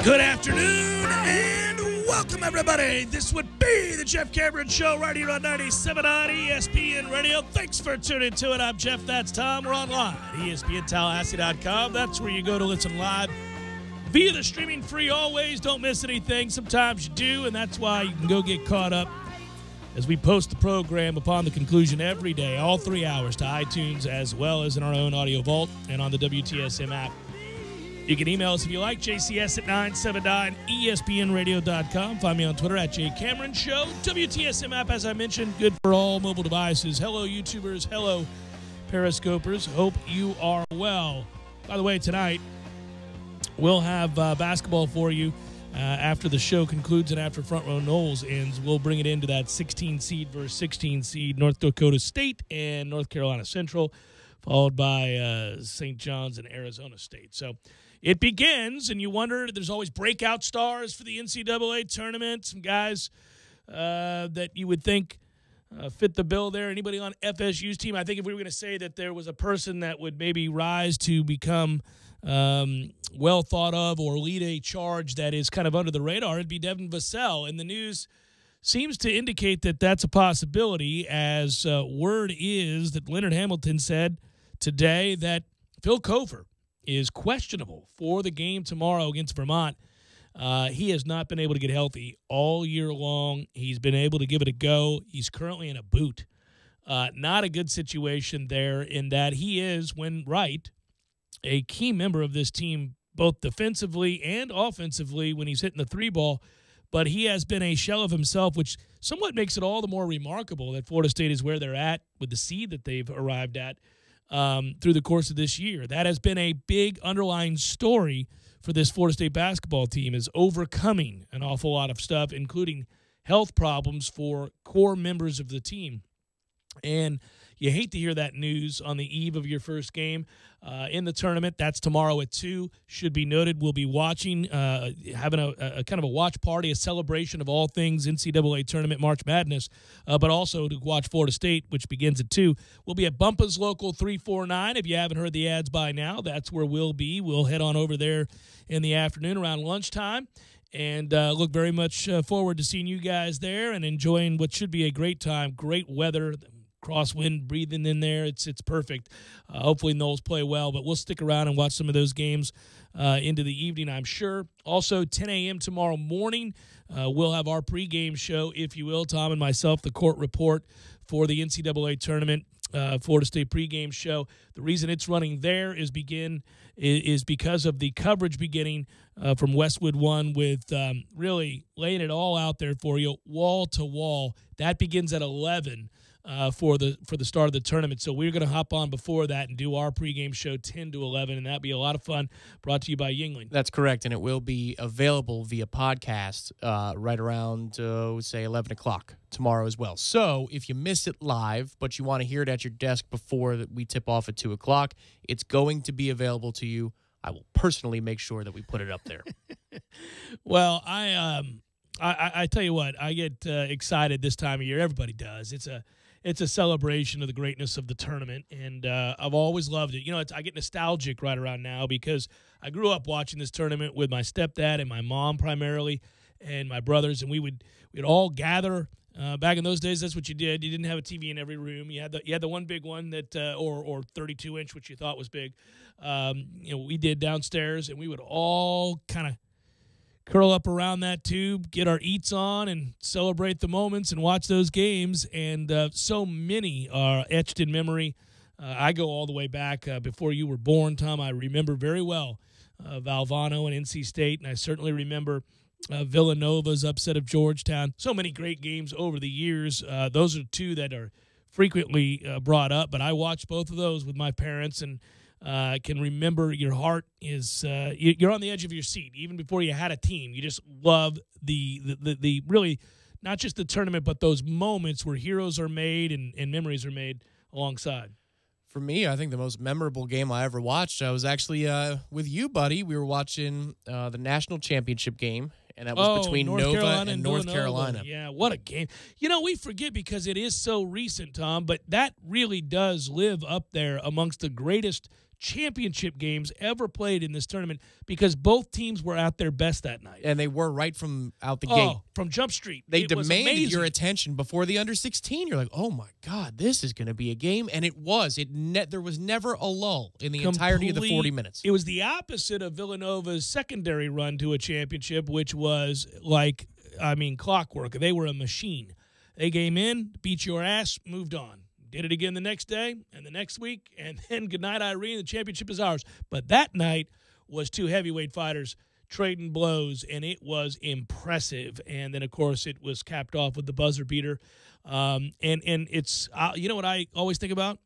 Good afternoon and welcome, everybody. This would be the Jeff Cameron Show right here on 97.9 ESPN Radio. Thanks for tuning to it. I'm Jeff. That's Tom. We're online at ESPNTallahassee.com. That's where you go to listen live via the streaming free always. Don't miss anything. Sometimes you do, and that's why you can go get caught up as we post the program upon the conclusion every day, all 3 hours, to iTunes as well as in our own audio vault and on the WTSM app. You can email us if you like, jcs at 979espnradio.com. Find me on Twitter at jcameronshow. WTSM app, as I mentioned, good for all mobile devices. Hello, YouTubers. Hello, Periscopers. Hope you are well. By the way, tonight we'll have basketball for you after the show concludes and after Front Row Knowles ends. We'll bring it into that 16 seed versus 16 seed, North Dakota State and North Carolina Central, followed by St. John's and Arizona State. So it begins, and you wonder, there's always breakout stars for the NCAA tournament, some guys that you would think fit the bill there. Anybody on FSU's team? I think if we were going to say that there was a person that would maybe rise to become well thought of or lead a charge that is kind of under the radar, it'd be Devin Vassell. And the news seems to indicate that that's a possibility, as word is that Leonard Hamilton said today that Phil Cofer is questionable for the game tomorrow against Vermont. He has not been able to get healthy all year long. He's been able to give it a go. He's currently in a boot. Not a good situation there, in that he is, when right, a key member of this team, both defensively and offensively when he's hitting the three ball. But he has been a shell of himself, which somewhat makes it all the more remarkable that Florida State is where they're at with the seed that they've arrived at through the course of this year. That has been a big underlying story for this Florida State basketball team, is overcoming an awful lot of stuff, including health problems for core members of the team. And you hate to hear that news on the eve of your first game in the tournament. That's tomorrow at 2. Should be noted, we'll be watching, having a kind of a watch party, a celebration of all things NCAA Tournament March Madness, but also to watch Florida State, which begins at 2. We'll be at Bumpa's Local 349. If you haven't heard the ads by now, that's where we'll be. We'll head on over there in the afternoon around lunchtime. And look very much forward to seeing you guys there and enjoying what should be a great time, great weather, crosswind breathing in there. It's perfect. Hopefully Knowles play well, but we'll stick around and watch some of those games into the evening, I'm sure. Also, 10 a.m. tomorrow morning, we'll have our pregame show, if you will, Tom and myself, the court report for the NCAA tournament, Florida State pregame show. The reason it's running there is because of the coverage beginning from Westwood One, with really laying it all out there for you, wall to wall. That begins at 11. For the start of the tournament. So we're going to hop on before that and do our pregame show 10 to 11, and that'll be a lot of fun, brought to you by Yuengling. That's correct, and it will be available via podcast right around, say, 11 o'clock tomorrow as well. So if you miss it live, but you want to hear it at your desk before we tip off at 2 o'clock, it's going to be available to you. I will personally make sure that we put it up there. Well, I tell you what, I get excited this time of year. Everybody does. It's a celebration of the greatness of the tournament, and I've always loved it. You know, I get nostalgic right around now because I grew up watching this tournament with my stepdad and my mom primarily, and my brothers, and we'd all gather. Back in those days, that's what you did. You didn't have a TV in every room. You had the one big one that or 32-inch, which you thought was big. We did downstairs, and we would all kind of curl up around that tube, get our eats on, and celebrate the moments and watch those games. And so many are etched in memory. I go all the way back before you were born, Tom. I remember very well Valvano and NC State, and I certainly remember Villanova's upset of Georgetown. So many great games over the years. Those are two that are frequently brought up, but I watched both of those with my parents, and can remember your heart is you're on the edge of your seat even before you had a team. You just love the really not just the tournament, but those moments where heroes are made and memories are made alongside. For me, I think the most memorable game I ever watched, I was actually with you, buddy. We were watching the national championship game, and that was between Nova and North Carolina. Yeah, what a game. You know, we forget because it is so recent, Tom, but that really does live up there amongst the greatest championship games ever played in this tournament because both teams were at their best that night. And they were right from out the gate. From Jump Street. They It was demanded amazing. your attention before the under-16. You're like, oh, my God, this is going to be a game. And it was. There was never a lull in the entirety of the 40 minutes. It was the opposite of Villanova's secondary run to a championship, which was like, clockwork. They were a machine. They came in, beat your ass, moved on. Did it again the next day and the next week, and then good night, Irene. The championship is ours. But that night was two heavyweight fighters trading blows, and it was impressive. And then, of course, it was capped off with the buzzer beater. And it's you know what I always think about?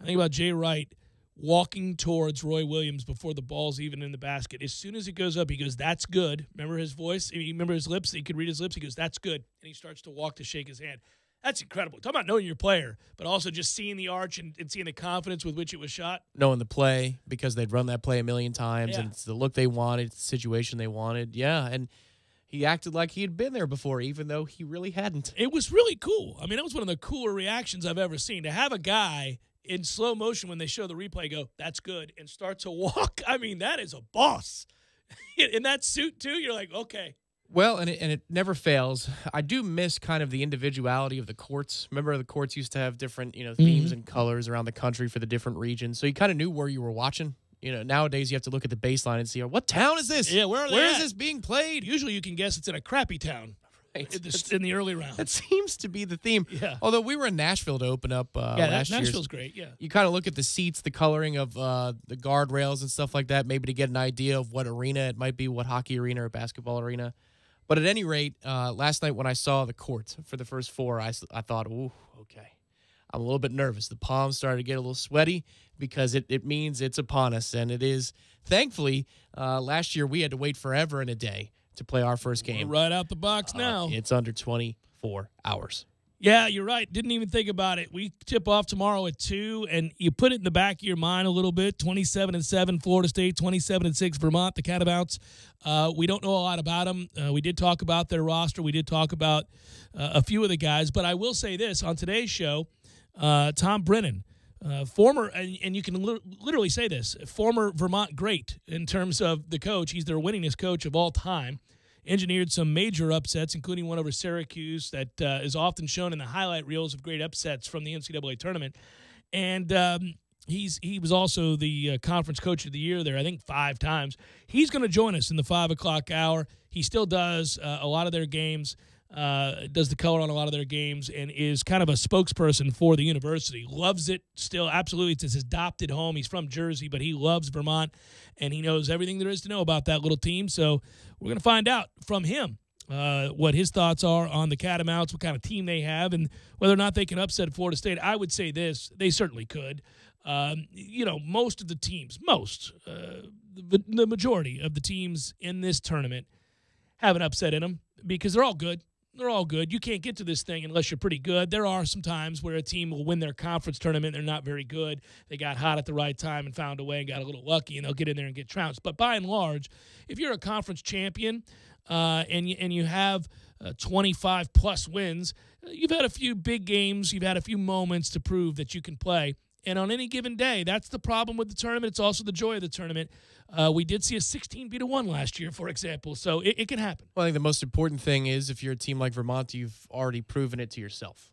I think about Jay Wright walking towards Roy Williams before the ball's even in the basket. As soon as it goes up, he goes, "That's good." Remember his voice? Remember his lips? He could read his lips. He goes, "That's good." And he starts to walk to shake his hand. That's incredible. Talk about knowing your player, but also just seeing the arch and seeing the confidence with which it was shot. Knowing the play because they'd run that play a million times, Yeah. and it's the look they wanted, it's the situation they wanted. Yeah, and he acted like he had been there before, even though he really hadn't. It was really cool. I mean, that was one of the cooler reactions I've ever seen. To have a guy in slow motion when they show the replay go, "That's good," and start to walk. I mean, that is a boss. In that suit, too, you're like, okay. Well, and it never fails. I do miss kind of the individuality of the courts. Remember, the courts used to have different, themes and colors around the country for the different regions, so you kind of knew where you were watching. Nowadays you have to look at the baseline and see, what town is this? Yeah, where is at? this being played? Usually you can guess it's in a crappy town in the early rounds. That seems to be the theme. Yeah. Although we were in Nashville to open up last year. Nashville's great, yeah. You kind of look at the seats, the coloring of the guardrails and stuff like that, maybe to get an idea of what arena it might be, what hockey arena or basketball arena. But at any rate, last night when I saw the court for the first four, I thought, ooh, okay. I'm a little bit nervous. The palms started to get a little sweaty because it means it's upon us. And it is, thankfully, last year we had to wait forever and a day to play our first game. We're right out the box now. It's under 24 hours. Yeah, you're right. Didn't even think about it. We tip off tomorrow at 2, and you put it in the back of your mind a little bit. 27-7 Florida State, 27-6 Vermont, the Catamounts. We don't know a lot about them. We did talk about their roster. We did talk about a few of the guys. But I will say this. On today's show, Tom Brennan, former, and you can literally say this, former Vermont great in terms of the coach. He's their winningest coach of all time. Engineered some major upsets, including one over Syracuse that is often shown in the highlight reels of great upsets from the NCAA tournament. And he was also the conference coach of the year there, I think 5 times. He's going to join us in the 5 o'clock hour. He still does a lot of their games, does the color on a lot of their games, and is kind of a spokesperson for the university. Loves it still, absolutely. It's his adopted home. He's from Jersey, but he loves Vermont, and he knows everything there is to know about that little team. So we're going to find out from him what his thoughts are on the Catamounts, what kind of team they have, and whether or not they can upset Florida State. I would say this, they certainly could. Most of the teams, the majority of the teams in this tournament have an upset in them because they're all good. They're all good. You can't get to this thing unless you're pretty good. There are some times where a team will win their conference tournament. They're not very good. They got hot at the right time and found a way and got a little lucky, and they'll get in there and get trounced. But by and large, if you're a conference champion and you have 25-plus wins, you've had a few big games. You've had a few moments to prove that you can play. And on any given day, that's the problem with the tournament. It's also the joy of the tournament. We did see a 16-1 last year, for example, so it can happen. Well, I think the most important thing is if you're a team like Vermont, you've already proven it to yourself.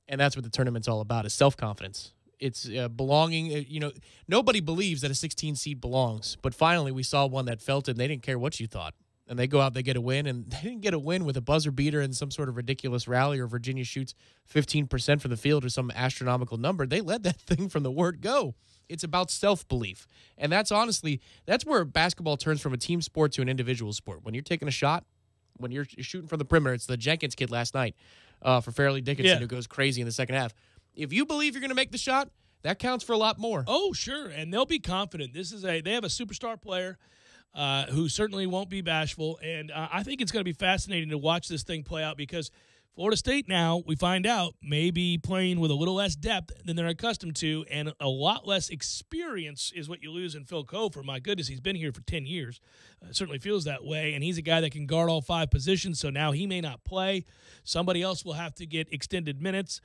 And that's what the tournament's all about, is self-confidence. It's belonging. Nobody believes that a 16 seed belongs, but finally we saw one that felt it, and they didn't care what you thought. And they go out, they get a win, and they didn't get a win with a buzzer beater and some sort of ridiculous rally or Virginia shoots 15% from the field or some astronomical number. They led that thing from the word go. It's about self-belief. And that's where basketball turns from a team sport to an individual sport. When you're taking a shot, when you're shooting from the perimeter, it's the Jenkins kid last night for Fairleigh Dickinson who goes crazy in the second half. If you believe you're going to make the shot, that counts for a lot more. Oh, sure, and they'll be confident. They have a superstar player who certainly won't be bashful. And I think it's going to be fascinating to watch this thing play out because Florida State now, we find out, may be playing with a little less depth than they're accustomed to, and a lot less experience is what you lose in Phil Kofer. My goodness, he's been here for 10 years. It certainly feels that way, and he's a guy that can guard all 5 positions, so now he may not play. Somebody else will have to get extended minutes.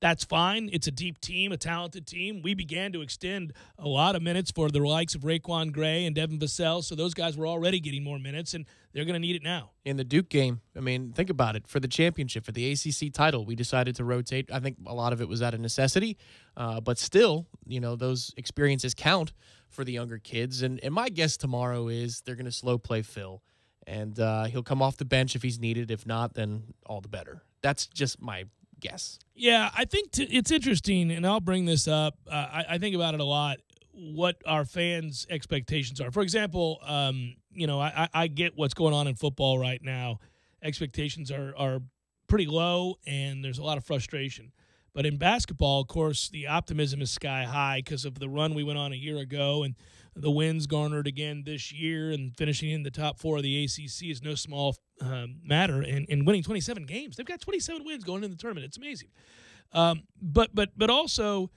That's fine. It's a deep team, a talented team. We began to extend a lot of minutes for the likes of Raekwon Gray and Devin Vassell, so those guys were already getting more minutes, and they're going to need it now. In the Duke game, I mean, think about it. For the championship, for the ACC title, we decided to rotate. I think a lot of it was out of necessity, but still, those experiences count for the younger kids. And my guess tomorrow is they're going to slow play Phil, and he'll come off the bench if he's needed. If not, then all the better. That's just my guess. Yeah, I think it's interesting, and I'll bring this up. I think about it a lot, what our fans' expectations are. For example, I get what's going on in football right now. Expectations are pretty low, and there's a lot of frustration. But in basketball, of course, the optimism is sky high because of the run we went on a year ago and the wins garnered again this year, and finishing in the top 4 of the ACC is no small matter. And winning 27 games, they've got 27 wins going in the tournament. It's amazing. But also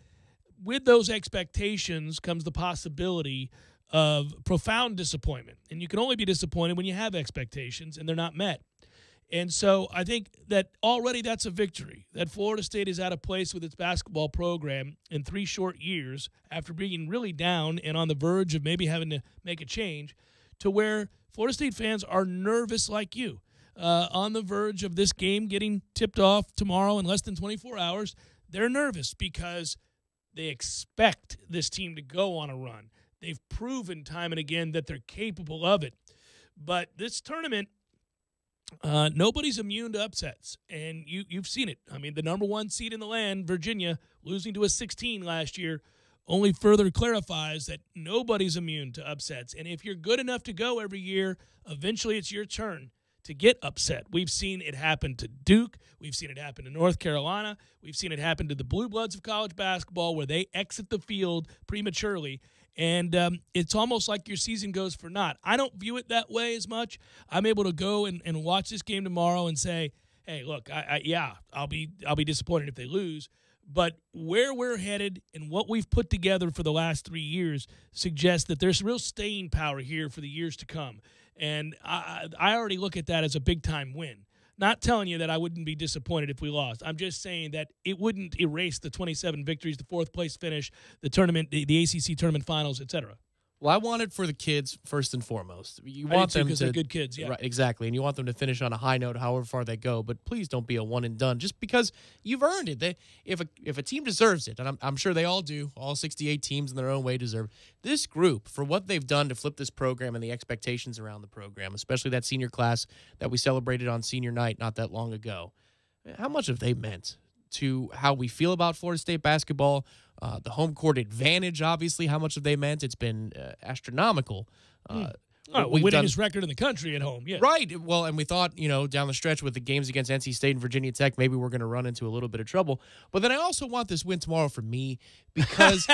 with those expectations comes the possibility of profound disappointment, and you can only be disappointed when you have expectations and they're not met. And so I think that already that's a victory, that Florida State is out of place with its basketball program in 3 short years after being really down and on the verge of maybe having to make a change, to where Florida State fans are nervous like you, on the verge of this game getting tipped off tomorrow in less than 24 hours. They're nervous because they expect this team to go on a run. They've proven time and again that they're capable of it. But this tournament, nobody's immune to upsets, and you've seen it. I mean, the number 1 seed in the land, Virginia, losing to a 16 last year, only further clarifies that nobody's immune to upsets. And if you're good enough to go every year, eventually it's your turn to get upset. We've seen it happen to Duke. We've seen it happen to North Carolina. We've seen it happen to the Blue Bloods of college basketball, where they exit the field prematurely. And it's almost like your season goes for naught. I don't view it that way as much. I'm able to go and watch this game tomorrow and say, hey, look, I'll be disappointed if they lose. But where we're headed and what we've put together for the last 3 years suggests that there's real staying power here for the years to come. And I already look at that as a big-time win. Not telling you that I wouldn't be disappointed if we lost. I'm just saying that it wouldn't erase the 27 victories, the 4th-place finish, the tournament, the ACC tournament finals, etc. Well, I want it for the kids first and foremost. You I want do too, them because to they're good kids, yeah. Right, exactly, and you want them to finish on a high note, however far they go. But please don't be a one and done, just because you've earned it. If a team deserves it, and I'm sure they all do, all 68 teams in their own way deserve this group for what they've done to flip this program and the expectations around the program, especially that senior class that we celebrated on senior night not that long ago. How much have they meant to how we feel about Florida State basketball? The home court advantage, obviously, how much have they meant? It's been astronomical. Winningest record in the country at home, yeah. Right. Well, and we thought, down the stretch with the games against NC State and Virginia Tech, maybe we're going to run into a little bit of trouble. But then I also want this win tomorrow for me because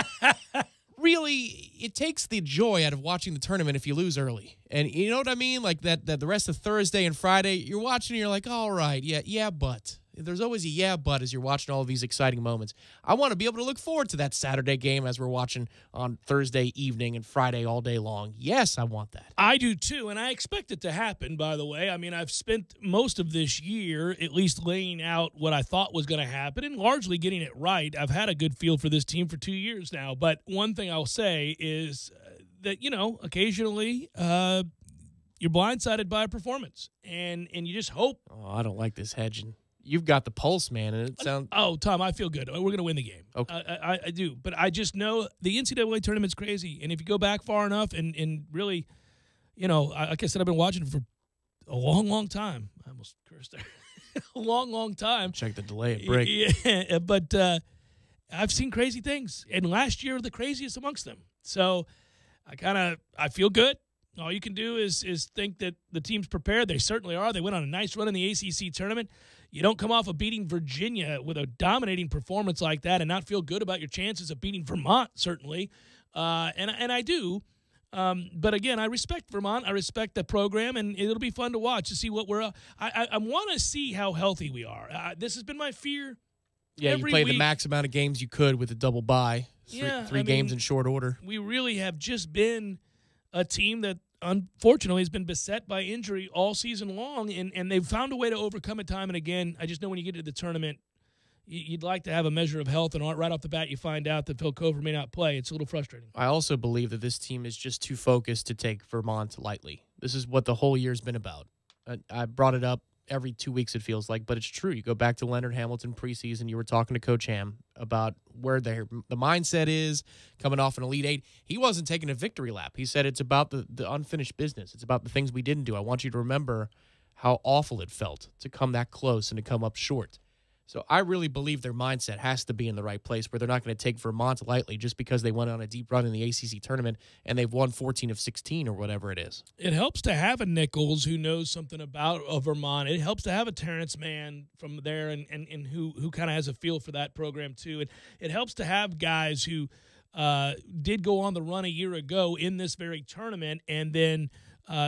really it takes the joy out of watching the tournament if you lose early. And you know what I mean? Like that the rest of Thursday and Friday, you're watching and you're like, all right, yeah, but. There's always a yeah, but as you're watching all of these exciting moments. I want to be able to look forward to that Saturday game as we're watching on Thursday evening and Friday all day long. Yes, I want that. I do too, and I expect it to happen, by the way. I mean, I've spent most of this year at least laying out what I thought was going to happen and largely getting it right. I've had a good feel for this team for 2 years now, but one thing I'll say is that, occasionally you're blindsided by a performance, and you just hope. Oh, I don't like this hedging. You've got the pulse, man, and it sounds. Oh, Tom, I feel good. We're going to win the game. Okay. I do, but I just know the NCAA tournament's crazy, and if you go back far enough, and really, like I said, I've been watching it for a long, long time. I almost cursed there. A long, long time. Check the delay at break. Yeah, but I've seen crazy things, and last year the craziest amongst them. So I feel good. All you can do is think that the team's prepared. They certainly are. They went on a nice run in the ACC tournament. You don't come off of beating Virginia with a dominating performance like that and not feel good about your chances of beating Vermont, certainly. And I do. But, again, I respect Vermont. I respect the program, and it'll be fun to watch to see what we're I want to see how healthy we are. This has been my fear. Yeah, you played the max amount of games you could with a double bye. Three games in short order. We really have just been a team that unfortunately has been beset by injury all season long, and they've found a way to overcome it time and again. I just know when you get to the tournament, you'd like to have a measure of health, and right off the bat you find out that Phil Kover may not play. It's a little frustrating. I also believe that this team is just too focused to take Vermont lightly. This is what the whole year's been about. I brought it up every 2 weeks, it feels like, but it's true. You go back to Leonard Hamilton preseason, you were talking to Coach Ham about where the mindset is coming off an Elite Eight. He wasn't taking a victory lap. He said it's about the unfinished business. It's about the things we didn't do. I want you to remember how awful it felt to come that close and to come up short. So I really believe their mindset has to be in the right place where they're not going to take Vermont lightly just because they went on a deep run in the ACC tournament and they've won 14 of 16 or whatever it is. It helps to have a Nichols who knows something about Vermont. It helps to have a Terrence Mann from there and who kind of has a feel for that program too. And it helps to have guys who did go on the run a year ago in this very tournament and then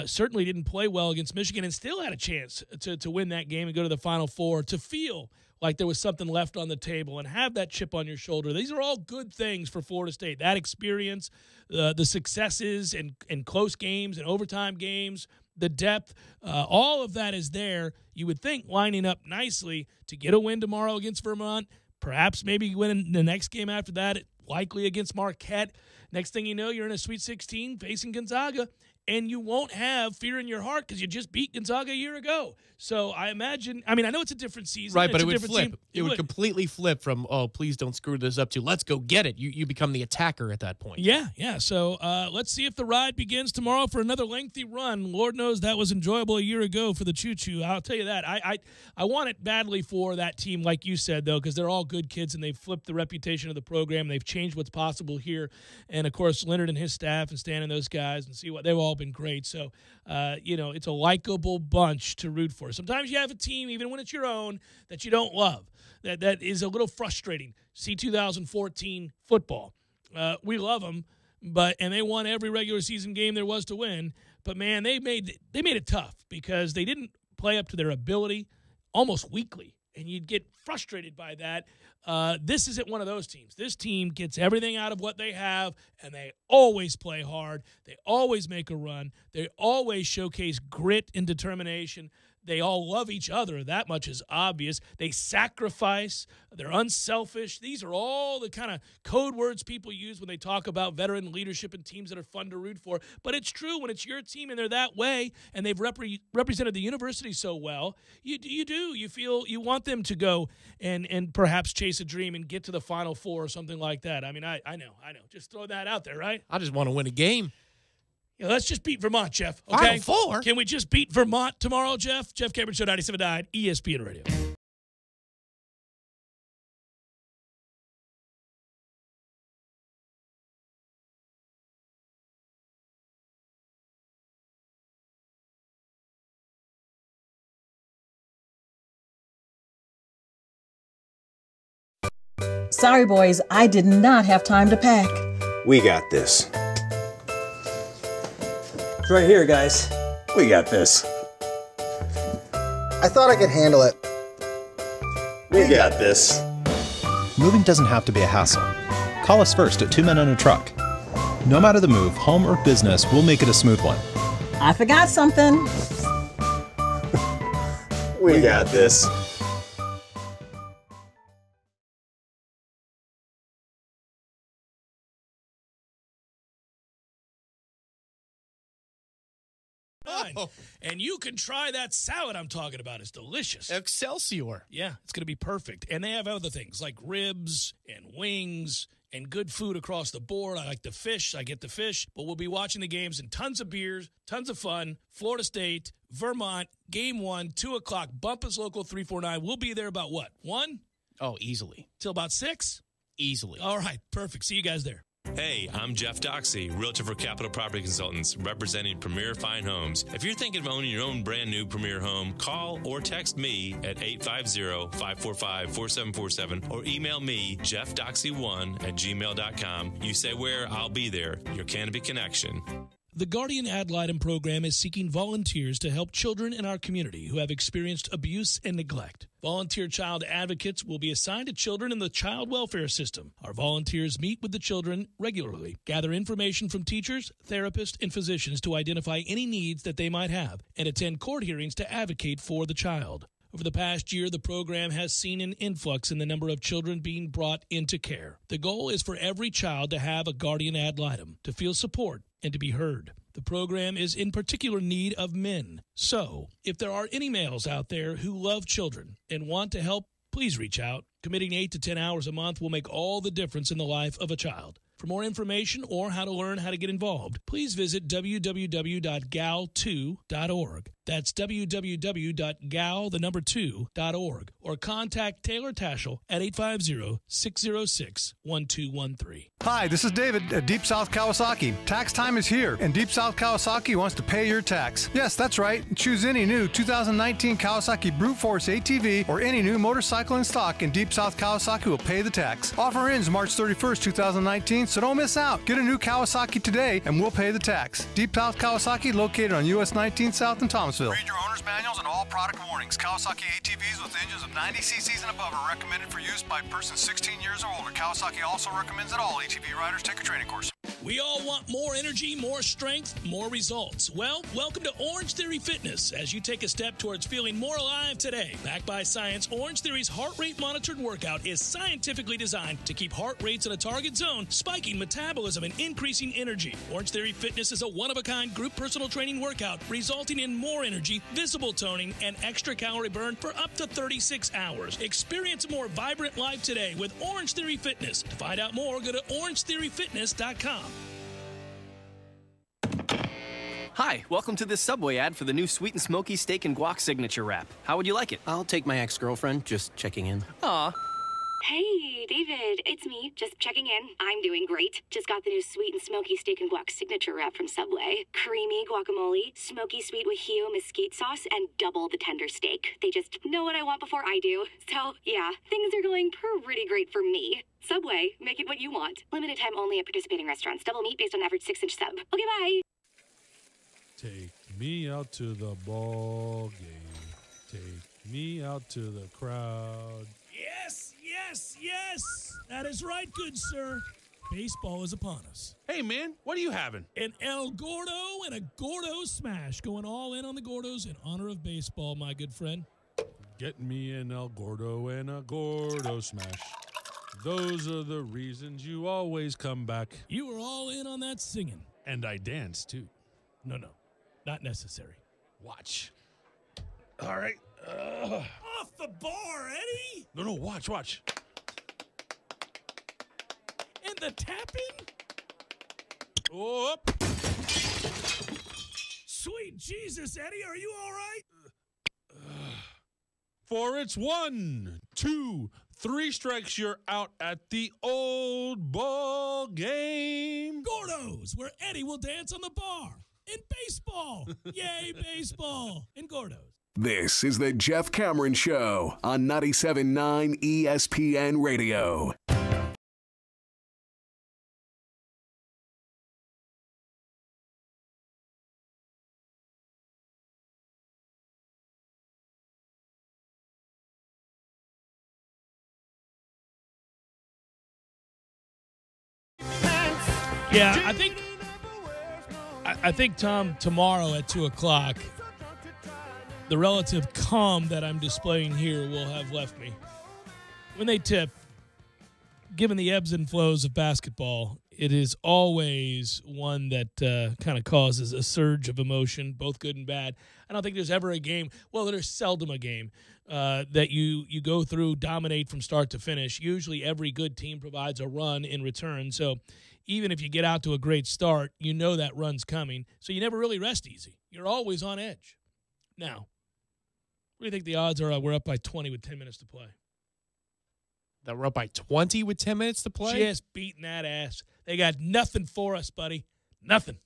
certainly didn't play well against Michigan and still had a chance to win that game and go to the Final Four, to feel like there was something left on the table and have that chip on your shoulder. These are all good things for Florida State. That experience, the successes and close games and overtime games, the depth, all of that is there. You would think lining up nicely to get a win tomorrow against Vermont, perhaps maybe win the next game after that, likely against Marquette. Next thing you know, you're in a Sweet 16 facing Gonzaga, and you won't have fear in your heart because you just beat Gonzaga a year ago. So I imagine, I know it's a different season. Right, but it's it would flip. It would completely flip from, oh, please don't screw this up, to let's go get it. You become the attacker at that point. Yeah. So let's see if the ride begins tomorrow for another lengthy run. Lord knows that was enjoyable a year ago for the Choo-Choo. I'll tell you that. I want it badly for that team, like you said, though, because they're all good kids, and they've flipped the reputation of the program. They've changed what's possible here. And, of course, Leonard and his staff and Stan and those guys, and see what they've all been great. So, it's a likable bunch to root for. Sometimes you have a team, even when it's your own, that you don't love. That is a little frustrating. See 2014 football. We love them, and they won every regular season game there was to win. But, man, they made it tough because they didn't play up to their ability almost weekly, and you'd get frustrated by that. This isn't one of those teams. This team gets everything out of what they have, and they always play hard. They always make a run. They always showcase grit and determination. They all love each other. That much is obvious. They sacrifice. They're unselfish. These are all the kind of code words people use when they talk about veteran leadership and teams that are fun to root for. But it's true. When it's your team and they're that way and they've represented the university so well, you do. You feel you want them to go and perhaps chase a dream and get to the Final Four or something like that. I know. Just throw that out there, right? I just want to win a game. Let's just beat Vermont, Jeff. Okay? Final Four? Can we just beat Vermont tomorrow, Jeff? Jeff Cameron Show, 97.9 ESPN Radio. Sorry, boys, I did not have time to pack. We got this. It's right here, guys. We got this. I thought I could handle it. We got this. Moving doesn't have to be a hassle. Call us first at 2 Men and a Truck. No matter the move, home or business, we'll make it a smooth one. I forgot something. We got this. And you can try that salad I'm talking about. It's delicious. Excelsior. Yeah, it's going to be perfect. And they have other things like ribs and wings and good food across the board. I like the fish. I get the fish. But we'll be watching the games and tons of beers, tons of fun. Florida State, Vermont, game 1, 2 o'clock. Bumpus Local 349. We'll be there about what, 1? Oh, easily. Till about 6? Easily. All right, perfect. See you guys there. Hey, I'm Jeff Doxey, Realtor for Capital Property Consultants, representing Premier Fine Homes. If you're thinking of owning your own brand new Premier home, call or text me at 850-545-4747 or email me, jeffdoxey1@gmail.com. You say where, I'll be there. Your Canopy Connection. The Guardian Ad Litem program is seeking volunteers to help children in our community who have experienced abuse and neglect. Volunteer child advocates will be assigned to children in the child welfare system. Our volunteers meet with the children regularly, gather information from teachers, therapists, and physicians to identify any needs that they might have, and attend court hearings to advocate for the child. Over the past year, the program has seen an influx in the number of children being brought into care. The goal is for every child to have a guardian ad litem, to feel support, and to be heard. The program is in particular need of men. So, if there are any males out there who love children and want to help, please reach out. Committing 8 to 10 hours a month will make all the difference in the life of a child. For more information or how to learn how to get involved, please visit www.gal2.org. That's www.gal2.org. Or contact Taylor Taschel at 850-606-1213. Hi, this is David at Deep South Kawasaki. Tax time is here, and Deep South Kawasaki wants to pay your tax. Yes, that's right. Choose any new 2019 Kawasaki Brute Force ATV or any new motorcycle in stock, and Deep South Kawasaki will pay the tax. Offer ends March 31st, 2019, so don't miss out. Get a new Kawasaki today, and we'll pay the tax. Deep South Kawasaki, located on US 19 South in Thomasville. Read your owner's manuals and all product warnings. Kawasaki ATVs with engines of 90 cc's and above are recommended for use by persons 16 years or older. Kawasaki also recommends that all ATV riders take a training course. We all want more energy, more strength, more results. Well, welcome to Orange Theory Fitness as you take a step towards feeling more alive today. Backed by science, Orange Theory's heart rate monitored workout is scientifically designed to keep heart rates in a target zone, spiking metabolism and increasing energy. Orange Theory Fitness is a one-of-a-kind group personal training workout resulting in more energy, visible toning, and extra calorie burn for up to 36 hours. Experience a more vibrant life today with Orange Theory Fitness. To find out more, go to orangetheoryfitness.com. Hi, welcome to this Subway ad for the new Sweet and Smoky Steak and Guac Signature Wrap. How would you like it? I'll take my ex-girlfriend, just checking in. Aw. Hey, David, it's me, just checking in. I'm doing great. Just got the new Sweet and Smoky Steak and Guac Signature Wrap from Subway. Creamy guacamole, smoky sweet Wajillo mesquite sauce, and double the tender steak. They just know what I want before I do. So, yeah, things are going pretty great for me. Subway, make it what you want. Limited time only at participating restaurants. Double meat based on average 6-inch sub. Okay, bye. Take me out to the ball game. Take me out to the crowd. Yes, yes, yes. That is right, good sir. Baseball is upon us. Hey, man, what are you having? An El Gordo and a Gordo smash. Going all in on the Gordos in honor of baseball, my good friend. Get me an El Gordo and a Gordo smash. Those are the reasons you always come back. You were all in on that singing. And I dance, too. No, not necessary. Watch. All right. Off the bar, Eddie! No, watch. And the tapping? Oh, up. Sweet Jesus, Eddie, are you all right? For it's 1, 2, 3 strikes, you're out at the old ball game. Gordos, where Eddie will dance on the bar. In baseball. Yay, baseball. In Gordos. This is the Jeff Cameron Show on 97.9 ESPN Radio. Yeah, I think, Tom, tomorrow at 2 o'clock, the relative calm that I'm displaying here will have left me. When they tip, given the ebbs and flows of basketball, it is always one that kind of causes a surge of emotion, both good and bad. I don't think there's ever a game, well, there's seldom a game that you go through, dominate from start to finish. Usually every good team provides a run in return. So even if you get out to a great start, you know that run's coming. So you never really rest easy. You're always on edge. Now, what do you think the odds are we're up by 20 with 10 minutes to play? That we're up by 20 with 10 minutes to play? Just beating that ass. They got nothing for us, buddy. Nothing.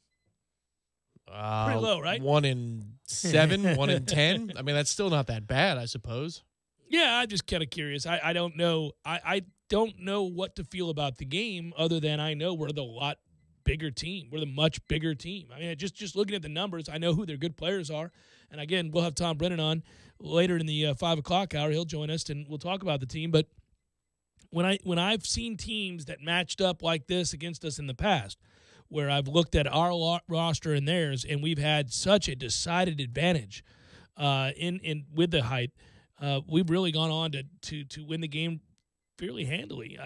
Pretty low, right? 1 in 7, 1 in 10. I mean, that's still not that bad, I suppose. Yeah, I'm just kind of curious. I don't know. I don't know what to feel about the game other than I know we're the lot bigger team. We're the much bigger team. I mean, just looking at the numbers, I know who their good players are. And, again, we'll have Tom Brennan on later in the 5 o'clock hour. He'll join us, and we'll talk about the team. But when I've seen teams that matched up like this against us in the past, where I've looked at our roster and theirs, and we've had such a decided advantage in with the height, we've really gone on to win the game fairly handily.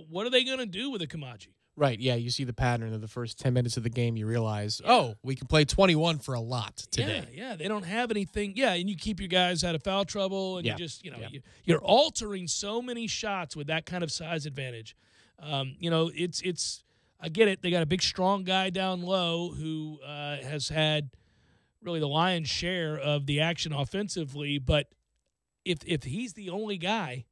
What are they going to do with a Kamaji? Right, yeah, you see the pattern of the first 10 minutes of the game, you realize, oh, we can play 21 for a lot today. Yeah, they don't have anything. Yeah, and you keep your guys out of foul trouble, and Yeah. you just, you're altering so many shots with that kind of size advantage. It's I get it. They got a big, strong guy down low who has had really the lion's share of the action offensively, but if he's the only guy,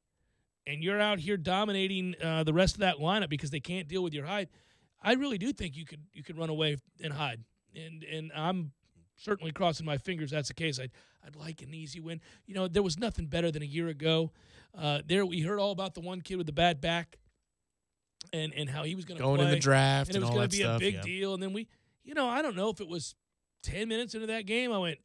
and you're out here dominating the rest of that lineup because they can't deal with your height, I really do think you could run away and hide. And I'm certainly crossing my fingers that's the case. I'd like an easy win. There was nothing better than a year ago. We heard all about the one kid with the bad back and how he was going to play. Going in the draft and it was all going that to be stuff, a big yeah. deal. And then I don't know if it was 10 minutes into that game, I went,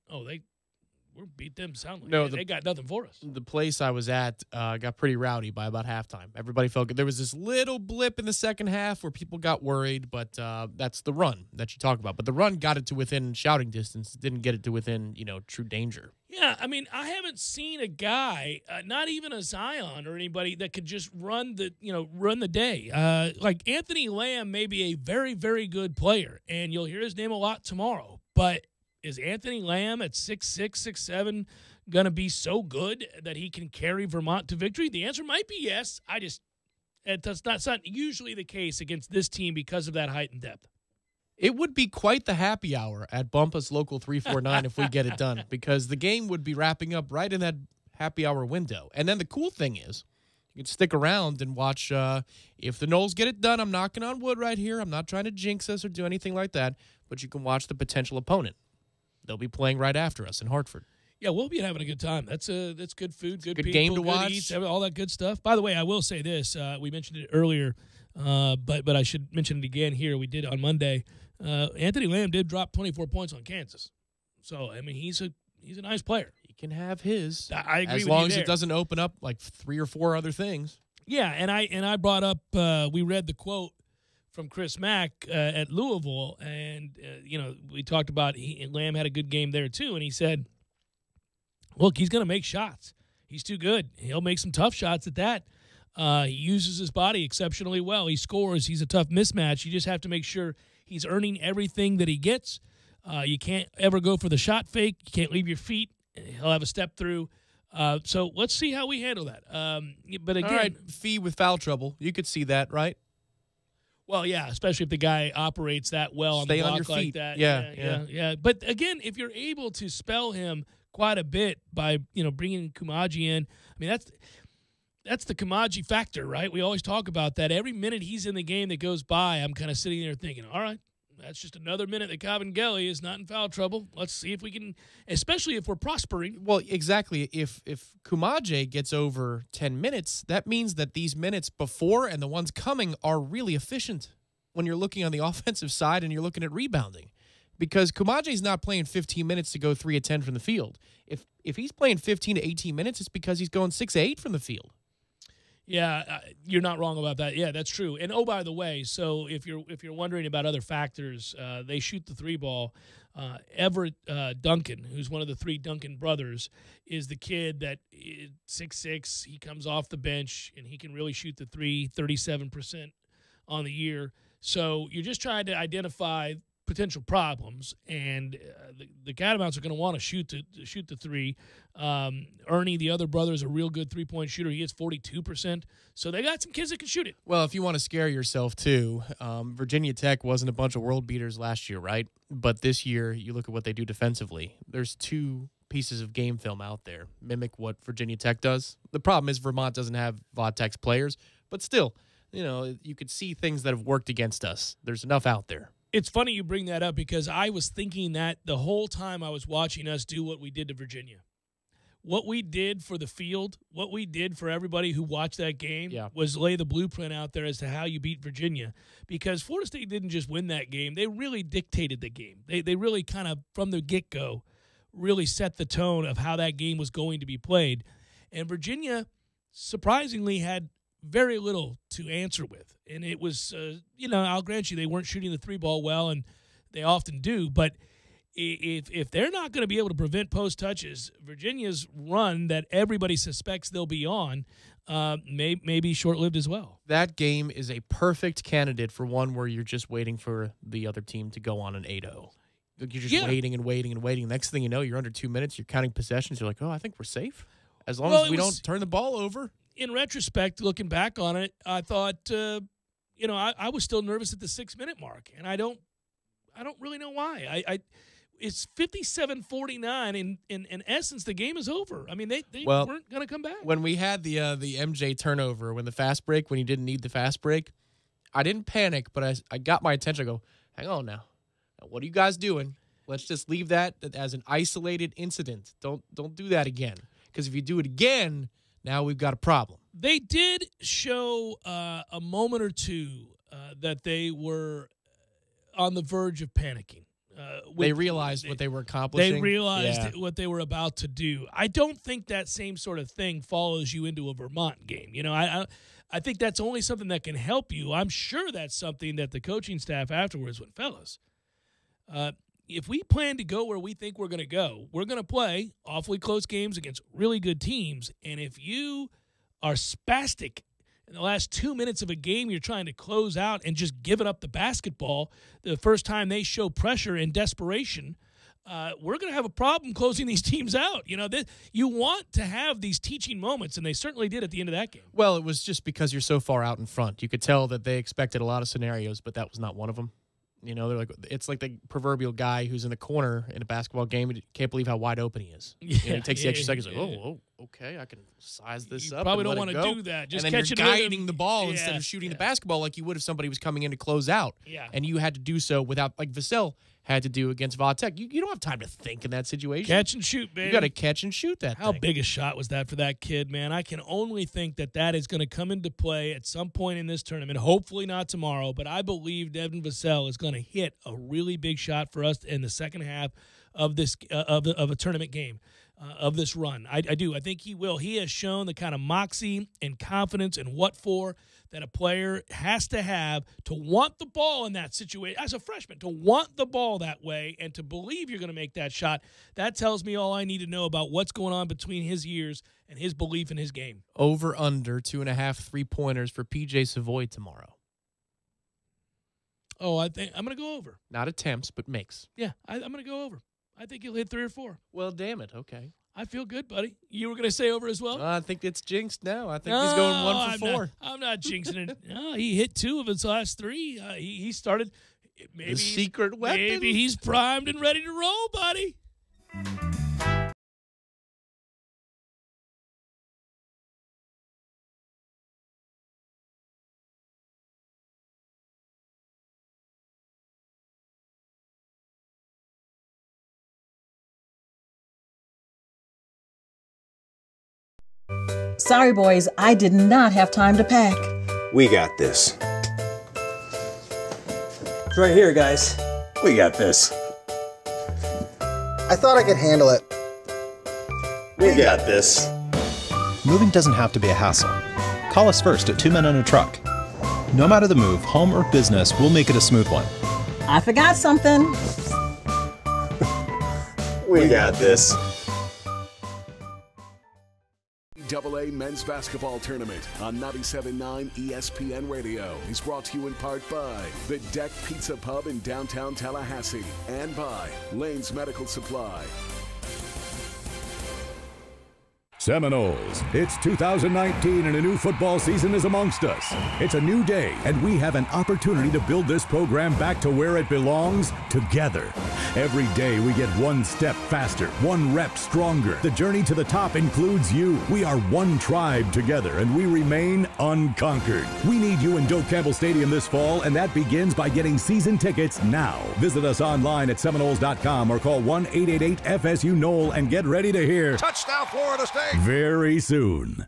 we beat them soundly. No, they got nothing for us. The place I was at got pretty rowdy by about halftime. Everybody felt good. There was this little blip in the second half where people got worried, but that's the run that you talk about. But the run got it to within shouting distance. It didn't get it to within, true danger. Yeah, I mean, I haven't seen a guy, not even a Zion or anybody, that could just run the day. Like Anthony Lamb may be a very, very good player, and you'll hear his name a lot tomorrow. But is Anthony Lamb at 6'6", 6'7", going to be so good that he can carry Vermont to victory? The answer might be yes. That's not usually the case against this team because of that height and depth. It would be quite the happy hour at Bumpus Local 349 if we get it done, because the game would be wrapping up right in that happy hour window. And then the cool thing is, you can stick around and watch. If the Noles get it done, I'm knocking on wood right here. I'm not trying to jinx us or do anything like that, but you can watch the potential opponent. They'll be playing right after us in Hartford. Yeah, we'll be having a good time. That's good food, good people, game to good watch. eats, all that good stuff. By the way, I will say this: we mentioned it earlier, but I should mention it again here. We did on Monday. Anthony Lamb did drop 24 points on Kansas, so I mean he's a nice player. He can have his. I agree as with long you as there. it doesn't open up like 3 or 4 other things. Yeah, and I brought up. We read the quote from Chris Mack at Louisville, and we talked about Lamb had a good game there too, and he said, "Look, he's going to make shots. He's too good. He'll make some tough shots at that. He uses his body exceptionally well. He scores. He's a tough mismatch. You just have to make sure he's earning everything that he gets. You can't ever go for the shot fake. You can't leave your feet. He'll have a step through. So let's see how we handle that. But again, All right, Fee with foul trouble. You could see that, right? Well, yeah, especially if the guy operates that well Stay on on the your block like feet. that. Yeah. But again, if you're able to spell him quite a bit by bringing Kamaji in, I mean that's the Kamaji factor, right? We always talk about that. Every minute he's in the game that goes by, I'm kind of sitting there thinking, all right, that's just another minute that Kabengele is not in foul trouble. Let's see if we can, especially if we're prospering. Well, exactly. If Kumaje gets over 10 minutes, that means that these minutes before and the ones coming are really efficient when you're looking on the offensive side and you're looking at rebounding. Because Kumaje's not playing 15 minutes to go 3 of 10 from the field. If he's playing 15 to 18 minutes, it's because he's going 6 of 8 from the field. Yeah, you're not wrong about that. Yeah, that's true. And by the way, so if you're wondering about other factors, they shoot the 3 ball. Everett Duncan, who's one of the 3 Duncan brothers, is the kid that is 6'6". He comes off the bench and he can really shoot the 3, 37% on the year. So you're just trying to identify potential problems, and the Catamounts are going to want to shoot the 3. Ernie, the other brother, is a real good 3-point shooter. He hits 42%. So they got some kids that can shoot it. Well, if you want to scare yourself too, Virginia Tech wasn't a bunch of world beaters last year, right? But this year, you look at what they do defensively. There's 2 pieces of game film out there mimic what Virginia Tech does. The problem is Vermont doesn't have Vautech's players, but still, you could see things that have worked against us. There's enough out there. It's funny you bring that up because I was thinking that the whole time I was watching us do what we did to Virginia. What we did for the field, what we did for everybody who watched that game was lay the blueprint out there as to how you beat Virginia. Because Florida State didn't just win that game. They really dictated the game. They really kind of, from the get-go, really set the tone of how that game was going to be played. And Virginia, surprisingly, had very little to answer with. And it was, I'll grant you they weren't shooting the 3 ball well, and they often do. But if they're not going to be able to prevent post touches, Virginia's run that everybody suspects they'll be on may be short-lived as well. That game is a perfect candidate for one where you're just waiting for the other team to go on an 8-0. You're just waiting and waiting and waiting. Next thing you know, you're under 2 minutes. You're counting possessions. You're like, oh, I think we're safe as long as we don't turn the ball over. In retrospect, looking back on it, I thought, I was still nervous at the 6-minute mark, and I don't really know why. It's 57-49. In essence, the game is over. I mean, they weren't going to come back. When we had the MJ turnover, when you didn't need the fast break, I didn't panic, but I got my attention. I go, hang on now. What are you guys doing? Let's just leave that as an isolated incident. Don't do that again. Because if you do it again, now we've got a problem. They did show a moment or two that they were on the verge of panicking. They realized what they were accomplishing. They realized what they were about to do. I don't think that same sort of thing follows you into a Vermont game. I think that's only something that can help you. I'm sure that's something that the coaching staff afterwards went, fellas, if we plan to go where we think we're going to go, we're going to play awfully close games against really good teams. And if you are spastic in the last 2 minutes of a game, you're trying to close out and just giving up the basketball the first time they show pressure and desperation, we're going to have a problem closing these teams out. You want to have these teaching moments, and they certainly did at the end of that game. Well, it was just because you're so far out in front. You could tell that they expected a lot of scenarios, but that was not one of them. They're like, it's like the proverbial guy who's in the corner in a basketball game and can't believe how wide open he is. He takes the extra seconds, like, oh, okay, I can size this up. Probably don't want to do that. Just and then catch you're guiding the ball instead of shooting the basketball like you would if somebody was coming in to close out. Yeah. And you had to do so without, like Vassell had to do against Vatek. You don't have time to think in that situation. Catch and shoot, baby. You got to catch and shoot that How thing. big a shot was that for that kid, man? I can only think that is going to come into play at some point in this tournament. Hopefully not tomorrow, but I believe Devin Vassell is going to hit a really big shot for us in the second half of this of a tournament game, of this run. I do. I think he will. He has shown the kind of moxie and confidence and what for that a player has to have to want the ball in that situation as a freshman, to want the ball that way and to believe you're going to make that shot. That tells me all I need to know about what's going on between his ears and his belief in his game. Over under 2.5 3-pointers for PJ Savoy tomorrow. Oh, I think I'm going to go over. Not attempts, but makes. Yeah, I'm going to go over. I think he'll hit 3 or 4. Well, damn it. Okay. I feel good, buddy. You were going to say over as well? I think it's jinxed now. I think he's going 1 for 4. I'm not jinxing it. No, he hit 2 of his last 3. He started. Maybe the secret weapon. Maybe he's primed and ready to roll, buddy. Sorry, boys, I did not have time to pack. We got this. It's right here, guys. We got this. I thought I could handle it. We got this. Moving doesn't have to be a hassle. Call us first at 2 Men and a Truck. No matter the move, home or business, we'll make it a smooth one. I forgot something. We got this. AA Men's Basketball Tournament on 97.9 ESPN Radio is brought to you in part by the Deck Pizza Pub in downtown Tallahassee and by Lane's Medical Supply. Seminoles, it's 2019 and a new football season is amongst us. It's a new day and we have an opportunity to build this program back to where it belongs, together. Every day we get one step faster, one rep stronger. The journey to the top includes you. We are one tribe together and we remain unconquered. We need you in Doak Campbell Stadium this fall, and that begins by getting season tickets now. Visit us online at Seminoles.com or call 1-888-FSU-NOLE and get ready to hear Touchdown, Florida State! very soon.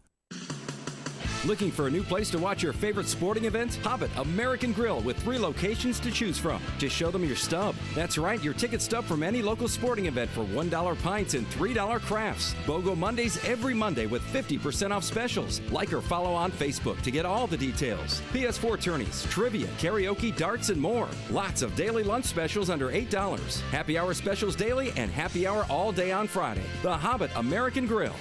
Looking for a new place to watch your favorite sporting event? Hobbit American Grill with 3 locations to choose from. Just show them your stub. That's right, your ticket stub from any local sporting event for $1 pints and $3 crafts. BOGO Mondays every Monday with 50% off specials. Like or follow on Facebook to get all the details. PS4 tourneys, trivia, karaoke, darts, and more. Lots of daily lunch specials under $8. Happy hour specials daily and happy hour all day on Friday. The Hobbit American Grill.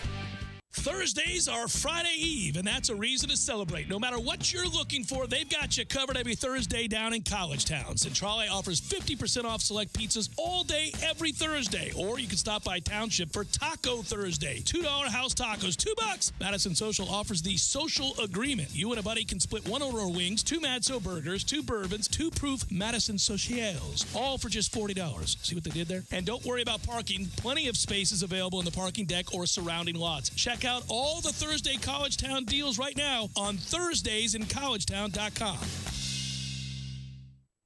Thursdays are Friday Eve, and that's a reason to celebrate. No matter what you're looking for, they've got you covered every Thursday down in College Town. Centrale offers 50% off select pizzas all day, every Thursday. Or you can stop by Township for Taco Thursday. $2 house tacos, $2. Madison Social offers the Social Agreement. You and a buddy can split 1 Aurora wings, 2 Madso burgers, 2 bourbons, 2 proof Madison Socials, all for just $40. See what they did there? And don't worry about parking. Plenty of spaces available in the parking deck or surrounding lots. Check out all the Thursday College Town deals right now on thursdaysincollegetown.com.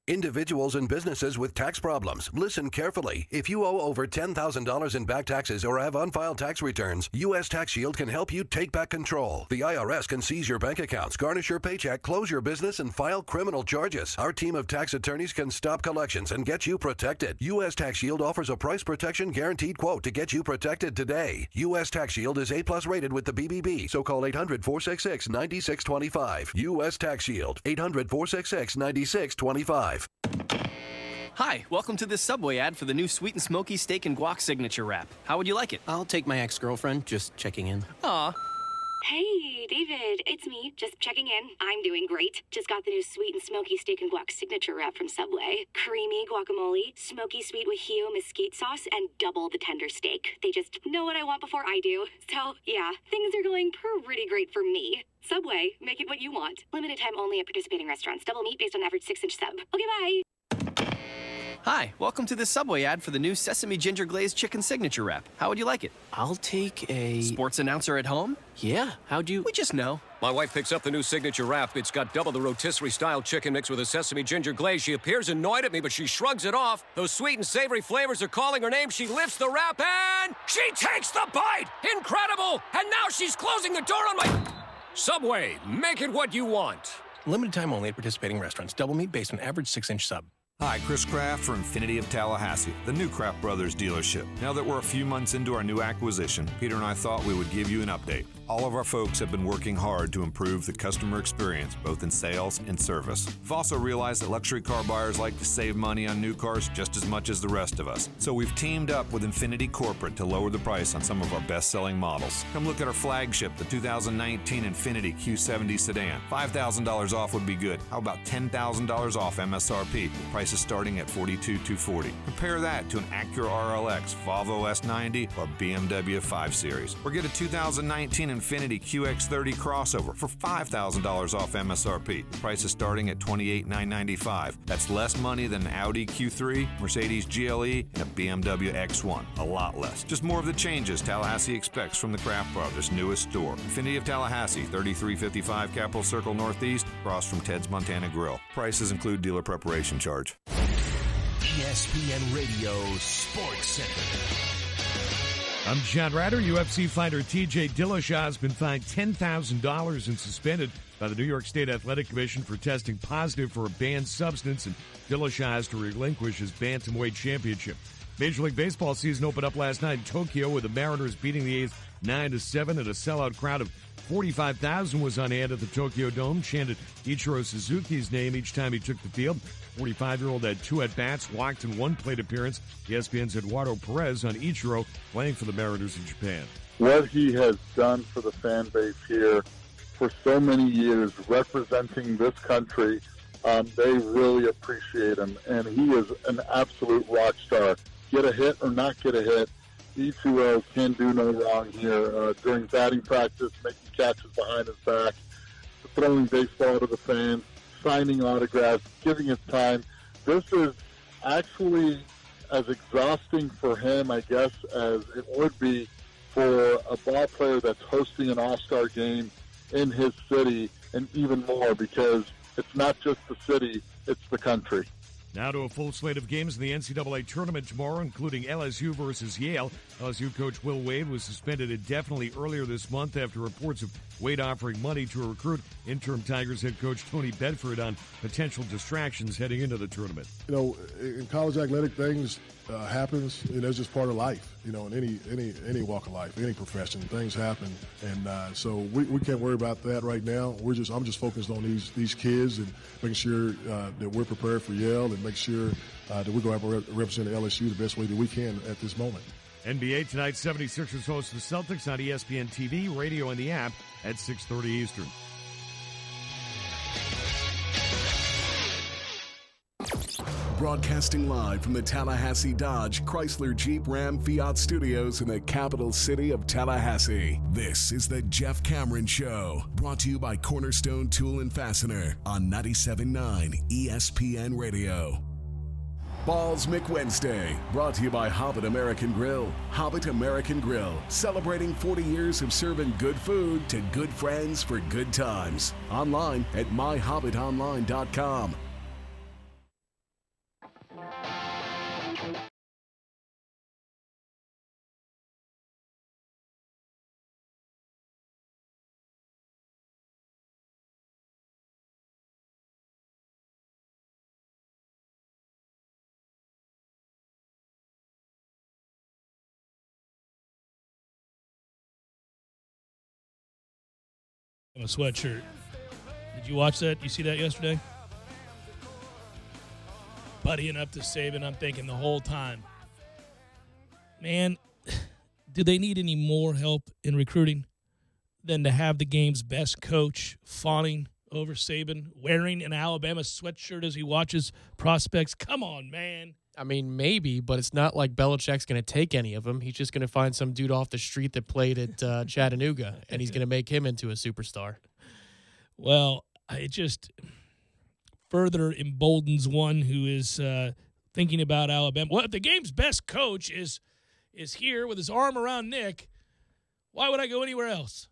Individuals and businesses with tax problems, listen carefully. If you owe over $10,000 in back taxes or have unfiled tax returns, U.S. Tax Shield can help you take back control. The IRS can seize your bank accounts, garnish your paycheck, close your business, and file criminal charges. Our team of tax attorneys can stop collections and get you protected. U.S. Tax Shield offers a price protection guaranteed quote to get you protected today. U.S. Tax Shield is A+ rated with the BBB, so call 800-466-9625. U.S. Tax Shield, 800-466-9625. Hi, welcome to this Subway ad for the new Sweet and Smoky Steak and Guac Signature Wrap. How would you like it? I'll take my ex-girlfriend, just checking in. Aw. Hey, David, it's me, just checking in. I'm doing great. Just got the new Sweet and Smoky Steak and Guac Signature Wrap from Subway. Creamy guacamole, smoky sweet with Hio mesquite sauce, and double the tender steak. They just know what I want before I do. So, yeah, things are going pretty great for me. Subway, make it what you want. Limited time only at participating restaurants. Double meat based on average 6-inch sub. Okay, bye. Hi, welcome to this Subway ad for the new Sesame Ginger Glazed Chicken Signature Wrap. How would you like it? I'll take a... Sports announcer at home? Yeah, how'd you... We just know. My wife picks up the new Signature Wrap. It's got double the rotisserie-style chicken mixed with a sesame ginger glaze. She appears annoyed at me, but she shrugs it off. Those sweet and savory flavors are calling her name. She lifts the wrap and... she takes the bite! Incredible! And now she's closing the door on my... Subway, make it what you want. Limited time only at participating restaurants. Double meat based on average 6-inch sub. Hi, Chris Kraft for Infinity of Tallahassee, the new Kraft Brothers dealership. Now that we're a few months into our new acquisition, Peter and I thought we would give you an update. All of our folks have been working hard to improve the customer experience, both in sales and service. We've also realized that luxury car buyers like to save money on new cars just as much as the rest of us. So we've teamed up with Infinity Corporate to lower the price on some of our best-selling models. Come look at our flagship, the 2019 Infinity Q70 sedan. $5,000 off would be good. How about $10,000 off MSRP? The price is starting at $42,240. Compare that to an Acura RLX, Volvo S90, or BMW 5 Series. Or get a 2019 Infinity QX30 crossover for $5,000 off MSRP. The price is starting at $28,995. That's less money than an Audi Q3, Mercedes GLE, and a BMW X1. A lot less. Just more of the changes Tallahassee expects from the Kraft Brothers' newest store. Infinity of Tallahassee, 3355 Capitol Circle Northeast, across from Ted's Montana Grill. Prices include dealer preparation charge. ESPN Radio Sports Center. I'm John Ryder. UFC fighter T.J. Dillashaw has been fined $10,000 and suspended by the New York State Athletic Commission for testing positive for a banned substance, and Dillashaw has to relinquish his bantamweight championship. Major League Baseball season opened up last night in Tokyo with the Mariners beating the A's 9-7, and a sellout crowd of 45,000 was on hand at the Tokyo Dome, chanted Ichiro Suzuki's name each time he took the field. 45-year-old had 2 at-bats, walked in 1 plate appearance. ESPN's Eduardo Perez on Ichiro playing for the Mariners in Japan. What he has done for the fan base here for so many years, representing this country, they really appreciate him, and he is an absolute rock star. Get a hit or not get a hit, Ichiro can do no wrong here. During batting practice, making catches behind his back, throwing baseball to the fans, signing autographs, giving his time. This is actually as exhausting for him, I guess, as it would be for a ball player that's hosting an all-star game in his city, and even more because it's not just the city, it's the country. Now to a full slate of games in the NCAA tournament tomorrow, including LSU versus Yale. LSU coach Will Wade was suspended indefinitely earlier this month after reports of Wade offering money to recruit interim Tigers head coach Tony Bedford on potential distractions heading into the tournament. You know, in college athletic, things happens, and that's just part of life. You know, in any walk of life, any profession, things happen, and so we can't worry about that right now. I'm just focused on these kids and making sure that we're prepared for Yale and make sure that we're going to represent LSU the best way that we can at this moment. NBA tonight, 76ers host the Celtics on ESPN TV, radio, and the app at 6:30 Eastern. Broadcasting live from the Tallahassee Dodge, Chrysler, Jeep, Ram, Fiat studios in the capital city of Tallahassee. This is the Jeff Cameron Show, brought to you by Cornerstone Tool and Fastener on 97.9 ESPN Radio. Balls McWednesday, brought to you by Hobbit American Grill. Hobbit American Grill, celebrating 40 years of serving good food to good friends for good times. Online at myhobbitonline.com. A sweatshirt. Did you watch that? You see that yesterday? Buddying up to Saban, I'm thinking the whole time, man, do they need any more help in recruiting than to have the game's best coach fawning over Saban, wearing an Alabama sweatshirt as he watches prospects? Come on, man. I mean, maybe, but it's not like Belichick's going to take any of them. He's just going to find some dude off the street that played at Chattanooga, and he's going to make him into a superstar. Well, it just further emboldens one who is thinking about Alabama. Well, if the game's best coach is here with his arm around Nick, why would I go anywhere else?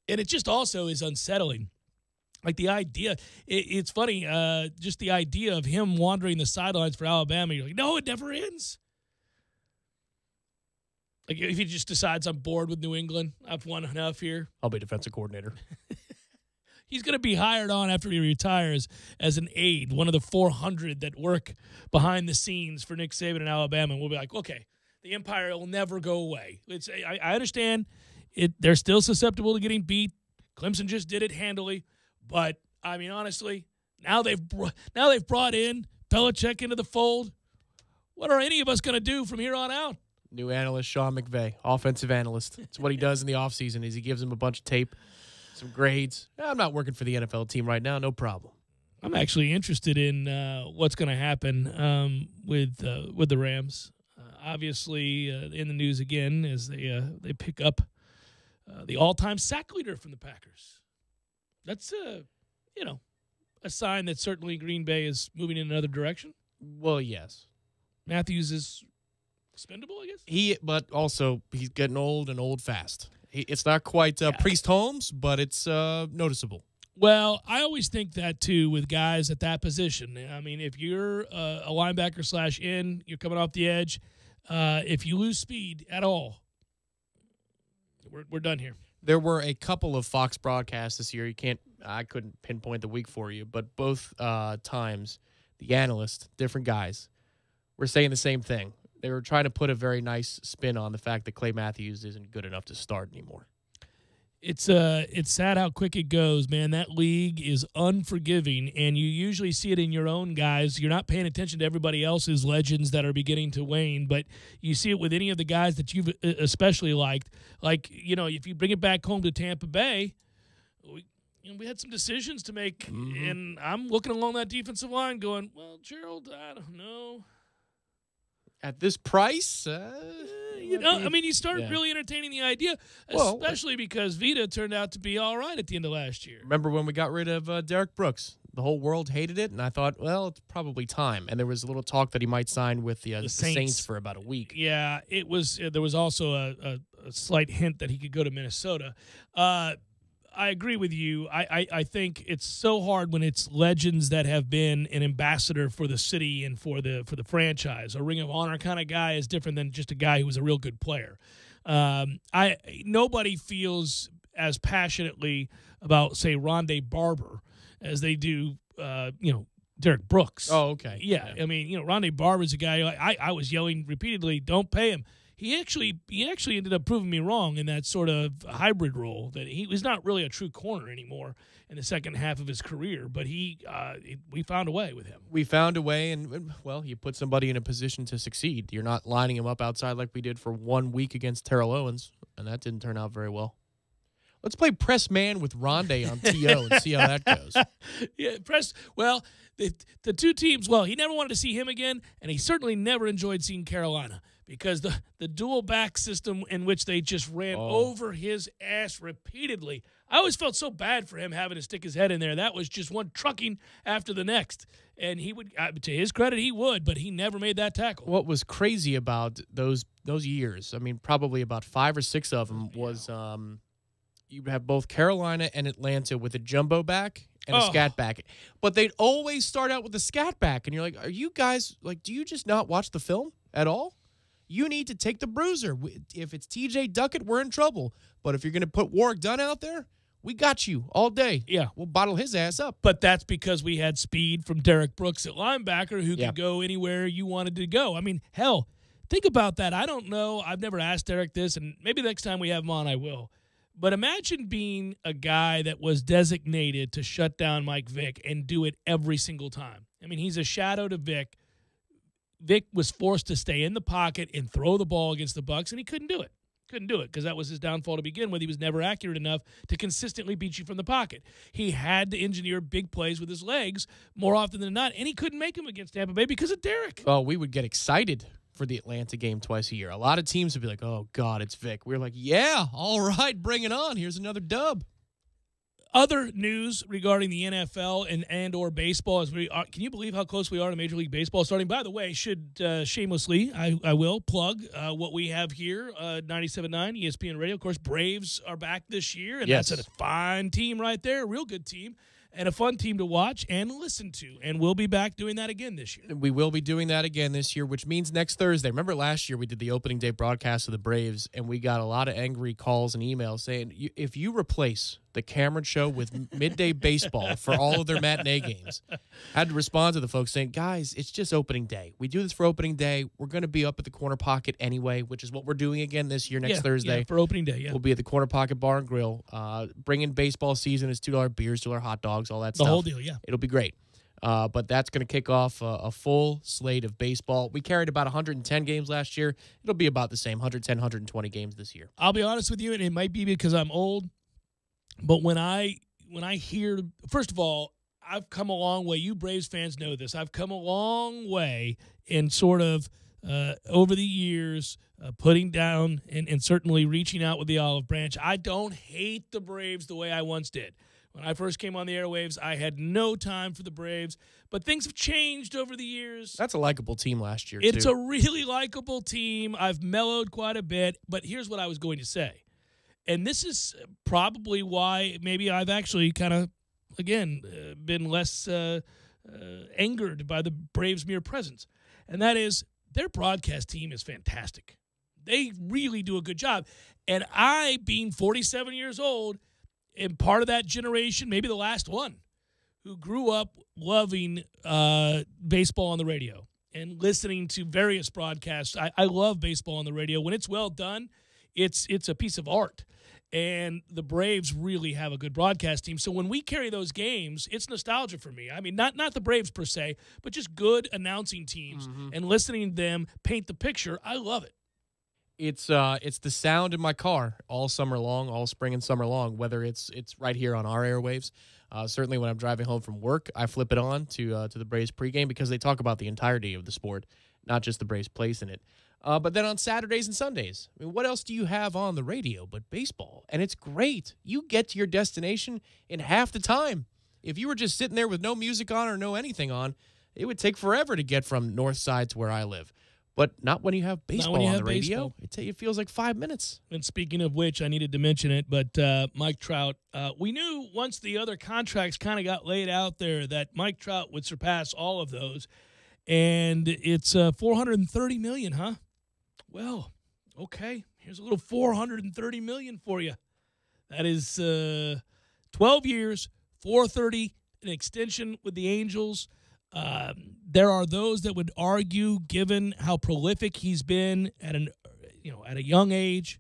And it just also is unsettling. Like the idea, it's funny, just the idea of him wandering the sidelines for Alabama. You're like, no, it never ends. Like if he just decides I'm bored with New England, I've won enough here. I'll be defensive coordinator. He's going to be hired on after he retires as an aide, one of the 400 that work behind the scenes for Nick Saban in Alabama. And we'll be like, okay, the empire will never go away. I understand they're still susceptible to getting beat. Clemson just did it handily. But, I mean, honestly, now they've brought in Belichick into the fold. What are any of us going to do from here on out? New analyst Sean McVay, offensive analyst. It's what he does in the offseason is he gives him a bunch of tape, some grades. I'm not working for the NFL team right now, no problem. I'm actually interested in what's going to happen with the Rams. Obviously, in the news again as they pick up the all-time sack leader from the Packers. That's a sign that certainly Green Bay is moving in another direction. Well, yes. Matthews is expendable, I guess. But also he's getting old and old fast. It's not quite Priest Holmes, but it's noticeable. Well, I always think that too with guys at that position. I mean, if you're a linebacker / in, you're coming off the edge. If you lose speed at all, we're done here. There were a couple of Fox broadcasts this year. I couldn't pinpoint the week for you, but both times the analysts, different guys, were saying the same thing. They were trying to put a very nice spin on the fact that Clay Matthews isn't good enough to start anymore. It's sad how quick it goes, man. That league is unforgiving, and you usually see it in your own guys. You're not paying attention to everybody else's legends that are beginning to wane, but you see it with any of the guys that you've especially liked. Like, if you bring it back home to Tampa Bay, we had some decisions to make, and I'm looking along that defensive line going, well, Gerald, I don't know. At this price? You start really entertaining the idea, especially because Vita turned out to be all right at the end of last year. Remember when we got rid of Derek Brooks? The whole world hated it, and I thought, well, it's probably time. And there was a little talk that he might sign with the Saints for about a week. Yeah, it was. There was also a slight hint that he could go to Minnesota. I agree with you. I think it's so hard when it's legends that have been an ambassador for the city and for the franchise. A Ring of Honor kind of guy is different than just a guy who was a real good player. Nobody feels as passionately about, say, Rondé Barber as they do, Derek Brooks. Oh, okay. Yeah. I mean, Rondé Barber's a guy I was yelling repeatedly, don't pay him. He actually ended up proving me wrong in that sort of hybrid role, that he was not really a true corner anymore in the second half of his career, but we found a way with him. We found a way, and, well, you put somebody in a position to succeed. You're not lining him up outside like we did for 1 week against Terrell Owens, and that didn't turn out very well. Let's play Press Man with Rondé on TO and see how that goes. Yeah, well, the two teams, he never wanted to see him again, and he certainly never enjoyed seeing Carolina, because the dual back system in which they just ran over his ass repeatedly. I always felt so bad for him having to stick his head in there. That was just one trucking after the next. And he would, to his credit, he would, but he never made that tackle. What was crazy about those years, I mean, probably about 5 or 6 of them, was you have both Carolina and Atlanta with a jumbo back and a scat back. But they'd always start out with the scat back. And you're like, are you guys, do you just not watch the film at all? You need to take the bruiser. If it's TJ Duckett, we're in trouble. But if you're going to put Warrick Dunn out there, we got you all day. Yeah. We'll bottle his ass up. But that's because we had speed from Derek Brooks at linebacker, who could go anywhere you wanted to go. I mean, hell, think about that. I don't know. I've never asked Derek this, and maybe next time we have him on, I will. But imagine being a guy that was designated to shut down Mike Vick and do it every single time. I mean, he's a shadow to Vick. Vick was forced to stay in the pocket and throw the ball against the Bucs, and he couldn't do it. Couldn't do it because that was his downfall to begin with. He was never accurate enough to consistently beat you from the pocket. He had to engineer big plays with his legs more often than not, and he couldn't make them against Tampa Bay because of Derek. Oh, we would get excited for the Atlanta game twice a year. A lot of teams would be like, oh, God, it's Vick. We were like, yeah, all right, bring it on. Here's another dub. Other news regarding the NFL and or baseball as we are. Can you believe how close we are to Major League Baseball starting? By the way, shamelessly, I will plug what we have here, 97.9 ESPN Radio. Of course, Braves are back this year, and that's a fine team right there, a real good team, and a fun team to watch and listen to. And we'll be back doing that again this year. We will be doing that again this year, which means next Thursday. Remember last year we did the opening day broadcast of the Braves, and we got a lot of angry calls and emails saying, if you replace the Cameron Show with midday baseball for all of their matinee games. I had to respond to the folks saying, guys, it's just opening day. We do this for opening day. We're going to be up at the Corner Pocket anyway, which is what we're doing again this year next Thursday. Yeah, for opening day, We'll be at the Corner Pocket Bar and Grill. Bring in baseball season. It's $2 beers, $2 hot dogs, all that stuff. The whole deal, yeah. It'll be great. But that's going to kick off a full slate of baseball. We carried about 110 games last year. It'll be about the same, 110, 120 games this year. I'll be honest with you, and it might be because I'm old, but when I hear, first of all, I've come a long way. You Braves fans know this. I've come a long way in sort of over the years putting down and certainly reaching out with the olive branch. I don't hate the Braves the way I once did. When I first came on the airwaves, I had no time for the Braves, but things have changed over the years. That's a likable team last year, It's too. a really likable team. I've mellowed quite a bit, but here's what I was going to say. And this is probably why maybe I've actually kind of, again, been less angered by the Braves' mere presence. And that is their broadcast team is fantastic. They really do a good job. And I, being 47 years old, am part of that generation, maybe the last one, who grew up loving baseball on the radio and listening to various broadcasts. I love baseball on the radio. When it's well done, it's a piece of art. And the Braves really have a good broadcast team. So when we carry those games, it's nostalgia for me. I mean, not the Braves per se, but just good announcing teams and listening to them paint the picture. I love it. It's the sound in my car all summer long, all spring and summer long, whether it's right here on our airwaves. Certainly when I'm driving home from work, I flip it on to the Braves pregame because they talk about the entirety of the sport, not just the Braves' place in it. But then on Saturdays and Sundays, I mean, what else do you have on the radio but baseball? And it's great. You get to your destination in half the time. If you were just sitting there with no music on or no anything on, it would take forever to get from North Side to where I live. But not when you have baseball on the radio. It feels like 5 minutes. And speaking of which, I needed to mention it, but Mike Trout, we knew once the other contracts kind of got laid out there that Mike Trout would surpass all of those. And it's $430 million, huh? Well, okay. Here's a little $430 million for you. That is 12 years, $430, an extension with the Angels. There are those that would argue, given how prolific he's been at a young age,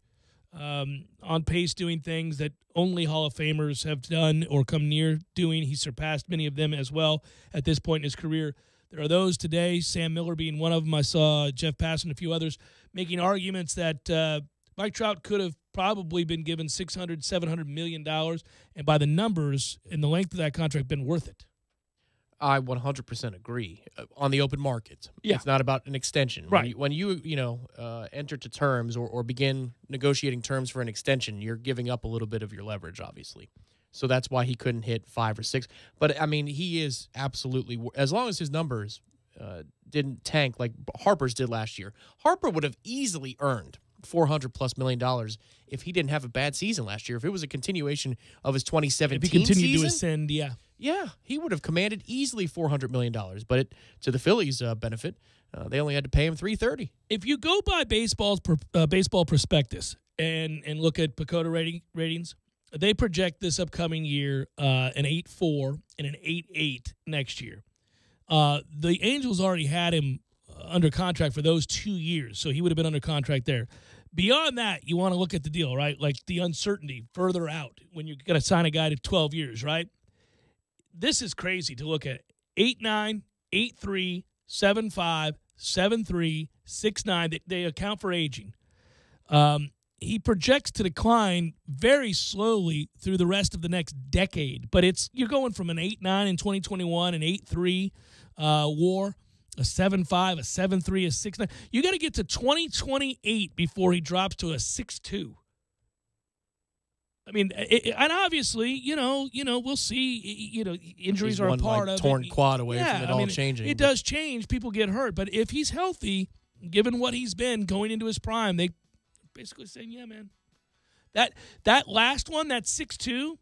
on pace doing things that only Hall of Famers have done or come near doing. He surpassed many of them as well at this point in his career. There are those today, Sam Miller being one of them. I saw Jeff Passan and a few others making arguments that Mike Trout could have probably been given $600, $700 million, and by the numbers and the length of that contract, been worth it. I 100% agree. On the open market, it's not about an extension. Right. When you enter to terms or begin negotiating terms for an extension, you're giving up a little bit of your leverage, obviously. So that's why he couldn't hit 5 or 6. But, I mean, he is absolutely – as long as his numbers didn't tank like Harper's did last year. Harper would have easily earned $400+ million if he didn't have a bad season last year. If it was a continuation of his 2017 if he continued season, to ascend, yeah, he would have commanded easily $400 million. But to the Phillies' benefit, they only had to pay him $330. If you go by baseball prospectus and look at PECOTA ratings, they project this upcoming year an 8.4 and an 8.8 next year. The Angels already had him under contract for those 2 years, so he would have been under contract there. Beyond that, you want to look at the deal, right? Like the uncertainty further out when you're going to sign a guy to 12 years, right? This is crazy to look at. 8.9, 8.3, 7.5, 7.3, 6.9. They account for aging. He projects to decline very slowly through the rest of the next decade. But you're going from an 8.9 in 2021, an 8.3 WAR, a 7.5, a 7.3, a 6.9. You got to get to 2028 before he drops to a 6.2. I mean, and obviously, we'll see. Injuries He's are a one, part of torn it. quad away from it all changing. It does change. People get hurt, but if he's healthy, given what he's been going into his prime, they basically saying, yeah, man, that last one, that 6.2,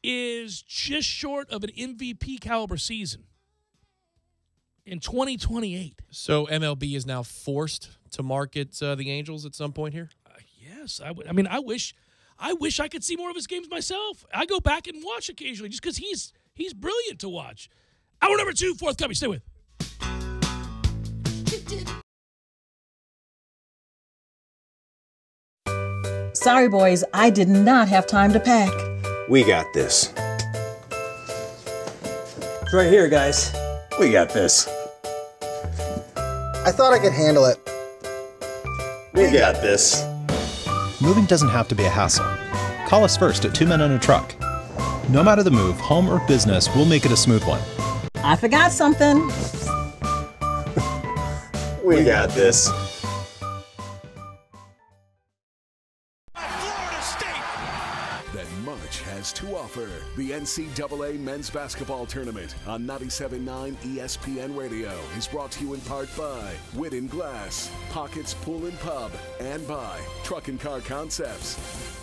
is just short of an MVP caliber season in 2028. So MLB is now forced to market the Angels at some point here? Yes, I would. I mean, I wish I could see more of his games myself. I go back and watch occasionally just because he's brilliant to watch. Hour number 2, forthcoming. Stay with. Sorry, boys, I did not have time to pack. We got this. It's right here, guys. We got this. I thought I could handle it. We got this. Moving doesn't have to be a hassle. Call us first at 2 Men and a Truck. No matter the move, home or business, we'll make it a smooth one. I forgot something. We got this. That much has to offer. The NCAA Men's Basketball Tournament on 97.9 ESPN Radio is brought to you in part by Wit and Glass, Pockets Pool and Pub, and by Truck and Car Concepts.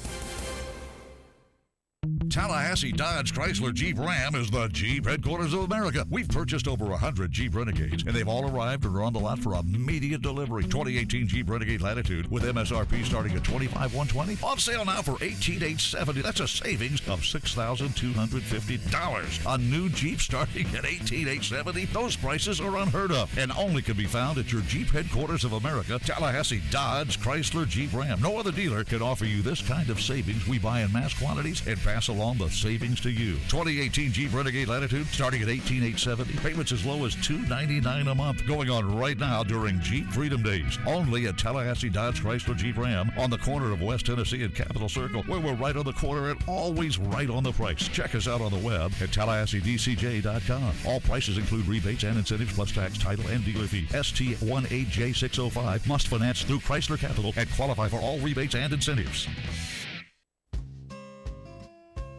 Tallahassee Dodge Chrysler Jeep Ram is the Jeep headquarters of America. We've purchased over 100 Jeep Renegades, and they've all arrived and are on the lot for immediate delivery. 2018 Jeep Renegade Latitude with MSRP starting at $25,120. On sale now for $18,870. That's a savings of $6,250. A new Jeep starting at $18,870. Those prices are unheard of and only can be found at your Jeep headquarters of America, Tallahassee Dodge Chrysler Jeep Ram. No other dealer can offer you this kind of savings. We buy in mass quantities and pass along the savings to you. 2018 Jeep Renegade Latitude starting at $18,870. Payments as low as $299 a month. Going on right now during Jeep Freedom Days. Only at Tallahassee Dodge Chrysler Jeep Ram on the corner of West Tennessee and Capitol Circle, where we're right on the corner and always right on the price. Check us out on the web at TallahasseeDCJ.com. All prices include rebates and incentives plus tax, title, and dealer fee. ST18J605 must finance through Chrysler Capital and qualify for all rebates and incentives.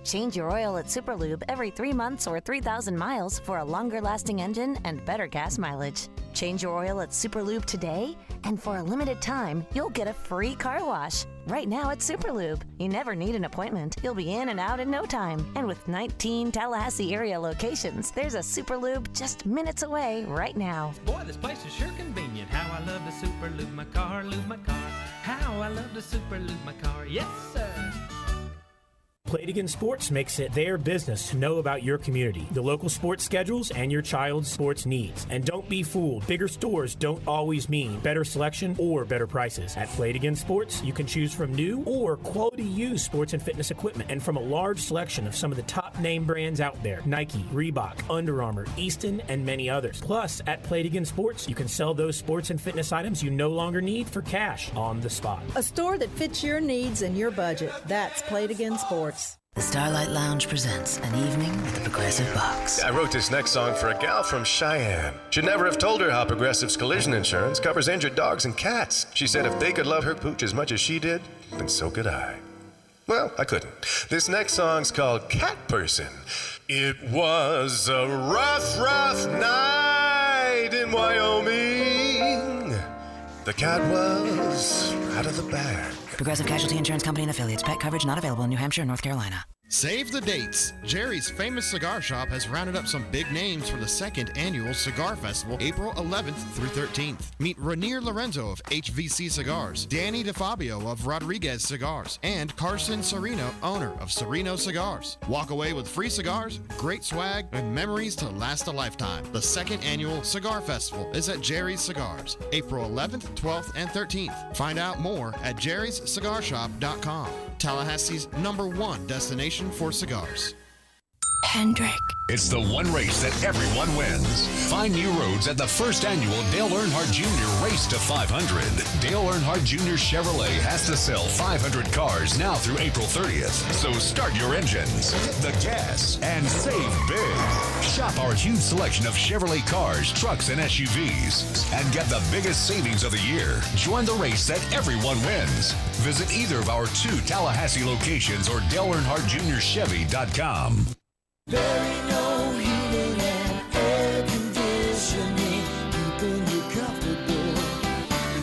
Change your oil at Superlube every 3 months or 3,000 miles for a longer-lasting engine and better gas mileage. Change your oil at Superlube today, and for a limited time, you'll get a free car wash. Right now at Superlube, you never need an appointment. You'll be in and out in no time. And with 19 Tallahassee area locations, there's a Superlube just minutes away right now. Boy, this place is sure convenient. How I love to Superlube my car, lube my car. How I love to Superlube my car, yes sir. Play It Again Sports makes it their business to know about your community, the local sports schedules, and your child's sports needs. And don't be fooled. Bigger stores don't always mean better selection or better prices. At Play It Again Sports, you can choose from new or quality used sports and fitness equipment and from a large selection of some of the top name brands out there. Nike, Reebok, Under Armour, Easton, and many others. Plus, at Play It Again Sports, you can sell those sports and fitness items you no longer need for cash on the spot. A store that fits your needs and your budget. That's Play It Again Sports. The Starlight Lounge presents An Evening with the Progressive Box. I wrote this next song for a gal from Cheyenne. Should never have told her how Progressive's collision insurance covers injured dogs and cats. She said if they could love her pooch as much as she did, then so could I. Well, I couldn't. This next song's called Cat Person. It was a rough, rough night in Wyoming. The cat was out of the bag. Progressive Casualty Insurance Company and affiliates. Pet coverage not available in New Hampshire and North Carolina. Save the dates. Jerry's Famous Cigar Shop has rounded up some big names for the second annual Cigar Festival, April 11th through 13th. Meet Rainier Lorenzo of HVC Cigars, Danny DeFabio of Rodriguez Cigars, and Carson Sereno, owner of Sereno Cigars. Walk away with free cigars, great swag, and memories to last a lifetime. The second annual Cigar Festival is at Jerry's Cigars, April 11th, 12th, and 13th. Find out more at jerryscigarshop.com. Tallahassee's #1 destination for cigars. Hendrick. It's the one race that everyone wins. Find new roads at the first annual Dale Earnhardt Jr. Race to 500. Dale Earnhardt Jr. Chevrolet has to sell 500 cars now through April 30th. So start your engines, hit the gas, and save big. Shop our huge selection of Chevrolet cars, trucks, and SUVs, and get the biggest savings of the year. Join the race that everyone wins. Visit either of our 2 Tallahassee locations or DaleEarnhardtJr.Chevy.com. There ain't no heating and air conditioning, keeping you comfortable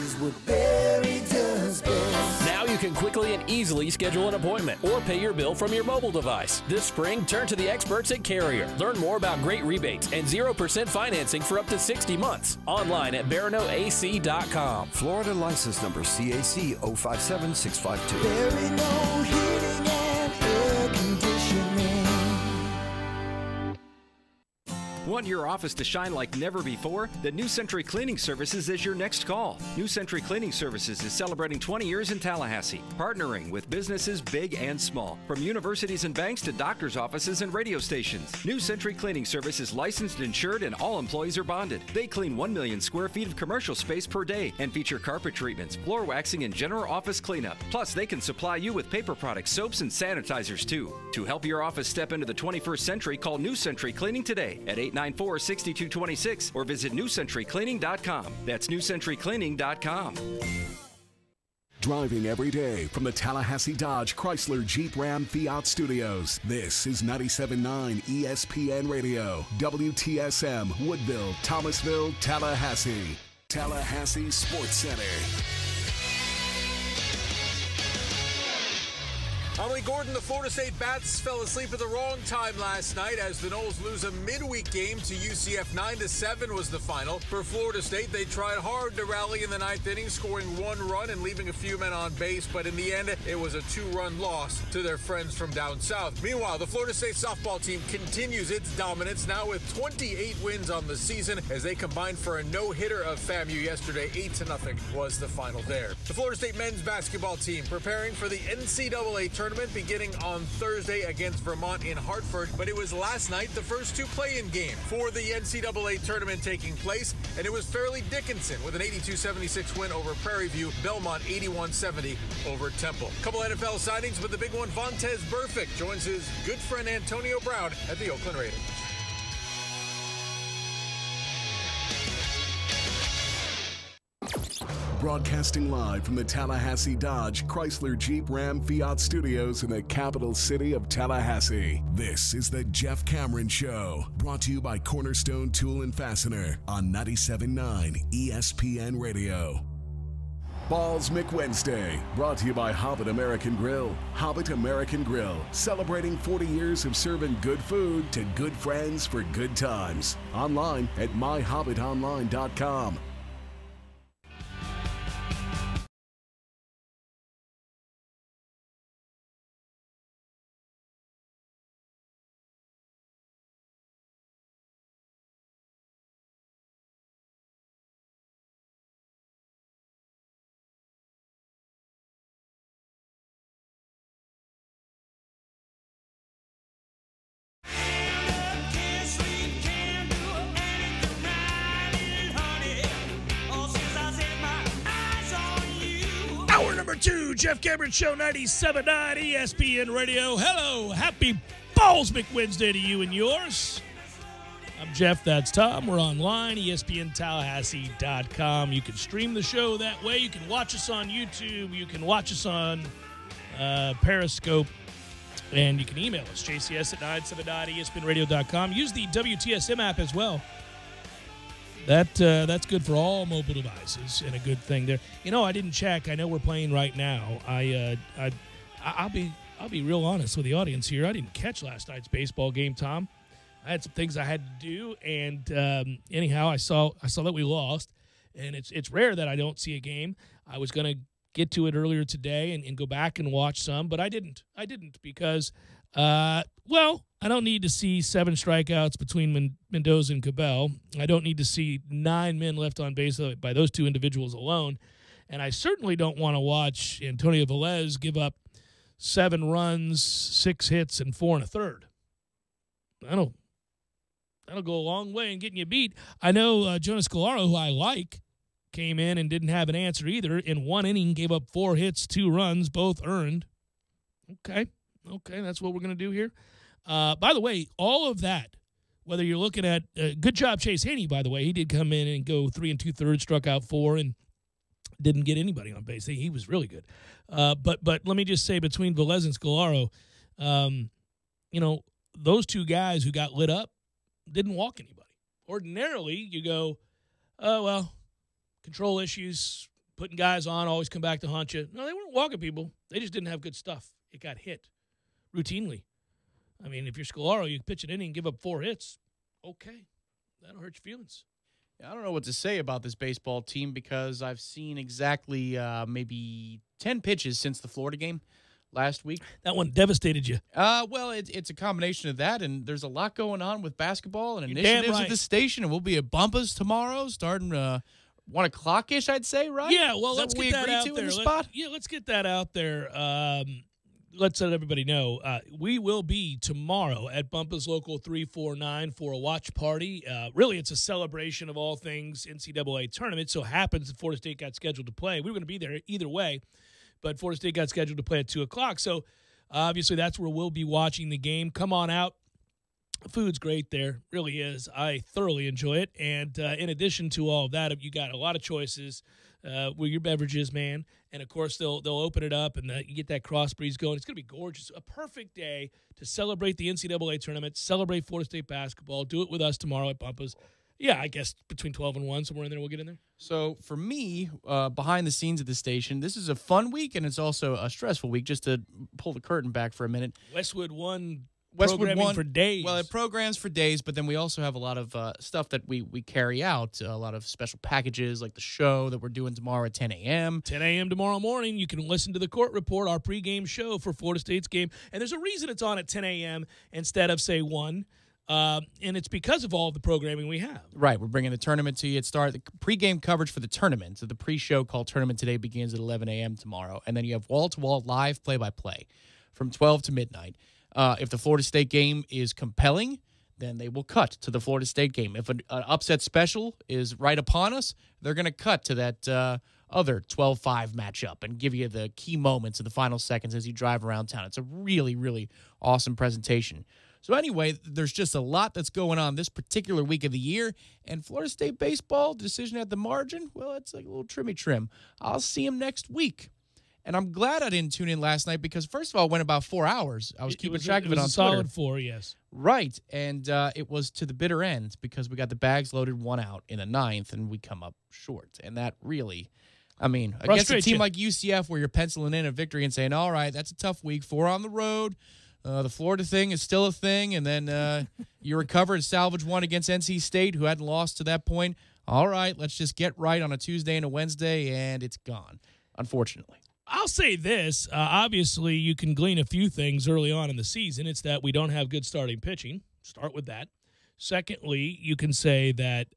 is what Barry does best. Now you can quickly and easily schedule an appointment or pay your bill from your mobile device. This spring, turn to the experts at Carrier. Learn more about great rebates and 0% financing for up to 60 months. Online at baranoac.com. Florida license number CAC 057652. There ain't no heating and air conditioning. Want your office to shine like never before? The New Century Cleaning Services is your next call. New Century Cleaning Services is celebrating 20 years in Tallahassee, partnering with businesses big and small, from universities and banks to doctors' offices and radio stations. New Century Cleaning Service is licensed, insured, and all employees are bonded. They clean 1 million square feet of commercial space per day and feature carpet treatments, floor waxing, and general office cleanup. Plus, they can supply you with paper products, soaps, and sanitizers too. To help your office step into the 21st century, call New Century Cleaning today at 894-6226 or visit newcenturycleaning.com. That's newcenturycleaning.com. Driving every day from the Tallahassee Dodge Chrysler Jeep Ram Fiat Studios. This is 97.9 ESPN Radio, WTSM, Woodville, Thomasville, Tallahassee. Tallahassee Sports Center. I'm Lee Gordon. The Florida State Bats fell asleep at the wrong time last night as the Noles lose a midweek game to UCF. 9-7 was the final. For Florida State, they tried hard to rally in the ninth inning, scoring 1 run and leaving a few men on base, but in the end, it was a 2-run loss to their friends from down south. Meanwhile, the Florida State softball team continues its dominance, now with 28 wins on the season as they combined for a no-hitter of FAMU yesterday. 8-0 was the final there. The Florida State men's basketball team preparing for the NCAA tournament beginning on Thursday against Vermont in Hartford, but it was last night the first 2 play-in game for the NCAA tournament taking place, and it was Fairleigh Dickinson with an 82-76 win over Prairie View, Belmont 81-70 over Temple. Couple NFL signings, but the big one, Vontaze Burfict joins his good friend Antonio Brown at the Oakland Raiders. Broadcasting live from the Tallahassee Dodge Chrysler Jeep Ram Fiat Studios in the capital city of Tallahassee. This is the Jeff Cameron Show, brought to you by Cornerstone Tool and Fastener on 97.9 ESPN Radio. Balls McWednesday, brought to you by Hobbit American Grill. Hobbit American Grill, celebrating 40 years of serving good food to good friends for good times. Online at myhobbitonline.com. to Jeff Cameron Show 97.9 ESPN Radio. Hello, happy Ballsmick Wednesday to you and yours. I'm Jeff, that's Tom. We're online, ESPNTallahassee.com. You can stream the show that way. You can watch us on YouTube. You can watch us on Periscope. And you can email us, jcs at 979espnradio.com. Use the WTSM app as well. That's good for all mobile devices and a good thing there. You know, I didn't check. I know we're playing right now. I'll be real honest with the audience here. I didn't catch last night's baseball game, Tom. I had some things I had to do, and anyhow, I saw that we lost, and it's rare that I don't see a game. I was going to get to it earlier today and go back and watch some, but I didn't because, I don't need to see 7 strikeouts between Mendoza and Cabell. I don't need to see 9 men left on base by those 2 individuals alone, and I certainly don't want to watch Antonio Velez give up 7 runs, 6 hits, and 4 1/3. That'll go a long way in getting you beat. I know Jonas Scalaro, who I like, came in and didn't have an answer either. In 1 inning, gave up 4 hits, 2 runs, both earned. Okay, that's what we're going to do here. By the way, all of that, whether you're looking at good job Chase Haney, by the way. He did come in and go 3 2/3, struck out 4, and didn't get anybody on base. He was really good. But let me just say, between Velez and Scalaro, those 2 guys who got lit up didn't walk anybody. Ordinarily, you go, oh, well, control issues, putting guys on, always come back to haunt you. No, they weren't walking people. They just didn't have good stuff. It got hit routinely. I mean, if you're Scalaro, you pitch an inning and give up 4 hits. Okay, that'll hurt your feelings. I don't know what to say about this baseball team because I've seen exactly maybe 10 pitches since the Florida game last week. That one devastated you. Well, it's a combination of that, and there's a lot going on with basketball and initiatives at the station, and we'll be at Bumpus tomorrow starting 1 o'clock-ish, I'd say, right? Yeah, well, let's get that out there. Let's get that out there. Let's let everybody know. We will be tomorrow at Bumpus Local 349 for a watch party. Really, it's a celebration of all things NCAA tournament. So happens that Florida State got scheduled to play. We were going to be there either way, but Florida State got scheduled to play at 2 o'clock. So obviously that's where we'll be watching the game. Come on out. Food's great there. Really is. I thoroughly enjoy it. And in addition to all of that, you got a lot of choices with your beverages, man. And, of course, they'll open it up and you get that cross breeze going. It's going to be gorgeous. A perfect day to celebrate the NCAA tournament, celebrate Florida State basketball. Do it with us tomorrow at Bumpus. Yeah, I guess between 12 and 1, somewhere in there, we'll get in there. So for me, behind the scenes at the station, this is a fun week, and it's also a stressful week, just to pull the curtain back for a minute. Westwood won for days. Well, it programs for days, but then we also have a lot of stuff that we carry out, a lot of special packages like the show that we're doing tomorrow at 10 a.m. 10 a.m. tomorrow morning. You can listen to the Court Report, our pregame show for Florida State's game. And there's a reason it's on at 10 a.m. instead of, say, 1. And it's because of all of the programming we have. Right. We're bringing the tournament to you. The pregame coverage for the tournament. So the pre-show called Tournament Today begins at 11 a.m. tomorrow. And then you have wall-to-wall live play-by-play from 12 to midnight. If the Florida State game is compelling, then they will cut to the Florida State game. If an upset special is right upon us, they're going to cut to that other 12-5 matchup and give you the key moments of the final seconds as you drive around town. It's a really, really awesome presentation. So anyway, there's just a lot that's going on this particular week of the year. And Florida State baseball, decision at the margin, well, it's like a little trimmy trim. I'll see him next week. And I'm glad I didn't tune in last night because, first of all, it went about 4 hours. I was keeping track of it on Twitter. Solid 4, yes. Right. And it was to the bitter end because we got the bags loaded 1 out in the 9th, and we come up short. And that really, against a team like UCF where you're penciling in a victory and saying, all right, that's a tough week, 4 on the road. The Florida thing is still a thing, and then you recover and salvage 1 against NC State, who hadn't lost to that point. All right, let's just get right on a Tuesday and a Wednesday, and it's gone, unfortunately. I'll say this. Obviously, you can glean a few things early on in the season. It's that we don't have good starting pitching. Start with that. Secondly, you can say that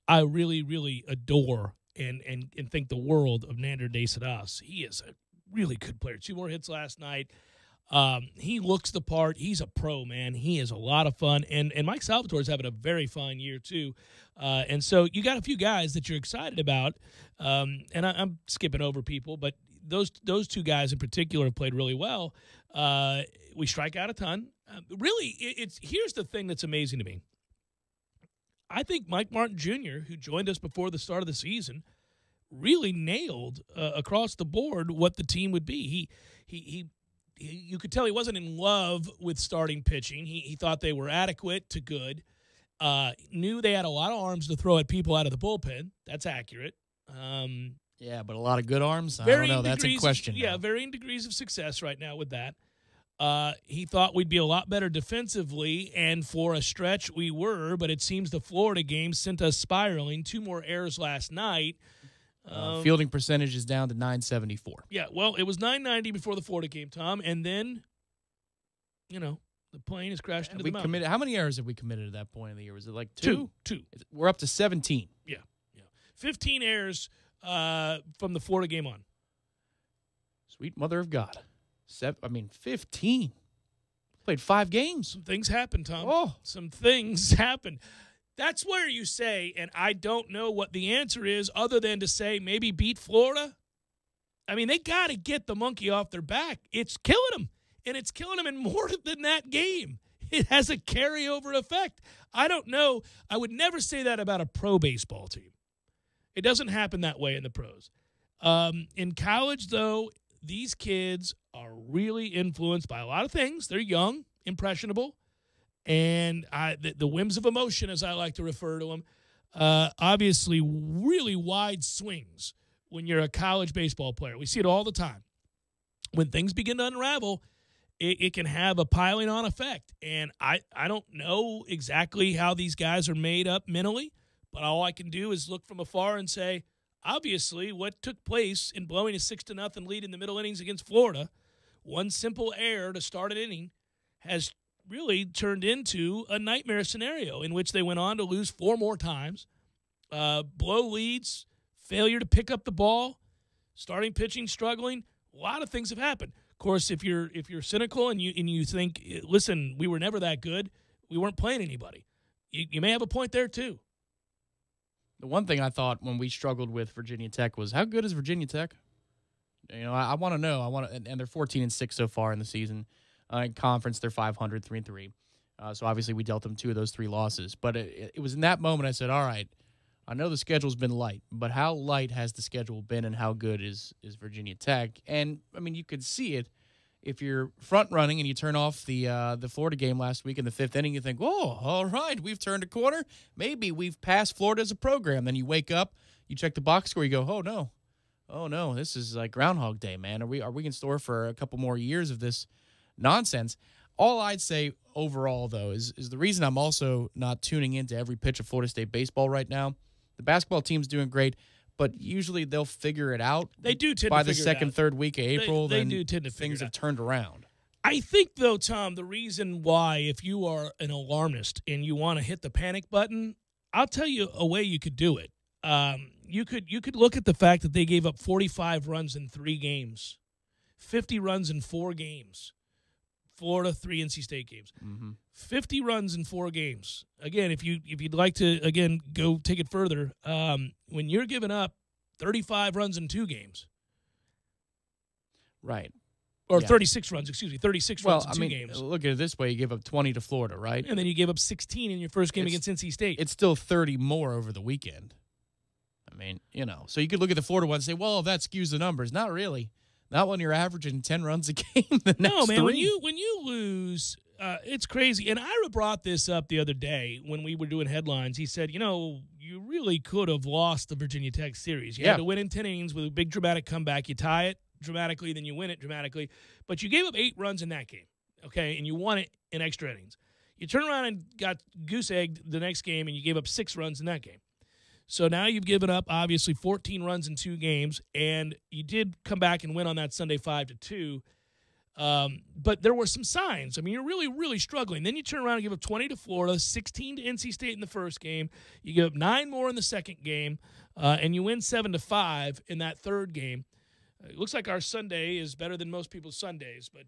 I really, really adore and think the world of Nander Desadas. He is a really good player. 2 more hits last night. He looks the part. He's a pro, man. He is a lot of fun. And Mike Salvatore's having a very fine year, too. And so you got a few guys that you're excited about. And I'm skipping over people, but those two guys in particular have played really well. We strike out a ton. Really, here's the thing that's amazing to me. I think Mike Martin Jr., who joined us before the start of the season, really nailed across the board what the team would be. He you could tell he wasn't in love with starting pitching. He thought they were adequate to good. Knew they had a lot of arms to throw at people out of the bullpen. That's accurate. Yeah, but a lot of good arms? I don't know. That's in question. Yeah, varying degrees of success right now with that. He thought we'd be a lot better defensively, and for a stretch we were, but it seems the Florida game sent us spiraling. 2 more errors last night. Fielding percentage is down to .974. Yeah, well, it was .990 before the Florida game, Tom, and then, the plane has crashed into the mountain. How many errors have we committed at that point in the year? Was it like 2? 2. We're up to 17. Yeah. 15 errors from the Florida game on. Sweet mother of God. 15. Played 5 games. Some things happened, Tom. Oh. Some things happened. That's where you say, and I don't know what the answer is other than to say maybe beat Florida. I mean, they got to get the monkey off their back. It's killing them, and it's killing them in more than that game. It has a carryover effect. I don't know. I would never say that about a pro baseball team. It doesn't happen that way in the pros. In college, though, these kids are really influenced by a lot of things. They're young, impressionable, and the whims of emotion, as I like to refer to them, obviously really wide swings when you're a college baseball player. We see it all the time. When things begin to unravel, it can have a piling on effect. And I don't know exactly how these guys are made up mentally, but all I can do is look from afar and say, obviously, what took place in blowing a 6-0 lead in the middle innings against Florida, one simple error to start an inning, has really turned into a nightmare scenario in which they went on to lose 4 more times, blow leads, failure to pick up the ball, starting pitching struggling. A lot of things have happened. Of course, if you're cynical and you think, listen, we were never that good, we weren't playing anybody, you may have a point there too. The one thing I thought when we struggled with Virginia Tech was, how good is Virginia Tech? I want to know. And they're 14-6 so far in the season. In conference, they're 500, 3-3. So obviously we dealt them 2 of those 3 losses. But it was in that moment I said, all right, I know the schedule's been light, but how light has the schedule been, and how good is Virginia Tech? And I mean, you could see it. If you're front running and you turn off the Florida game last week in the 5th inning, you think, oh, all right, we've turned a corner. Maybe we've passed Florida as a program. Then you wake up, you check the box score, you go, oh no, this is like Groundhog Day, man. Are we in store for a couple more years of this nonsense? All I'd say overall, though, is the reason I'm also not tuning into every pitch of Florida State baseball right now. The basketball team's doing great, but usually they'll figure it out. They do tend by to the figure it second, out. third week of April. They then do tend to figure things it have out. turned around. I think, though, Tom, the reason why, if you are an alarmist and you want to hit the panic button, I'll tell you a way you could do it. You could look at the fact that they gave up 45 runs in 3 games, 50 runs in 4 games. Florida, 3 NC State games. 50 runs in 4 games. Again, if you'd like to, go take it further, when you're giving up 35 runs in 2 games. Right. Or 36 runs, 36 runs in 2 games. Look at it this way. You give up 20 to Florida, right? And then you gave up 16 in your first game against NC State. It's still 30 more over the weekend. I mean, so you could look at the Florida one and say, well, that skews the numbers. Not really. Not when you're averaging 10 runs a game. No, man. 3. When you lose, it's crazy. And Ira brought this up the other day when we were doing headlines. He said, you really could have lost the Virginia Tech series. You had to win in 10 innings with a big dramatic comeback. You tie it dramatically, then you win it dramatically. But you gave up 8 runs in that game, okay, and you won it in extra innings. You turn around and got goose-egged the next game, and you gave up 6 runs in that game. So now you've given up, obviously, 14 runs in 2 games, and you did come back and win on that Sunday 5-2. But there were some signs. I mean, you're really, really struggling. Then you turn around and give up 20 to Florida, 16 to NC State in the first game. You give up 9 more in the second game, and you win 7-5 in that third game. It looks like our Sunday is better than most people's Sundays, but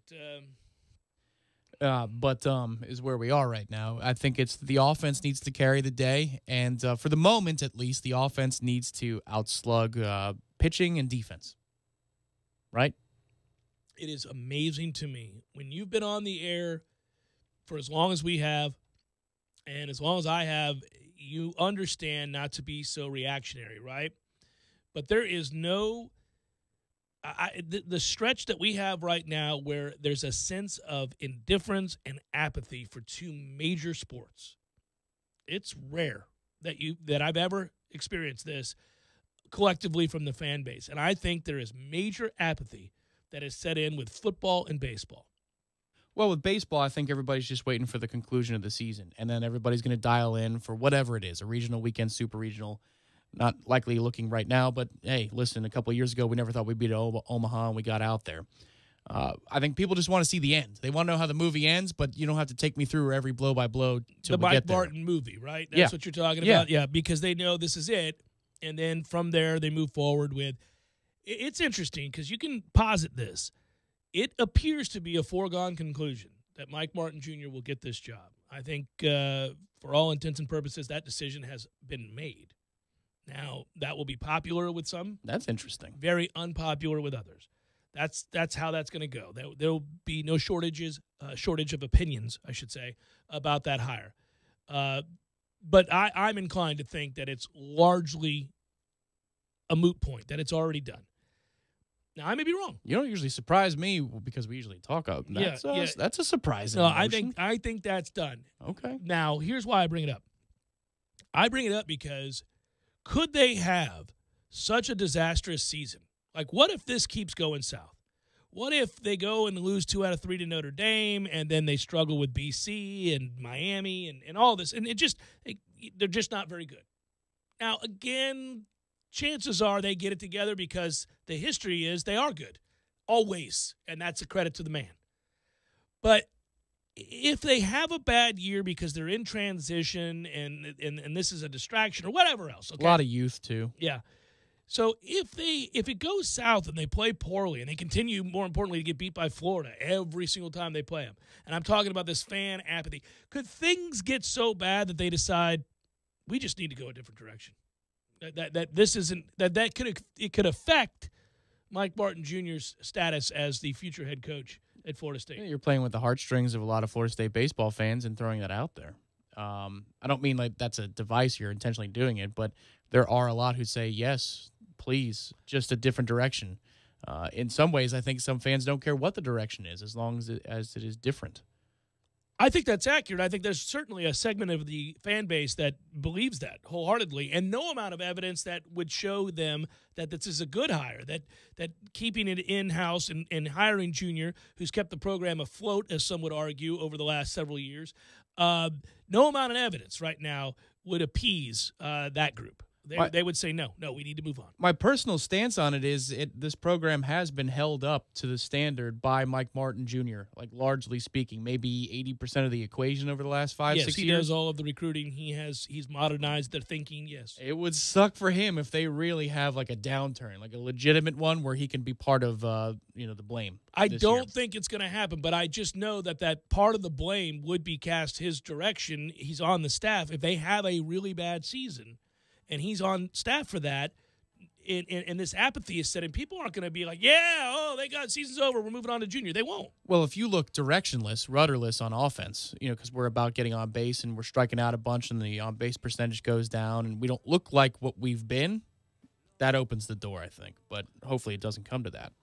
is where we are right now. I think it's the offense needs to carry the day, and for the moment at least, the offense needs to outslug pitching and defense. right? It is amazing to me when you've been on the air for as long as we have and as long as I have, you understand not to be so reactionary, right? But there is no the stretch that we have right now where there's a sense of indifference and apathy for two major sports. It's rare that I've ever experienced this collectively from the fan base. And I think there is major apathy that is set in with football and baseball. Well, with baseball, I think everybody's just waiting for the conclusion of the season, and then everybody's going to dial in for whatever it is, a regional weekend, super regional. Not likely looking right now, but hey, listen, a couple of years ago, we never thought we'd beat Omaha, and we got out there. I think people just want to see the end. They want to know how the movie ends, but you don't have to take me through every blow-by-blow till we get there. The Mike Martin movie, right? That's what you're talking about? Yeah, because they know this is it, and then from there, they move forward with – it's interesting because you can posit this. It appears to be a foregone conclusion that Mike Martin Jr. will get this job. I think for all intents and purposes, that decision has been made. Now, that will be popular with some. That's interesting. Very unpopular with others. That's how that's going to go. There will be no shortage of opinions, I should say, about that hire. But I'm inclined to think that it's largely a moot point, that it's already done. Now, I may be wrong. You don't usually surprise me because we usually talk about that. That's a surprising notion. I think that's done. Okay. Now, here's why I bring it up. I bring it up because could they have such a disastrous season? Like, what if this keeps going south? What if they go and lose 2 out of 3 to Notre Dame, and then they struggle with BC and Miami and all this, and they're just not very good. Now, again, chances are they get it together because the history is they are good, always, and that's a credit to the man. But if they have a bad year because they're in transition and this is a distraction or whatever else, okay? A lot of youth too. Yeah. So if it goes south and they play poorly and they continue, more importantly, to get beat by Florida every single time they play them, and I'm talking about this fan apathy, could things get so bad that they decide we just need to go a different direction? It could affect Mike Martin Jr.'s status as the future head coach at Florida State. You're playing with the heartstrings of a lot of Florida State baseball fans and throwing that out there. I don't mean like that's a device you're intentionally doing it, but there are a lot who say, yes, please, just a different direction. In some ways, I think some fans don't care what the direction is as long as it is different. I think that's accurate. I think there's certainly a segment of the fan base that believes that wholeheartedly, and no amount of evidence that would show them that this is a good hire, that keeping it in-house and hiring Junior, who's kept the program afloat, as some would argue, over the last several years, no amount of evidence right now would appease that group. They would say, no, we need to move on. My personal stance on it is this program has been held up to the standard by Mike Martin Jr., like largely speaking, maybe 80% of the equation over the last 5-6 years. Yes, he does all of the recruiting. He's modernized their thinking, yes. It would suck for him if they really have like a downturn, like a legitimate one where he can be part of the blame. I don't think it's going to happen, but I just know that part of the blame would be cast his direction. He's on the staff. If they have a really bad season, and he's on staff for that, and this apathy is set in, people aren't going to be like, they got season's over, we're moving on to Junior. They won't. Well, if you look directionless, rudderless on offense, because we're about getting on base and we're striking out a bunch and the on-base percentage goes down and we don't look like what we've been, that opens the door, I think. But hopefully it doesn't come to that.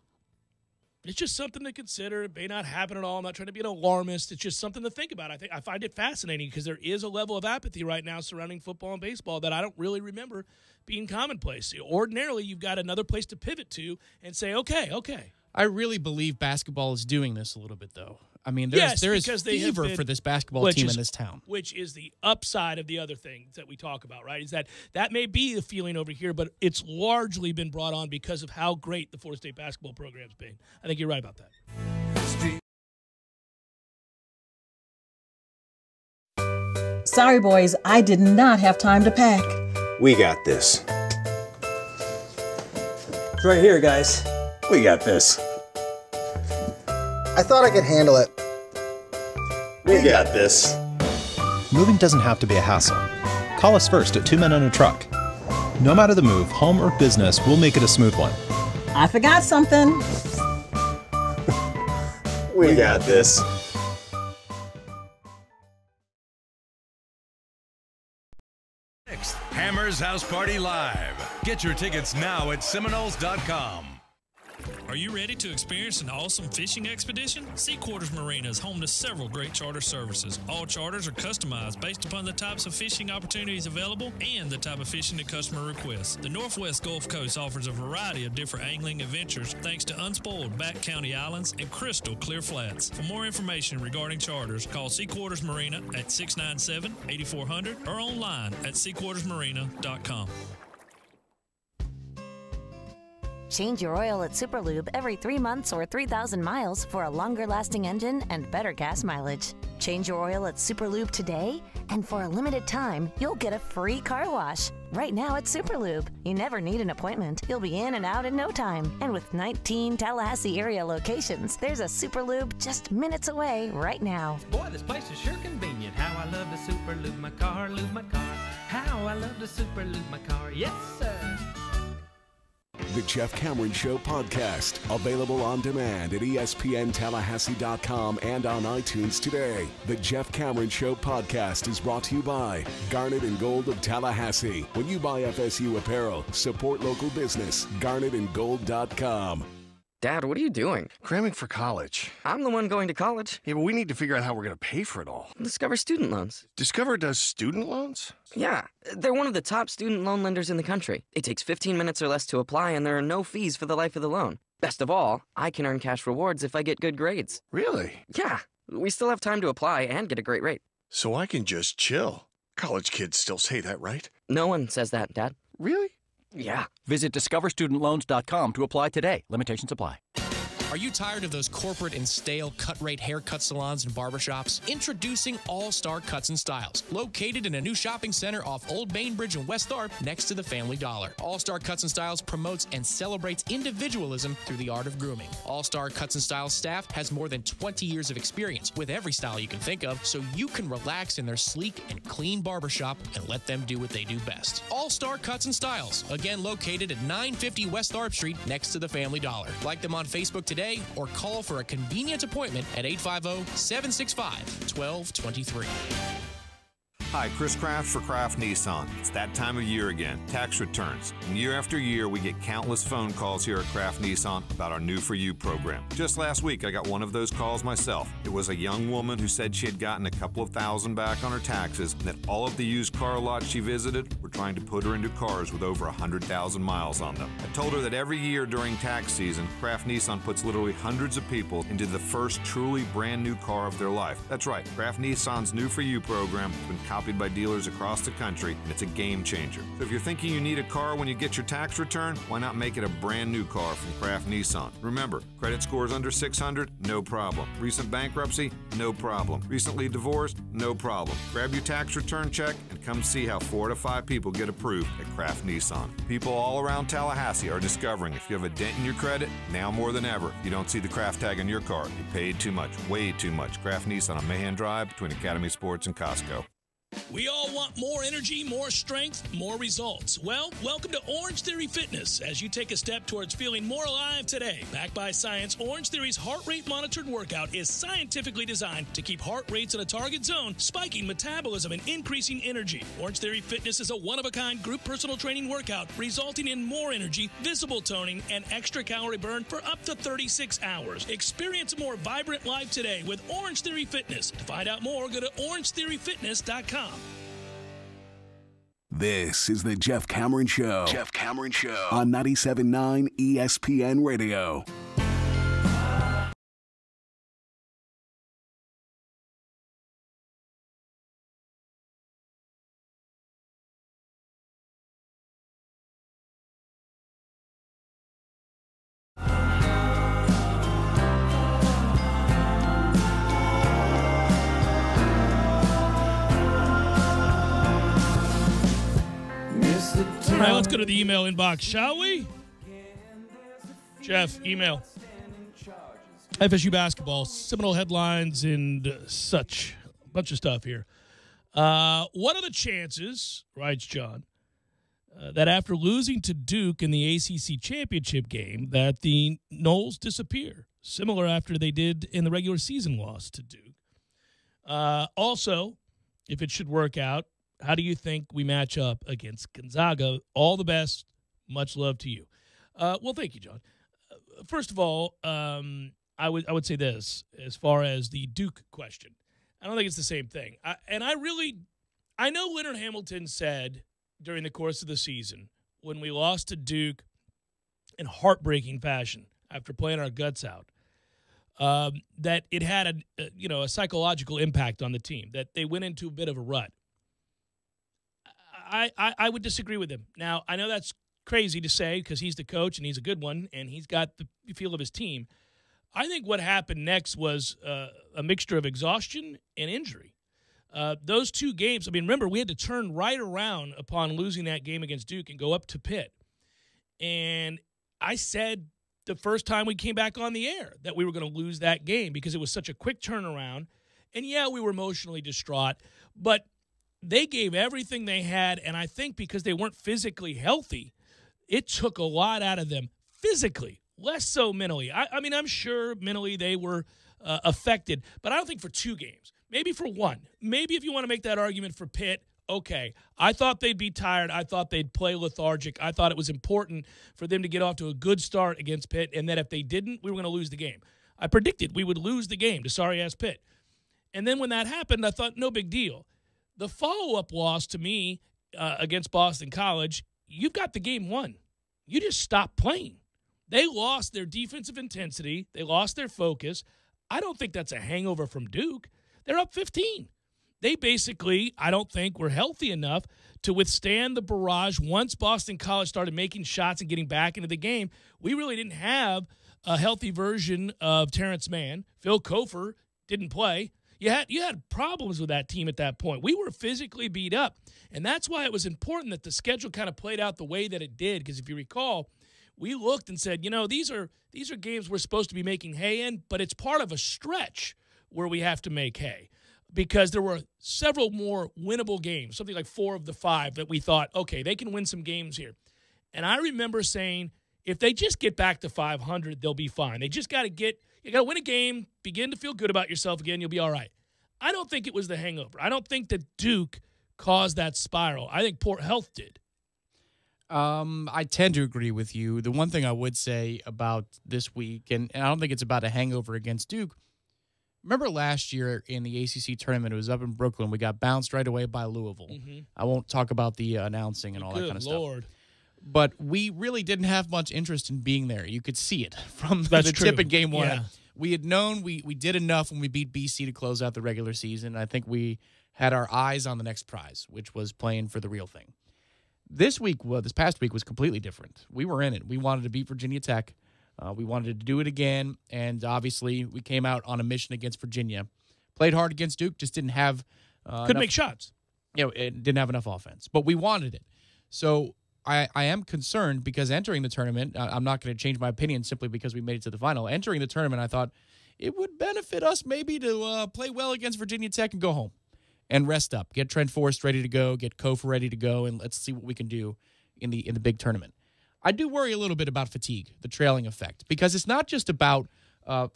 It's just something to consider. It may not happen at all. I'm not trying to be an alarmist. It's just something to think about. I find it fascinating because there is a level of apathy right now surrounding football and baseball that I don't really remember being commonplace. Ordinarily, you've got another place to pivot to and say, okay. I really believe basketball is doing this a little bit, though. I mean, there is fever for this basketball team in this town. Which is the upside of the other things that we talk about, right? Is that may be the feeling over here, but it's largely been brought on because of how great the Florida State basketball program's been. I think you're right about that. Sorry, boys, I did not have time to pack. We got this. It's right here, guys. We got this. I thought I could handle it. We got this. Moving doesn't have to be a hassle. Call us first at 2 Men and a Truck. No matter the move, home or business, we'll make it a smooth one. I forgot something. We got this. Next, Hammer's House Party Live. Get your tickets now at Seminoles.com. Are you ready to experience an awesome fishing expedition? Sea Quarters Marina is home to several great charter services. All charters are customized based upon the types of fishing opportunities available and the type of fishing the customer requests. The Northwest Gulf Coast offers a variety of different angling adventures thanks to unspoiled back county islands and crystal clear flats. For more information regarding charters, call Sea Quarters Marina at 697-8400 or online at seaquartersmarina.com. Change your oil at Superlube every 3 months or 3,000 miles for a longer-lasting engine and better gas mileage. Change your oil at Superlube today, and for a limited time, you'll get a free car wash. Right now at Superlube, you never need an appointment. You'll be in and out in no time. And with 19 Tallahassee area locations, there's a Superlube just minutes away right now. Boy, this place is sure convenient. How I love to Superlube my car, lube my car. How I love to Superlube my car. Yes, sir. The Jeff Cameron Show podcast, available on demand at ESPNTallahassee.com and on iTunes today. The Jeff Cameron Show podcast is brought to you by Garnet and Gold of Tallahassee. When you buy FSU apparel, support local business. GarnetandGold.com. Dad, what are you doing? Cramming for college. I'm the one going to college. Yeah, but we need to figure out how we're going to pay for it all. Discover Student Loans. Discover does student loans? Yeah, they're one of the top student loan lenders in the country. It takes 15 minutes or less to apply, and there are no fees for the life of the loan. Best of all, I can earn cash rewards if I get good grades. Really? Yeah, we still have time to apply and get a great rate. So I can just chill. College kids still say that, right? No one says that, Dad. Really? Yeah. Visit discoverstudentloans.com to apply today. Limitations apply. Are you tired of those corporate and stale cut-rate haircut salons and barbershops? Introducing All-Star Cuts and Styles, located in a new shopping center off Old Bainbridge and West Tharp next to the Family Dollar. All-Star Cuts and Styles promotes and celebrates individualism through the art of grooming. All-Star Cuts and Styles staff has more than 20 years of experience with every style you can think of, so you can relax in their sleek and clean barbershop and let them do what they do best. All-Star Cuts and Styles, again located at 950 West Tharp Street next to the Family Dollar. Like them on Facebook today or call for a convenient appointment at 850-765-1223. Hi, Chris Kraft for Kraft Nissan. It's that time of year again, tax returns. And year after year, we get countless phone calls here at Kraft Nissan about our New For You program. Just last week, I got one of those calls myself. It was a young woman who said she had gotten a couple of thousand back on her taxes and that all of the used car lots she visited were trying to put her into cars with over 100,000 miles on them. I told her that every year during tax season, Kraft Nissan puts literally hundreds of people into the first truly brand new car of their life. That's right, Kraft Nissan's New For You program has been copied by dealers across the country, and it's a game changer. So if you're thinking you need a car when you get your tax return, why not make it a brand new car from Kraft Nissan? Remember, credit scores under 600, no problem. Recent bankruptcy, no problem. Recently divorced, no problem. Grab your tax return check and come see how 4 to 5 people get approved at Kraft Nissan. People all around Tallahassee are discovering if you have a dent in your credit, now more than ever, if you don't see the Kraft tag on your car, you paid too much, way too much. Kraft Nissan on Mahan Drive between Academy Sports and Costco. We all want more energy, more strength, more results. Well, welcome to Orange Theory Fitness as you take a step towards feeling more alive today. Backed by science, Orange Theory's heart rate monitored workout is scientifically designed to keep heart rates in a target zone, spiking metabolism and increasing energy. Orange Theory Fitness is a one-of-a-kind group personal training workout resulting in more energy, visible toning, and extra calorie burn for up to 36 hours. Experience a more vibrant life today with Orange Theory Fitness. To find out more, go to orangetheoryfitness.com. This is the Jeff Cameron Show. Jeff Cameron Show on 97.9 ESPN Radio. All right, let's go to the email inbox, shall we? Jeff, email. FSU basketball, Seminole headlines and such. A bunch of stuff here. What are the chances, writes John, that after losing to Duke in the ACC championship game, that the Noles disappear, similar after they did in the regular season loss to Duke. Also, if it should work out, how do you think we match up against Gonzaga? All the best. Much love to you. Well, thank you, John. First of all, I would say this as far as the Duke question. I don't think it's the same thing. I know Leonard Hamilton said during the course of the season when we lost to Duke in heartbreaking fashion after playing our guts out, that it had a psychological impact on the team, that they went into a bit of a rut. I would disagree with him. Now, I know that's crazy to say because he's the coach and he's a good one and he's got the feel of his team. I think what happened next was a mixture of exhaustion and injury. Those two games, remember, we had to turn right around upon losing that game against Duke and go up to Pitt. And I said the first time we came back on the air that we were going to lose that game because it was such a quick turnaround. And, yeah, we were emotionally distraught, but they gave everything they had, and I think because they weren't physically healthy, it took a lot out of them physically, less so mentally. I'm sure mentally they were affected, but I don't think for 2 games. Maybe for 1. Maybe if you want to make that argument for Pitt, okay. I thought they'd be tired. I thought they'd play lethargic. I thought it was important for them to get off to a good start against Pitt, and that if they didn't, we were going to lose the game. I predicted we would lose the game to sorry-ass Pitt. And then when that happened, I thought, no big deal. The follow-up loss to me against Boston College, you've got the game won. You just stopped playing. They lost their defensive intensity. They lost their focus. I don't think that's a hangover from Duke. They're up 15. They basically, I don't think, were healthy enough to withstand the barrage. Once Boston College started making shots and getting back into the game, we really didn't have a healthy version of Terrence Mann. Phil Kofer didn't play. You had problems with that team at that point. We were physically beat up, and that's why it was important that the schedule kind of played out the way that it did, because if you recall, we looked and said, these are games we're supposed to be making hay in, but it's part of a stretch where we have to make hay because there were several more winnable games, something like 4 of the 5 that we thought, okay, they can win some games here. And I remember saying, if they just get back to 500, they'll be fine. They just got to win a game, begin to feel good about yourself again, you'll be all right. I don't think it was the hangover. I don't think that Duke caused that spiral. I think poor health did. I tend to agree with you. The one thing I would say about this week, and I don't think it's about a hangover against Duke. Remember last year in the ACC tournament, it was up in Brooklyn. We got bounced right away by Louisville. Mm-hmm. I won't talk about the announcing and all that kind of stuff. But we really didn't have much interest in being there. You could see it from the tip in game 1. Yeah. We had known we did enough when we beat BC to close out the regular season. I think we had our eyes on the next prize, which was playing for the real thing. This past week was completely different. We were in it. We wanted to beat Virginia Tech. We wanted to do it again, and obviously we came out on a mission against Virginia. Played hard against Duke, just didn't have couldn't make shots. It didn't have enough offense, but we wanted it. So I am concerned because entering the tournament, I'm not going to change my opinion simply because we made it to the final. Entering the tournament, I thought it would benefit us maybe to play well against Virginia Tech and go home and rest up. Get Trent Forrest ready to go, get Kofor ready to go, and let's see what we can do in the big tournament. I do worry a little bit about fatigue, the trailing effect, because it's not just about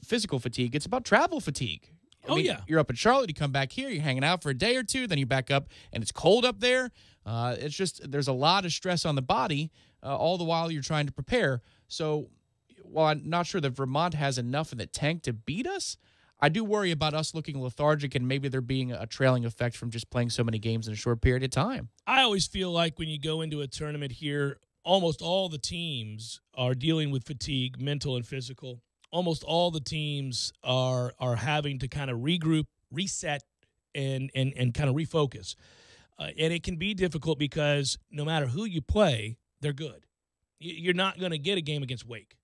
physical fatigue. It's about travel fatigue. You're up in Charlotte, you come back here, you're hanging out for a day or two, then you back up, and it's cold up there. It's just there's a lot of stress on the body all the while you're trying to prepare. So while I'm not sure that Vermont has enough in the tank to beat us, I do worry about us looking lethargic and maybe there being a trailing effect from just playing so many games in a short period of time. I always feel like when you go into a tournament here, almost all the teams are dealing with fatigue, mental and physical. Almost all the teams are having to kind of regroup, reset, and kind of refocus. And it can be difficult because no matter who you play, they're good. You're not going to get a game against Wake.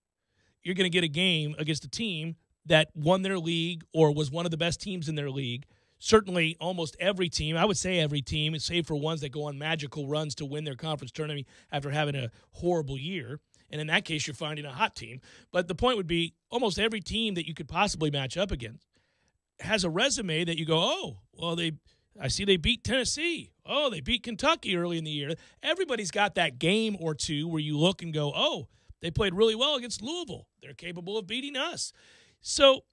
You're going to get a game against a team that won their league or was one of the best teams in their league. Certainly almost every team, I would say every team, save for ones that go on magical runs to win their conference tournament after having a horrible year. And in that case, you're finding a hot team. But the point would be almost every team that you could possibly match up against has a resume that you go, oh, well, they I see they beat Tennessee. Oh, they beat Kentucky early in the year. Everybody's got that game or two where you look and go, oh, they played really well against Louisville. They're capable of beating us. So,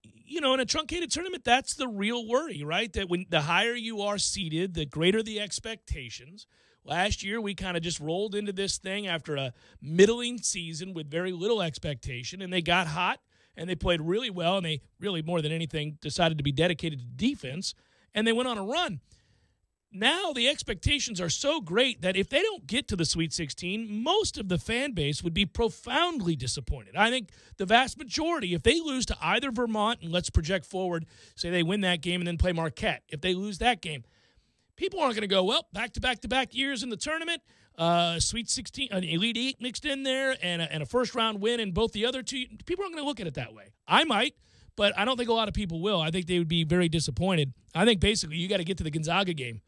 in a truncated tournament, that's the real worry, right? That when the higher you are seeded, the greater the expectations. Last year, we kind of just rolled into this thing after a middling season with very little expectation, and they got hot, and they played really well, and they really, more than anything, decided to be dedicated to defense, and they went on a run. Now the expectations are so great that if they don't get to the Sweet 16, most of the fan base would be profoundly disappointed. I think the vast majority, if they lose to either Vermont, and let's project forward, say they win that game and then play Marquette, if they lose that game, people aren't going to go, well, back-to-back-to-back years in the tournament, Sweet 16, an Elite Eight mixed in there, and a first-round win in both the other two. People aren't going to look at it that way. I might, but I don't think a lot of people will. I think they would be very disappointed. I think basically you got to get to the Gonzaga game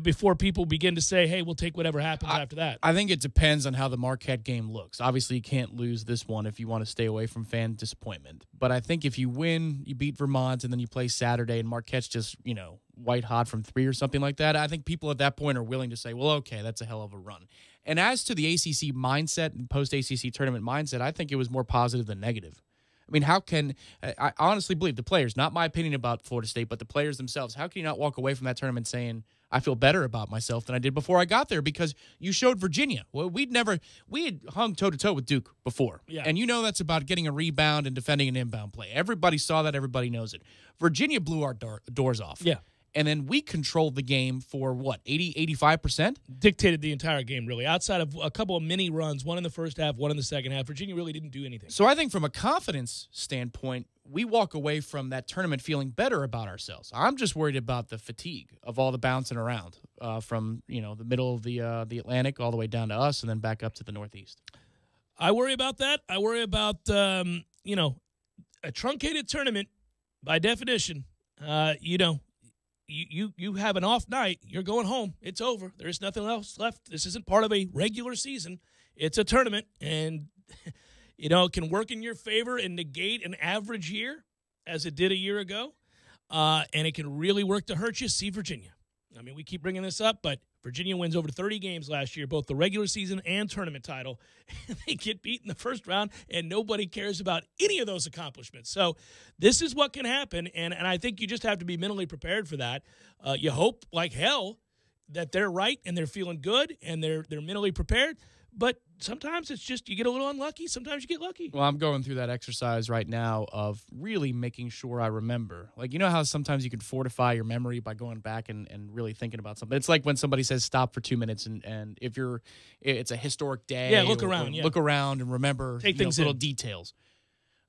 before people begin to say, hey, we'll take whatever happens after that. I think it depends on how the Marquette game looks. Obviously, you can't lose this one if you want to stay away from fan disappointment. But I think if you win, you beat Vermont, and then you play Saturday, and Marquette's just, white hot from 3 or something like that, I think people at that point are willing to say, well, okay, that's a hell of a run. And as to the ACC mindset and post-ACC tournament mindset, I think it was more positive than negative. I mean, I honestly believe the players, not my opinion about Florida State, but the players themselves, how can you not walk away from that tournament saying, I feel better about myself than I did before I got there? Because you showed Virginia. Well, we had hung toe-to-toe with Duke before. Yeah. And that's about getting a rebound and defending an inbound play. Everybody saw that. Everybody knows it. Virginia blew our doors off. Yeah. And then we controlled the game for, 85%? Dictated the entire game, really. Outside of a couple of mini runs, one in the first half, one in the second half, Virginia really didn't do anything. So I think from a confidence standpoint, we walk away from that tournament feeling better about ourselves. I'm just worried about the fatigue of all the bouncing around from, the middle of the Atlantic all the way down to us and then back up to the Northeast. I worry about that. I worry about, a truncated tournament, by definition, You have an off night, you're going home. It's over. There's nothing else left. This isn't part of a regular season. It's a tournament, and, it can work in your favor and negate an average year, as it did a year ago, and it can really work to hurt you. See Virginia. I mean, we keep bringing this up, but Virginia wins over 30 games last year, both the regular season and tournament title. They get beat in the first round, and nobody cares about any of those accomplishments. So this is what can happen, and I think you just have to be mentally prepared for that. You hope like hell that they're right and they're feeling good and they're mentally prepared. But sometimes it's just you get a little unlucky. Sometimes you get lucky. Well, I'm going through that exercise right now of really making sure I remember. Like, how sometimes you can fortify your memory by going back and really thinking about something. It's like when somebody says stop for 2 minutes, and if it's a historic day. Yeah, look around. Look around and remember little in. details.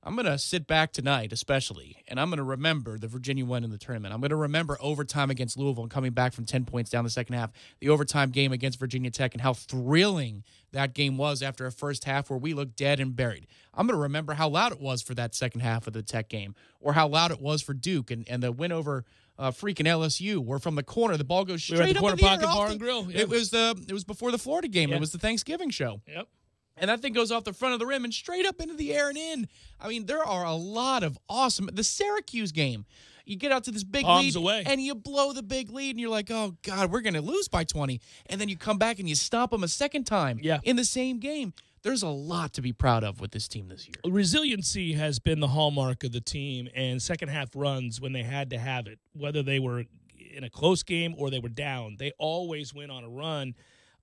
I'm going to sit back tonight especially, and I'm going to remember the Virginia win in the tournament. I'm going to remember overtime against Louisville and coming back from 10 points down the second half, the overtime game against Virginia Tech, and how thrilling that game was after a first half where we looked dead and buried. I'm going to remember how loud it was for that second half of the Tech game, or how loud it was for Duke and the win over freaking LSU, where from the corner the ball goes straight up in the corner pocket bar and grill. Yep. It was before the Florida game. Yeah. It was the Thanksgiving show. Yep. And that thing goes off the front of the rim and straight up into the air and in. I mean, there are a lot of awesome. The Syracuse game, you get out to this big lead away. And you blow the big lead, and you're like, oh, God, we're going to lose by 20. And then you come back and you stop them a second time in the same game. There's a lot to be proud of with this team this year. Resiliency has been the hallmark of the team, and second half runs when they had to have it, whether they were in a close game or they were down, they always went on a run.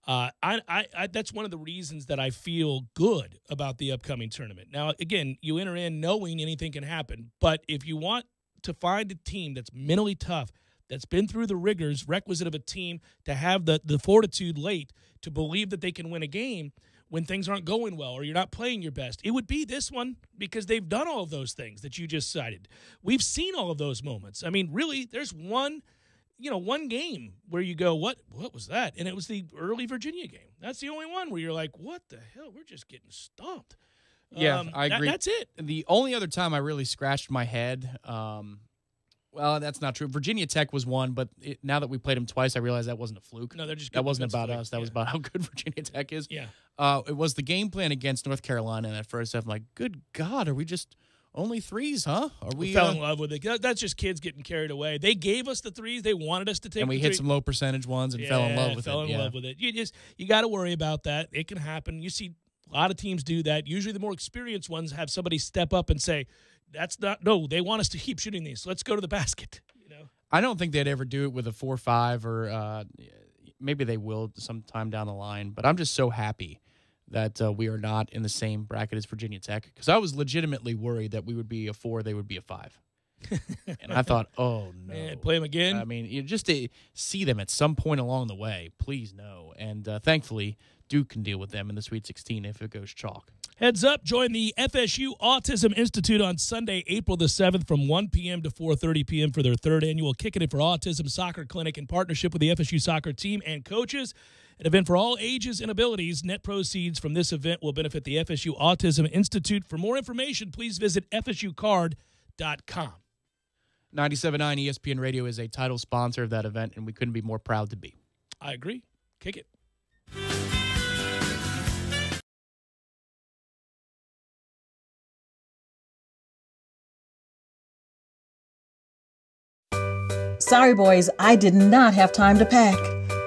That's one of the reasons that I feel good about the upcoming tournament. Now, again, you enter in knowing anything can happen, but if you want to find a team that's mentally tough, that's been through the rigors requisite of a team to have the fortitude late to believe that they can win a game when things aren't going well or you're not playing your best, it would be this one, because they've done all of those things that you just cited. We've seen all of those moments. I mean, really, there's one game where you go, what was that? And it was the early Virginia game. That's the only one where you're like, what the hell? We're just getting stomped. Yeah, I agree. That's it. The only other time I really scratched my head, well, that's not true. Virginia Tech was one, but now that we played them twice, I realized that wasn't a fluke. No, they're just that wasn't about us. That was about how good Virginia Tech is. Yeah. It was the game plan against North Carolina in that first half. I'm like, good God, are we just Only threes, huh? We fell in love with it. That's just kids getting carried away. They gave us the threes. They wanted us to take. And we hit some low percentage ones and fell in love with it. Fell in love with it. You got to worry about that. It can happen. You see a lot of teams do that. Usually the more experienced ones have somebody step up and say, they want us to keep shooting these. So let's go to the basket. I don't think they'd ever do it with a 4-5 or maybe they will sometime down the line. But I'm just so happy that we are not in the same bracket as Virginia Tech, because I was legitimately worried that we would be a 4, they would be a 5. And I thought, oh, no. Man, play them again? I mean, just to see them at some point along the way, please no. And thankfully, Duke can deal with them in the Sweet 16 if it goes chalk. Heads up, join the FSU Autism Institute on Sunday, April the 7th from 1 p.m. to 4:30 p.m. for their third annual Kicking It for Autism Soccer Clinic in partnership with the FSU soccer team and coaches. An event for all ages and abilities. Net proceeds from this event will benefit the FSU Autism Institute. For more information, please visit FSUcard.com. 97.9 ESPN Radio is a title sponsor of that event, and we couldn't be more proud to be. I agree. Kick it. Sorry, boys, I did not have time to pack.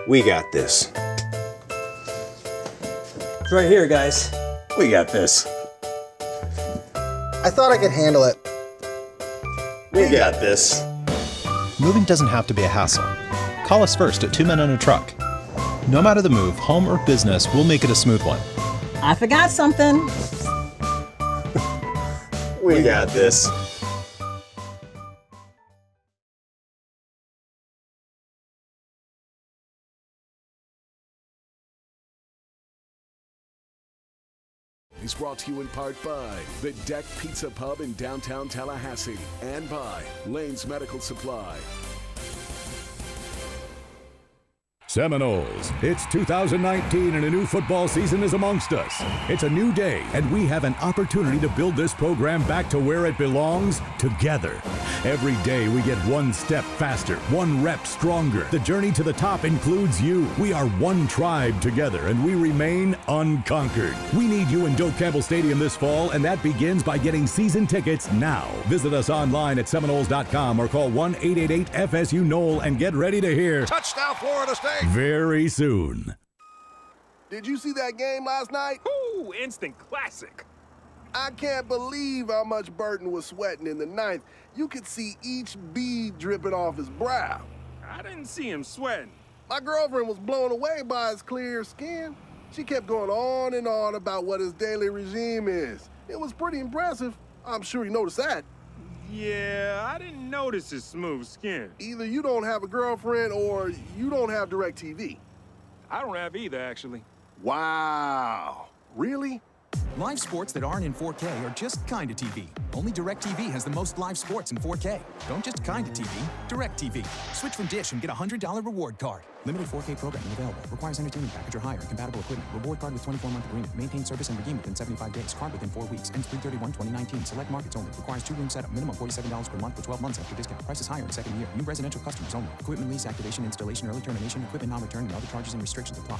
We got this. It's right here, guys. We got this. I thought I could handle it. We got this. Moving doesn't have to be a hassle. Call us first at 2 Men and a Truck. No matter the move, home or business, we'll make it a smooth one. I forgot something. We got this. Is brought to you in part by the Deck Pizza Pub in downtown Tallahassee and by Lane's Medical Supply. Seminoles, it's 2019 and a new football season is amongst us. It's a new day, and we have an opportunity to build this program back to where it belongs, together. Every day we get one step faster, one rep stronger. The journey to the top includes you. We are one tribe together, and we remain unconquered. We need you in Doak Campbell Stadium this fall, and that begins by getting season tickets now. Visit us online at Seminoles.com or call 1-888-FSU-NOLE and get ready to hear Touchdown, Florida State! Very soon. Did you see that game last night? Ooh, instant classic. I can't believe how much Burton was sweating in the ninth. You could see each bead dripping off his brow. I didn't see him sweating. My girlfriend was blown away by his clear skin. She kept going on and on about what his daily regime is. It was pretty impressive. I'm sure you noticed that. Yeah, I didn't notice his smooth skin. Either you don't have a girlfriend or you don't have DirecTV. I don't have either, actually. Wow. Really? Live sports that aren't in 4K are just kinda TV. Only DirecTV has the most live sports in 4K. Don't just kinda TV, DirecTV. Switch from Dish and get a $100 reward card. Limited 4K programming available. Requires entertainment package or higher and compatible equipment. Reward card with 24-month agreement. Maintain service and redeem within 75 days. Card within 4 weeks. Ends 3/31/2019. Select markets only. Requires 2-room setup. Minimum $47 per month for 12 months after discount. Price is higher in second year. New residential customers only. Equipment lease, activation, installation, early termination, equipment non-return, and other charges and restrictions apply.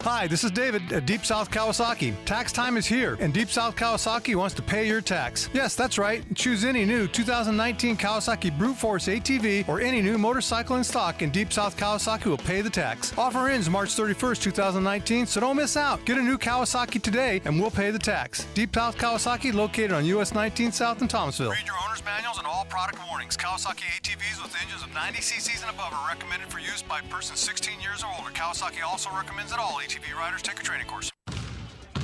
Hi, this is David at Deep South Kawasaki. Tax time is here, and Deep South Kawasaki wants to pay your tax. Yes, that's right. Choose any new 2019 Kawasaki Brute Force ATV or any new motorcycle in stock, and Deep South Kawasaki will pay the tax. Offer ends March 31st, 2019, so don't miss out. Get a new Kawasaki today, and we'll pay the tax. Deep South Kawasaki, located on US 19 South in Thomasville. Read your owner's manuals and all product warnings. Kawasaki ATVs with engines of 90 cc's and above are recommended for use by persons 16 years or older. Kawasaki also recommends that all ATV riders take a training course.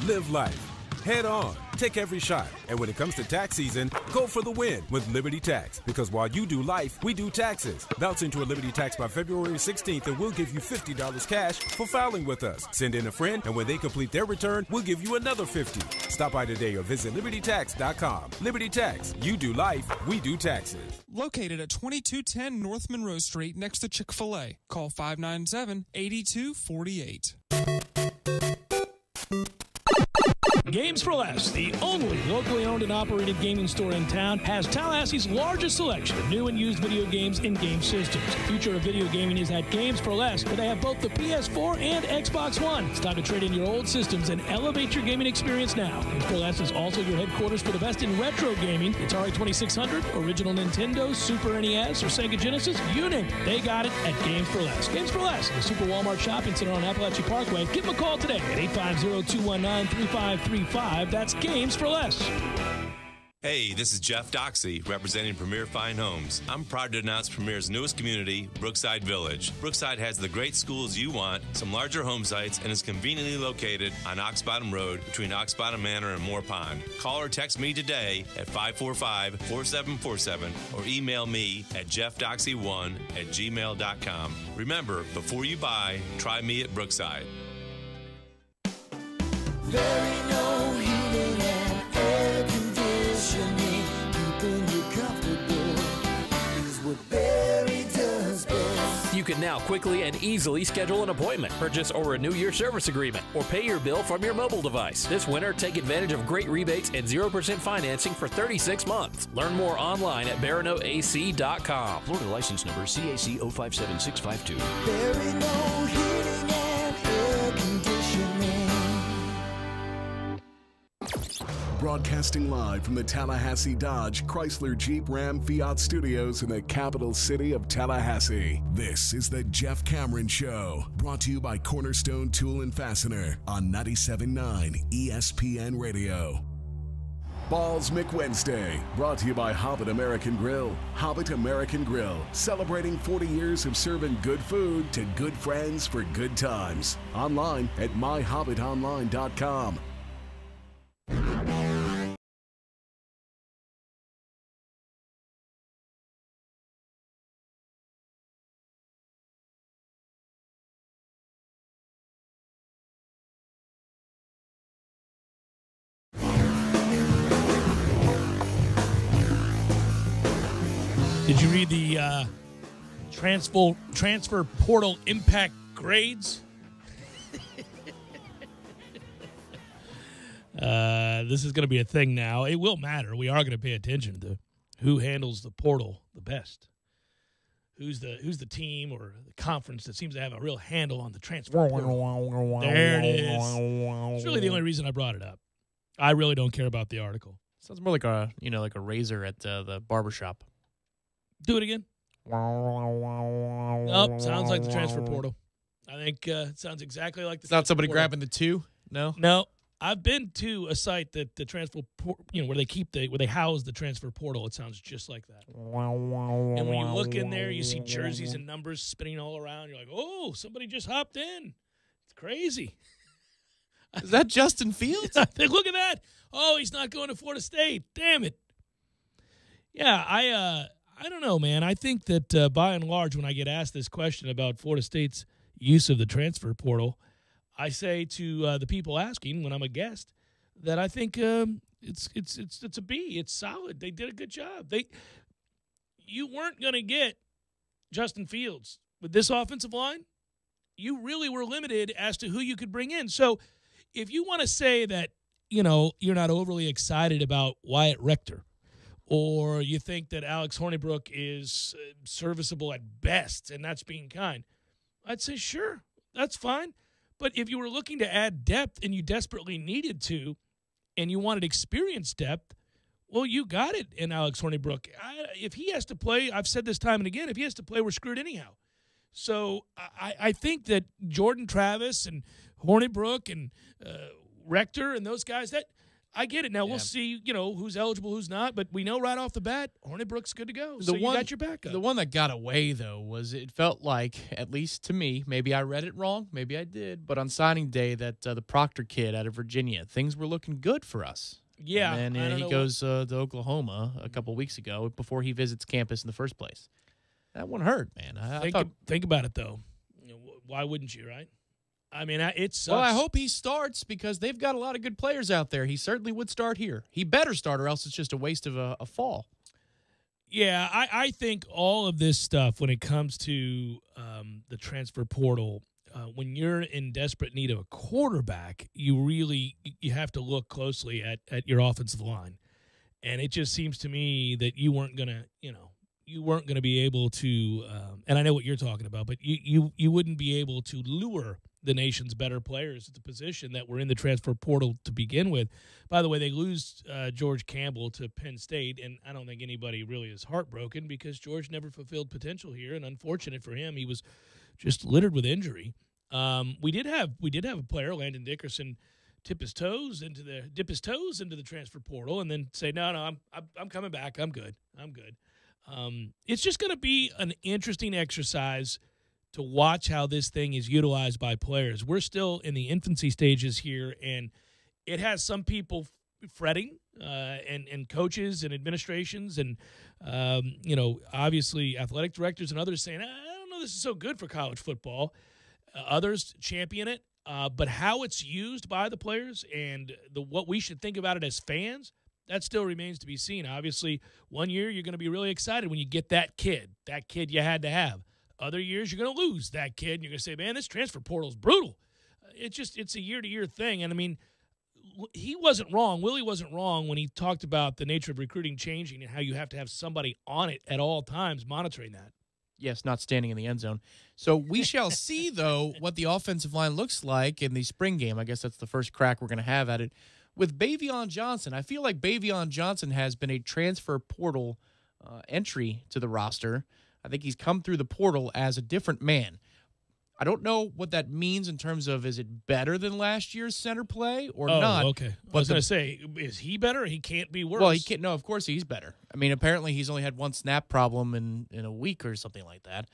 Live life. Head on. Take every shot. And when it comes to tax season, go for the win with Liberty Tax. Because while you do life, we do taxes. Bounce into a Liberty Tax by February 16th and we'll give you $50 cash for filing with us. Send in a friend, and when they complete their return, we'll give you another $50. Stop by today or visit LibertyTax.com. Liberty Tax. You do life, we do taxes. Located at 2210 North Monroe Street next to Chick-fil-A. Call 597-8248. Games for Less, the only locally owned and operated gaming store in town, has Tallahassee's largest selection of new and used video games and game systems. The future of video gaming is at Games for Less, where they have both the PS4 and Xbox One. It's time to trade in your old systems and elevate your gaming experience now. Games for Less is also your headquarters for the best in retro gaming. Atari 2600, original Nintendo, Super NES, or Sega Genesis, you name it. They got it at Games for Less. Games for Less, the Super Walmart Shopping Center on Appalachia Parkway. Give them a call today at 850-219-3535. That's Games for Less. Hey, this is Jeff Doxey, representing Premier Fine Homes. I'm proud to announce Premier's newest community, Brookside Village. Brookside has the great schools you want, some larger home sites, and is conveniently located on Ox Bottom Road between Ox Bottom Manor and Moore Pond. Call or text me today at 545-4747 or email me at jeffdoxey1@gmail.com. Remember, before you buy, try me at Brookside. There ain't no heating and air conditioning, keeping you comfortable is what Barry does best. You can now quickly and easily schedule an appointment, purchase or renew your service agreement, or pay your bill from your mobile device. This winter, take advantage of great rebates and 0% financing for 36 months. Learn more online at baranoac.com. Florida license number CAC 057652. There ain't no heating and air conditioning. Broadcasting live from the Tallahassee Dodge Chrysler Jeep Ram Fiat Studios in the capital city of Tallahassee. This is the Jeff Cameron Show, brought to you by Cornerstone Tool and Fastener on 97.9 ESPN Radio. Balls McWednesday, brought to you by Hobbit American Grill. Hobbit American Grill, celebrating 40 years of serving good food to good friends for good times. Online at myhobbitonline.com. Did you read the transfer portal impact grades? This is going to be a thing now. It will matter. We are going to pay attention to who handles the portal the best. Who's the team or the conference that seems to have a real handle on the transfer portal. There it is. It's really the only reason I brought it up. I really don't care about the article. Sounds more like a razor at the barbershop. Do it again. Nope, sounds like the transfer portal. I think it sounds exactly like the. It's not somebody portal. grabbing the two. No. I've been to a site that the transfer, where they house the transfer portal. It sounds just like that. And when you look in there, you see jerseys and numbers spinning all around. You're like, oh, somebody just hopped in. It's crazy. Is that Justin Fields? Look at that. Oh, he's not going to Florida State. Damn it. Yeah, I don't know, man. I think that by and large, when I get asked this question about Florida State's use of the transfer portal, I say to the people asking when I'm a guest that I think it's a B. It's solid. They did a good job. You weren't going to get Justin Fields with this offensive line. You really were limited as to who you could bring in. So if you want to say that, you're not overly excited about Wyatt Rector, or you think that Alex Hornibrook is serviceable at best, and that's being kind, I'd say sure, that's fine. But if you were looking to add depth and you desperately needed to, and you wanted experienced depth, well, you got it in Alex Hornibrook. If he has to play, I've said this time and again, if he has to play, we're screwed anyhow. So I think that Jordan Travis and Hornibrook and Rector and those guys, that I get it. Now, we'll see, who's eligible, who's not. But we know right off the bat, Hornibrook's good to go. So you got your backup. The one that got away, though, was it felt like, at least to me, maybe I read it wrong, maybe I did, but on signing day that the Proctor kid out of Virginia, things were looking good for us. Yeah. And then he goes to Oklahoma a couple weeks ago before he visits campus in the first place. That one hurt, man. Think about it, though. Why wouldn't you, right? I mean, it sucks. Well, I hope he starts because they've got a lot of good players out there. He certainly would start here. He better start or else it's just a waste of a fall. Yeah, I think all of this stuff when it comes to the transfer portal, when you're in desperate need of a quarterback, you have to look closely at your offensive line. And it just seems to me that you weren't going to be able to, and I know what you're talking about, but you wouldn't be able to lure the nation's better players at the position that were in the transfer portal to begin with. By the way, they lose George Campbell to Penn State, and I don't think anybody really is heartbroken because George never fulfilled potential here, and unfortunate for him, he was just littered with injury. We did have a player, Landon Dickerson, dip his toes into the transfer portal, and then say, no, I'm coming back. I'm good. It's just going to be an interesting exercise to watch how this thing is utilized by players. We're still in the infancy stages here, and it has some people fretting, and coaches and administrations and, obviously athletic directors and others saying, I don't know, this is so good for college football. Others champion it, but how it's used by the players and what we should think about it as fans, that still remains to be seen. Obviously, one year you're going to be really excited when you get that kid you had to have. Other years you're going to lose that kid, and you're going to say, man, this transfer portal is brutal. It's a year-to-year thing. And, I mean, he wasn't wrong. Willie wasn't wrong when he talked about the nature of recruiting changing and how you have to have somebody on it at all times monitoring that. Yes, not standing in the end zone. So we shall see, though, what the offensive line looks like in the spring game. I guess that's the first crack we're going to have at it. With Bavion Johnson, I feel like Bavion Johnson has been a transfer portal entry to the roster. I think he's come through the portal as a different man. I don't know what that means in terms of, is it better than last year's center play or not? Okay. I was going to say, is he better? He can't be worse. Well, he can't. No, of course he's better. I mean, apparently he's only had one snap problem in a week or something like that,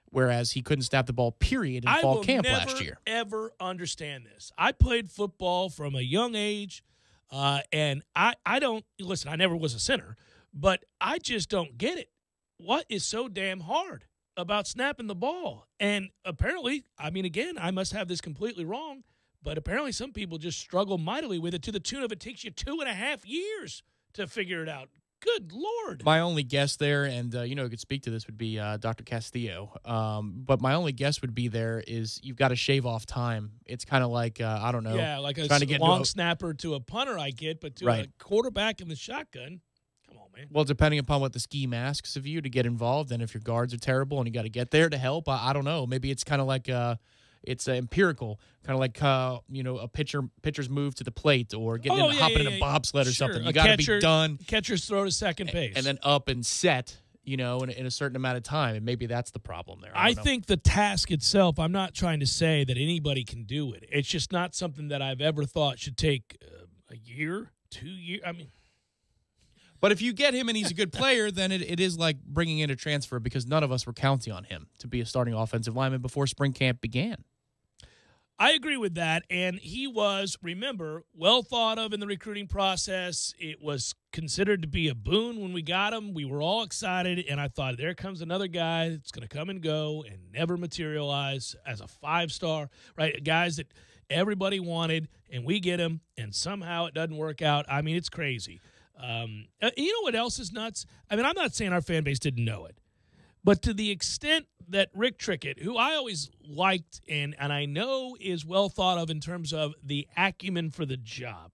whereas he couldn't snap the ball, period, in fall camp last year. I will never, ever understand this. I played football from a young age, and I don't – listen, I never was a center, but I just don't get it. What is so damn hard about snapping the ball? And apparently, I mean, again, I must have this completely wrong, but apparently some people just struggle mightily with it to the tune of it takes you 2.5 years to figure it out. Good Lord. My only guess there, and who could speak to this, would be Dr. Castillo. But my only guess would be there is you've got to shave off time. It's kind of like, I don't know. Yeah, like a long snapper to a punter I get, but to a quarterback in the shotgun, come on, man. Well, depending upon what the scheme asks of you to get involved, and if your guards are terrible and you got to get there to help, I don't know. Maybe it's kind of like it's empirical, kind of like a pitcher's move to the plate or hopping in a bobsled or something. You got to be done. Catcher's throw to second base, and then up and set. In a certain amount of time, and maybe that's the problem there. I think the task itself, I'm not trying to say that anybody can do it. It's just not something that I've ever thought should take a year, 2 years. I mean. But if you get him and he's a good player, then it is like bringing in a transfer because none of us were counting on him to be a starting offensive lineman before spring camp began. I agree with that, and he was, remember, well thought of in the recruiting process. It was considered to be a boon when we got him. We were all excited, and I thought, there comes another guy that's going to come and go and never materialize as a 5-star, right? Guys that everybody wanted, and we get him, and somehow it doesn't work out. I mean, it's crazy. You know what else is nuts? I mean, I'm not saying our fan base didn't know it, but to the extent that Rick Trickett, who I always liked and I know is well thought of in terms of the acumen for the job.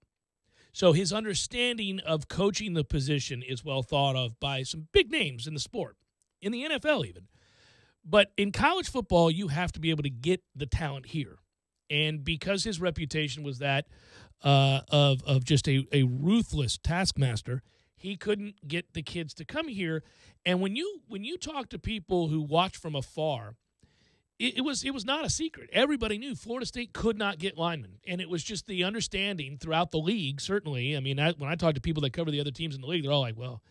So his understanding of coaching the position is well thought of by some big names in the sport, in the NFL even. But in college football, you have to be able to get the talent here. And because his reputation was that of just a ruthless taskmaster, he couldn't get the kids to come here. And when you talk to people who watch from afar, it was not a secret. Everybody knew Florida State could not get linemen, and it was just the understanding throughout the league. Certainly, I mean, when I talk to people that cover the other teams in the league, they're all like, "Well,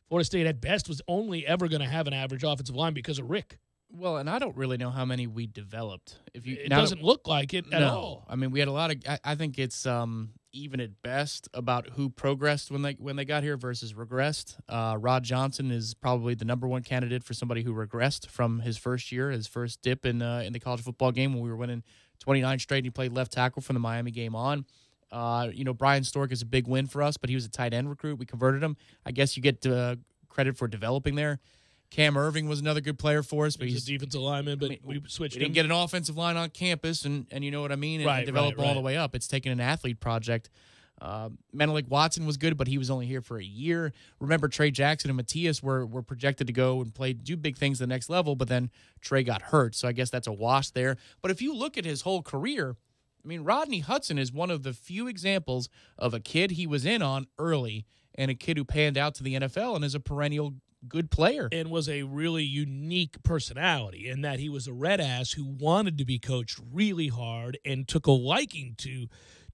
Florida State at best was only ever going to have an average offensive line because of Rick." Well, and I don't really know how many we developed. It doesn't look like it at all. I mean, we had a lot of. I think it's even at best about who progressed when they got here versus regressed. Rod Johnson is probably the number one candidate for somebody who regressed from his first year, his first dip in the college football game when we were winning 29 straight. And he played left tackle from the Miami game on. Brian Stork is a big win for us, but he was a tight end recruit. We converted him. I guess you get credit for developing there. Cam Irving was another good player for us, but he's a defensive lineman, but we switched we didn't get an offensive line on campus, and you know what I mean, and develop all the way up. It's taken an athlete project. Menelik Watson was good, but he was only here for a year. Remember, Trey Jackson and Matthias were projected to go and do big things the next level, but then Trey got hurt, so I guess that's a wash there. But if you look at his whole career, I mean, Rodney Hudson is one of the few examples of a kid he was in on early and a kid who panned out to the NFL and is a perennial good player. And was a really unique personality in that he was a red ass who wanted to be coached really hard and took a liking to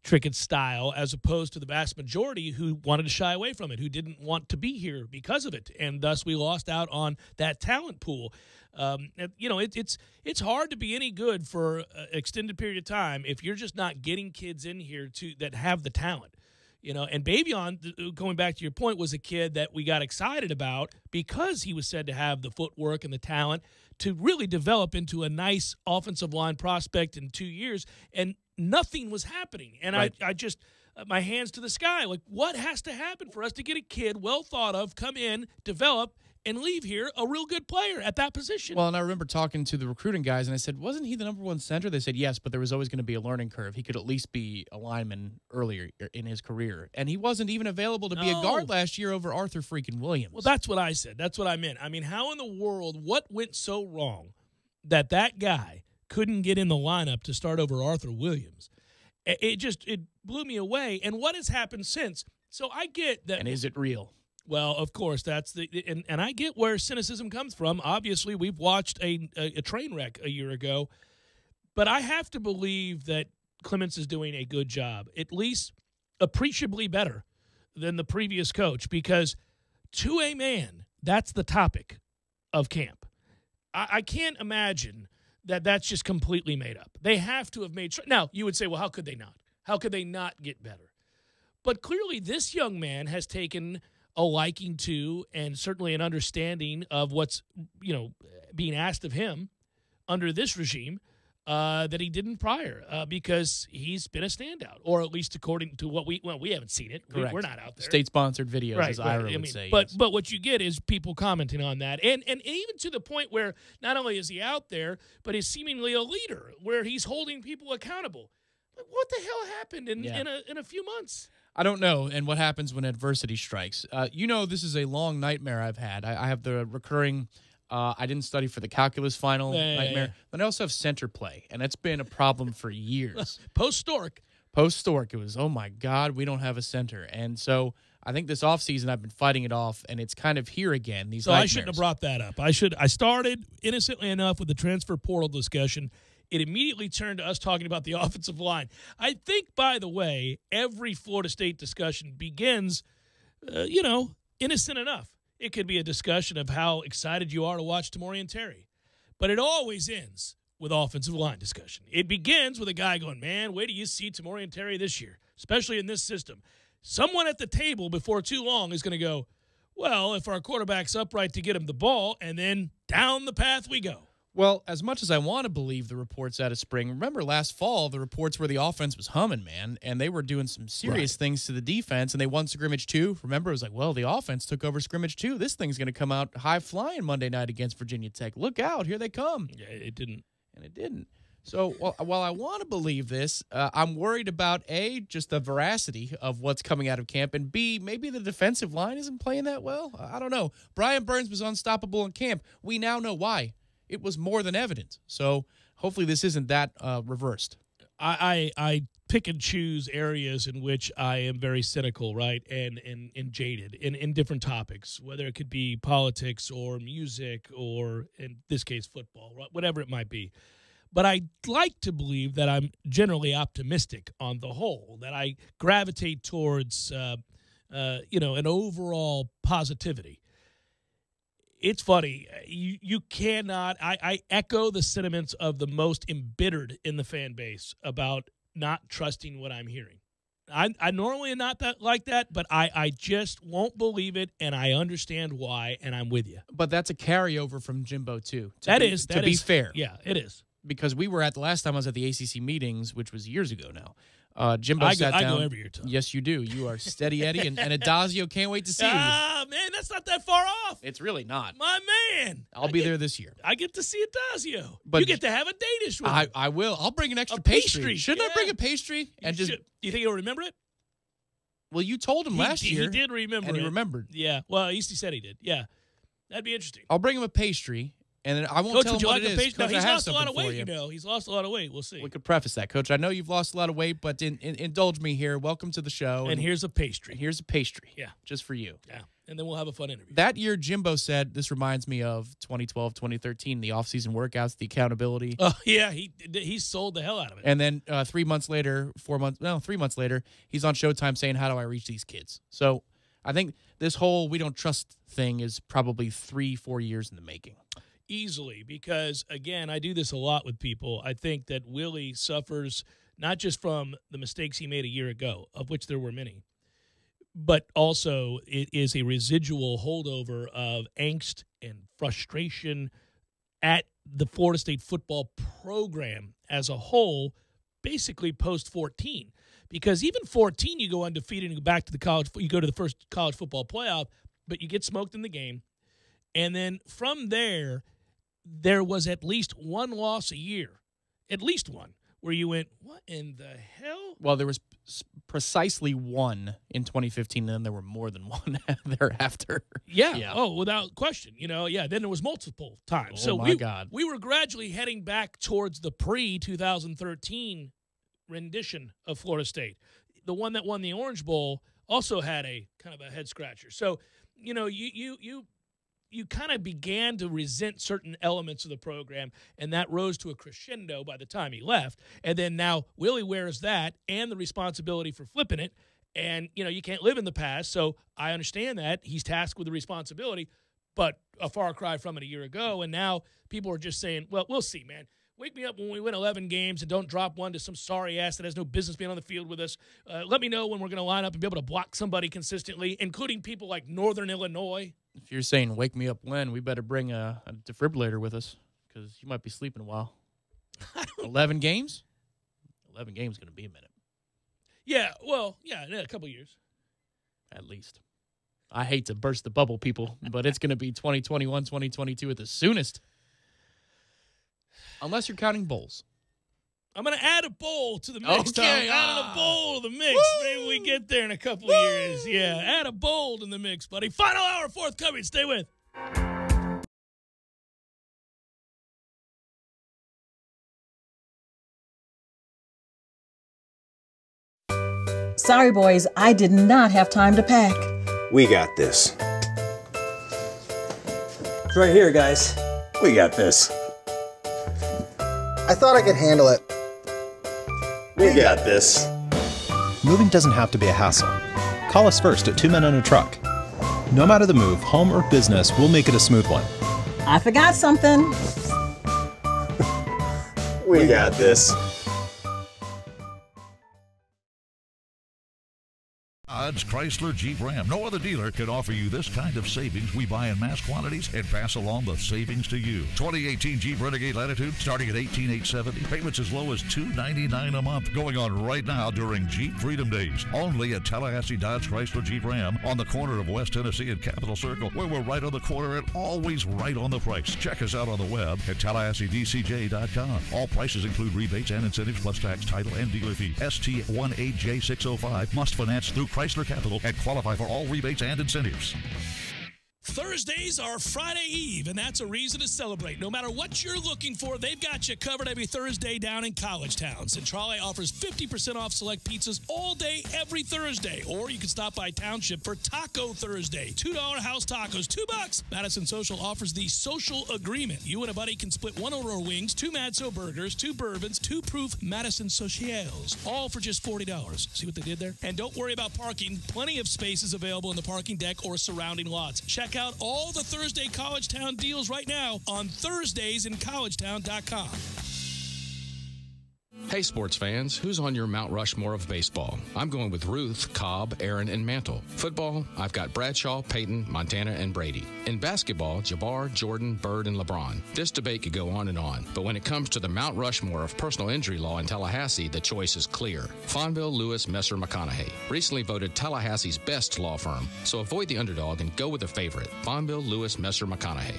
Trickett's style as opposed to the vast majority who wanted to shy away from it, who didn't want to be here because of it. And thus we lost out on that talent pool. It's hard to be any good for an extended period of time if you're just not getting kids in here that have the talent. And Babion, going back to your point, was a kid that we got excited about because he was said to have the footwork and the talent to really develop into a nice offensive line prospect in 2 years, and nothing was happening. And right. I just my hands to the sky. Like, what has to happen for us to get a kid well thought of, come in, develop, and leave here a real good player at that position? Well, and I remember talking to the recruiting guys, and I said, wasn't he the number one center? They said, yes, but there was always going to be a learning curve. He could at least be a lineman earlier in his career. And he wasn't even available to be a guard last year over Arthur freaking Williams. Well, that's what I said. That's what I meant. I mean, how in the world, what went so wrong that guy couldn't get in the lineup to start over Arthur Williams? It blew me away. And what has happened since? So I get that. And is it real? Well, of course, that's and I get where cynicism comes from. Obviously, we've watched a train wreck a year ago, but I have to believe that Clements is doing a good job, at least appreciably better than the previous coach, because to a man, that's the topic of camp. I can't imagine that that's just completely made up. They have to have made sure. Now, you would say, well, how could they not? How could they not get better? But clearly, this young man has taken a liking to and certainly an understanding of what's, being asked of him under this regime that he didn't prior because he's been a standout, or at least according to what we haven't seen it. Correct. We're not out there. State-sponsored videos, as Ira would say. But what you get is people commenting on that. And even to the point where not only is he out there, but he's seemingly a leader where he's holding people accountable. What the hell happened in a few months? I don't know, and what happens when adversity strikes. This is a long nightmare I've had. I have the recurring I didn't study for the calculus final nightmare. But I also have center play, and that's been a problem for years. Post-Stork, it was, oh, my God, we don't have a center. And so I think this offseason I've been fighting it off, and it's kind of here again, these nightmares. I shouldn't have brought that up. I started, innocently enough, with the transfer portal discussion. It immediately turned to us talking about the offensive line. I think, by the way, every Florida State discussion begins, innocent enough. It could be a discussion of how excited you are to watch Tamorrion Terry. But it always ends with offensive line discussion. It begins with a guy going, man, wait till you see Tamorrion Terry this year, especially in this system. Someone at the table before too long is going to go, well, if our quarterback's upright to get him the ball, and then down the path we go. Well, as much as I want to believe the reports out of spring, remember last fall the reports where the offense was humming, man, and they were doing some serious things to the defense, and they won scrimmage 2. Remember, it was like, well, the offense took over scrimmage 2. This thing's going to come out high-flying Monday night against Virginia Tech. Look out. Here they come. Yeah, it didn't. And it didn't. So while I want to believe this, I'm worried about, A, just the veracity of what's coming out of camp, and B, maybe the defensive line isn't playing that well. I don't know. Brian Burns was unstoppable in camp. We now know why. It was more than evident. So hopefully this isn't that reversed. I pick and choose areas in which I am very cynical, right, and jaded in different topics, whether it could be politics or music or, in this case, football, whatever it might be. But I like to believe that I'm generally optimistic on the whole, that I gravitate towards, an overall positivity. It's funny. You cannot – I echo the sentiments of the most embittered in the fan base about not trusting what I'm hearing. I normally am not that like that, but I just won't believe it, and I understand why, and I'm with you. But that's a carryover from Jimbo, too. To be fair. Yeah, it is. Because we were at – the last time I was at the ACC meetings, which was years ago now, Jimbo sat down. I go every year, Tom. Yes, you do. You are steady Eddie, and Adazio can't wait to see you. Ah, man, that's not that far off. It's really not. My man. I'll be there this year. I get to see Adazio. But you get to have a Danish with him. I will. I'll bring an extra A pastry. pastry. Shouldn't I bring a pastry? Do you think he'll remember it? Well, you told him last year. He did remember and it. he remembered. Yeah. Well, at least he said he did. Yeah. That'd be interesting. I'll bring him a pastry, and then I won't Coach, tell would him you what like it a is. pastry? No, Coach, he's I have lost a lot of something for weight, you know. He's lost a lot of weight. We'll see. We could preface that, Coach. I know you've lost a lot of weight, but indulge me here. Welcome to the show. And here's a pastry. Here's a pastry. Yeah. Just for you. Yeah. And then we'll have a fun interview. That year, Jimbo said, this reminds me of 2012, 2013, the offseason workouts, the accountability. Oh, yeah. He sold the hell out of it. And then 3 months later, 3 months later, he's on Showtime saying, how do I reach these kids? So I think this whole we don't trust thing is probably 3-4 years in the making. Easily, because, again, I do this a lot with people. I think that Willie suffers not just from the mistakes he made a year ago, of which there were many, but also it is a residual holdover of angst and frustration at the Florida State football program as a whole, basically post-14. Because even 14, you go undefeated and go back to you go to the first college football playoff, but you get smoked in the game. And then from there was at least one loss a year, at least one, where you went, what in the hell? Well, there was precisely one in 2015, and then there were more than one thereafter. Yeah. Oh, without question. Then there was multiple times. Oh, my God. We were gradually heading back towards the pre-2013 rendition of Florida State. The one that won the Orange Bowl also had a kind of a head-scratcher. So, you kind of began to resent certain elements of the program, and that rose to a crescendo by the time he left. And then now Willie wears that and the responsibility for flipping it. And, you can't live in the past, so I understand that. He's tasked with the responsibility, but a far cry from it a year ago. And now people are just saying, well, we'll see, man. Wake me up when we win 11 games and don't drop one to some sorry ass that has no business being on the field with us. Let me know when we're going to line up and be able to block somebody consistently, including people like Northern Illinois. If you're saying wake me up when, we better bring a defibrillator with us because you might be sleeping a while. 11 games? 11 games is going to be a minute. Yeah, well, in a couple years. At least. I hate to burst the bubble, people, but it's going to be 2021, 2022 at the soonest. Unless you're counting bowls. I'm going to add a bowl to the mix. Okay. Add a bowl to the mix. Woo! Maybe we get there in a couple of years. Yeah, add a bowl to the mix, buddy. Final hour forthcoming. Stay with. Sorry, boys, I did not have time to pack. We got this. It's right here, guys. We got this. I thought I could handle it. We got this. Moving doesn't have to be a hassle. Call us first at 2 Men and a Truck. No matter the move, home or business, we'll make it a smooth one. I forgot something. We got this. Odds Chrysler Jeep Ram. No other dealer can offer you this kind of savings. We buy in mass quantities and pass along the savings to you. 2018 Jeep Renegade Latitude starting at $18,870. Payments as low as $299 a month. Going on right now during Jeep Freedom Days. Only at Tallahassee Dodge Chrysler Jeep Ram on the corner of West Tennessee and Capitol Circle, where we're right on the corner and always right on the price. Check us out on the web at TallahasseeDCJ.com. All prices include rebates and incentives plus tax, title, and dealer fee. ST18J605 must finance through Chrysler Capital and qualify for all rebates and incentives. Thursdays are Friday Eve, and that's a reason to celebrate. No matter what you're looking for, they've got you covered every Thursday down in College Town. Centrale offers 50% off select pizzas all day, every Thursday. Or you can stop by Township for Taco Thursday. $2 house tacos, $2. Madison Social offers the Social Agreement. You and a buddy can split 1 Aurora wings, 2 Madso burgers, 2 bourbons, 2 proof Madison Socials, all for just $40. See what they did there? And don't worry about parking. Plenty of spaces available in the parking deck or surrounding lots. Check out all the Thursday College Town deals right now on Thursdaysincollegetown.com. Hey sports fans, who's on your Mount Rushmore of baseball? I'm going with Ruth, Cobb, Aaron, and Mantle. Football, I've got Bradshaw, Peyton, Montana, and Brady. In basketball, Jabbar, Jordan, Bird, and LeBron. This debate could go on and on, but when it comes to the Mount Rushmore of personal injury law in Tallahassee, the choice is clear. Fonville, Lewis, Messer, McConaughey. Recently voted Tallahassee's best law firm, so avoid the underdog and go with the favorite. Fonville, Lewis, Messer, McConaughey.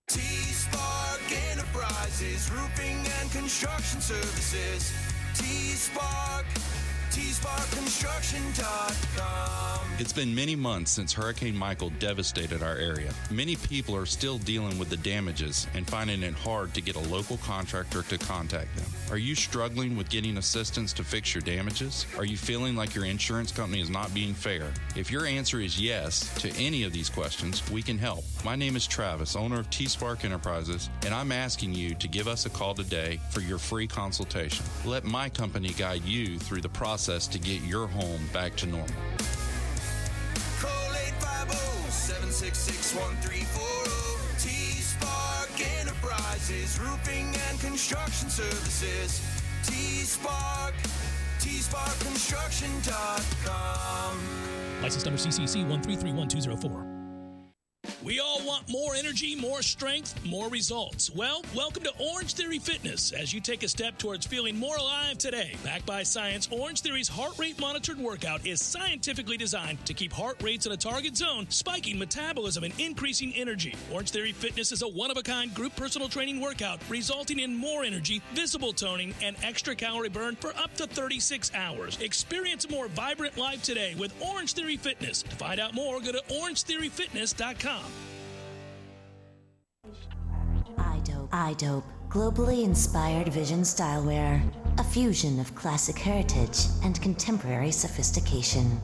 T-Spark Enterprises, roofing and construction services. T-Spark, TSparkConstruction.com. It's been many months since Hurricane Michael devastated our area. Many people are still dealing with the damages and finding it hard to get a local contractor to contact them. Are you struggling with getting assistance to fix your damages? Are you feeling like your insurance company is not being fair? If your answer is yes to any of these questions, we can help. My name is Travis, owner of T-Spark Enterprises, and I'm asking you to give us a call today for your free consultation. Let my company guide you through the process to get your home back to normal. Call 850-766-1340. T-Spark Enterprises, roofing and construction services. T-Spark, TSparkConstruction.com. License number CCC 1331204. We all want more energy, more strength, more results. Well, welcome to Orange Theory Fitness as you take a step towards feeling more alive today. Backed by science, Orange Theory's heart rate monitored workout is scientifically designed to keep heart rates in a target zone, spiking metabolism and increasing energy. Orange Theory Fitness is a one-of-a-kind group personal training workout resulting in more energy, visible toning, and extra calorie burn for up to 36 hours. Experience a more vibrant life today with Orange Theory Fitness. To find out more, go to orangetheoryfitness.com. iDope, globally inspired vision stylewear, a fusion of classic heritage and contemporary sophistication.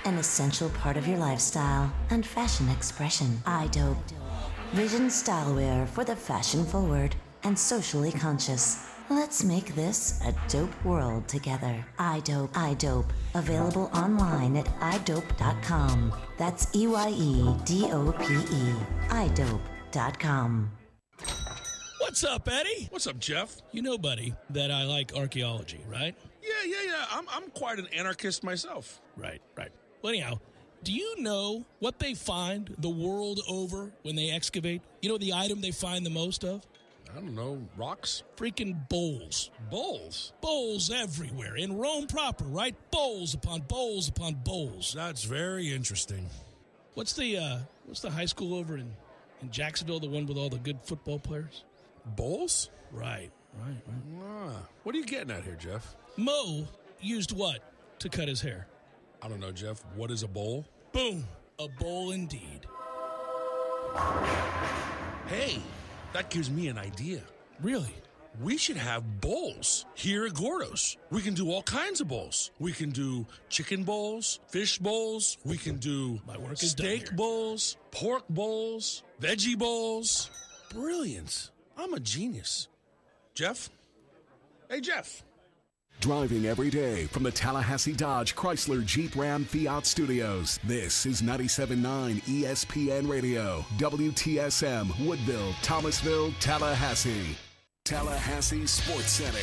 An essential part of your lifestyle and fashion expression. iDope, vision stylewear for the fashion forward and socially conscious. Let's make this a dope world together. iDope, available online at iDope.com. That's EYEDOPE, iDope.com. What's up, Eddie? What's up, Jeff? You know, buddy, that I like archaeology, right? Yeah. I'm quite an anarchist myself. Right. Well, anyhow, do you know what they find the world over when they excavate? You know the item they find the most of? I don't know, rocks? Freaking bowls. Bowls? Bowls everywhere. In Rome proper, right? Bowls upon bowls upon bowls. That's very interesting. What's the high school over in Jacksonville, the one with all the good football players? Bowls? Right. What are you getting at here, Jeff? Mo used what to cut his hair? I don't know, Jeff. What is a bowl? Boom. A bowl indeed. Hey, that gives me an idea. Really? We should have bowls here at Gordo's. We can do all kinds of bowls. We can do chicken bowls, fish bowls. We can do steak bowls, pork bowls, veggie bowls. Brilliant. I'm a genius. Jeff? Hey, Jeff. Driving every day from the Tallahassee Dodge Chrysler Jeep Ram Fiat Studios. This is 97.9 ESPN Radio, WTSM, Woodville, Thomasville, Tallahassee. Tallahassee Sports Center.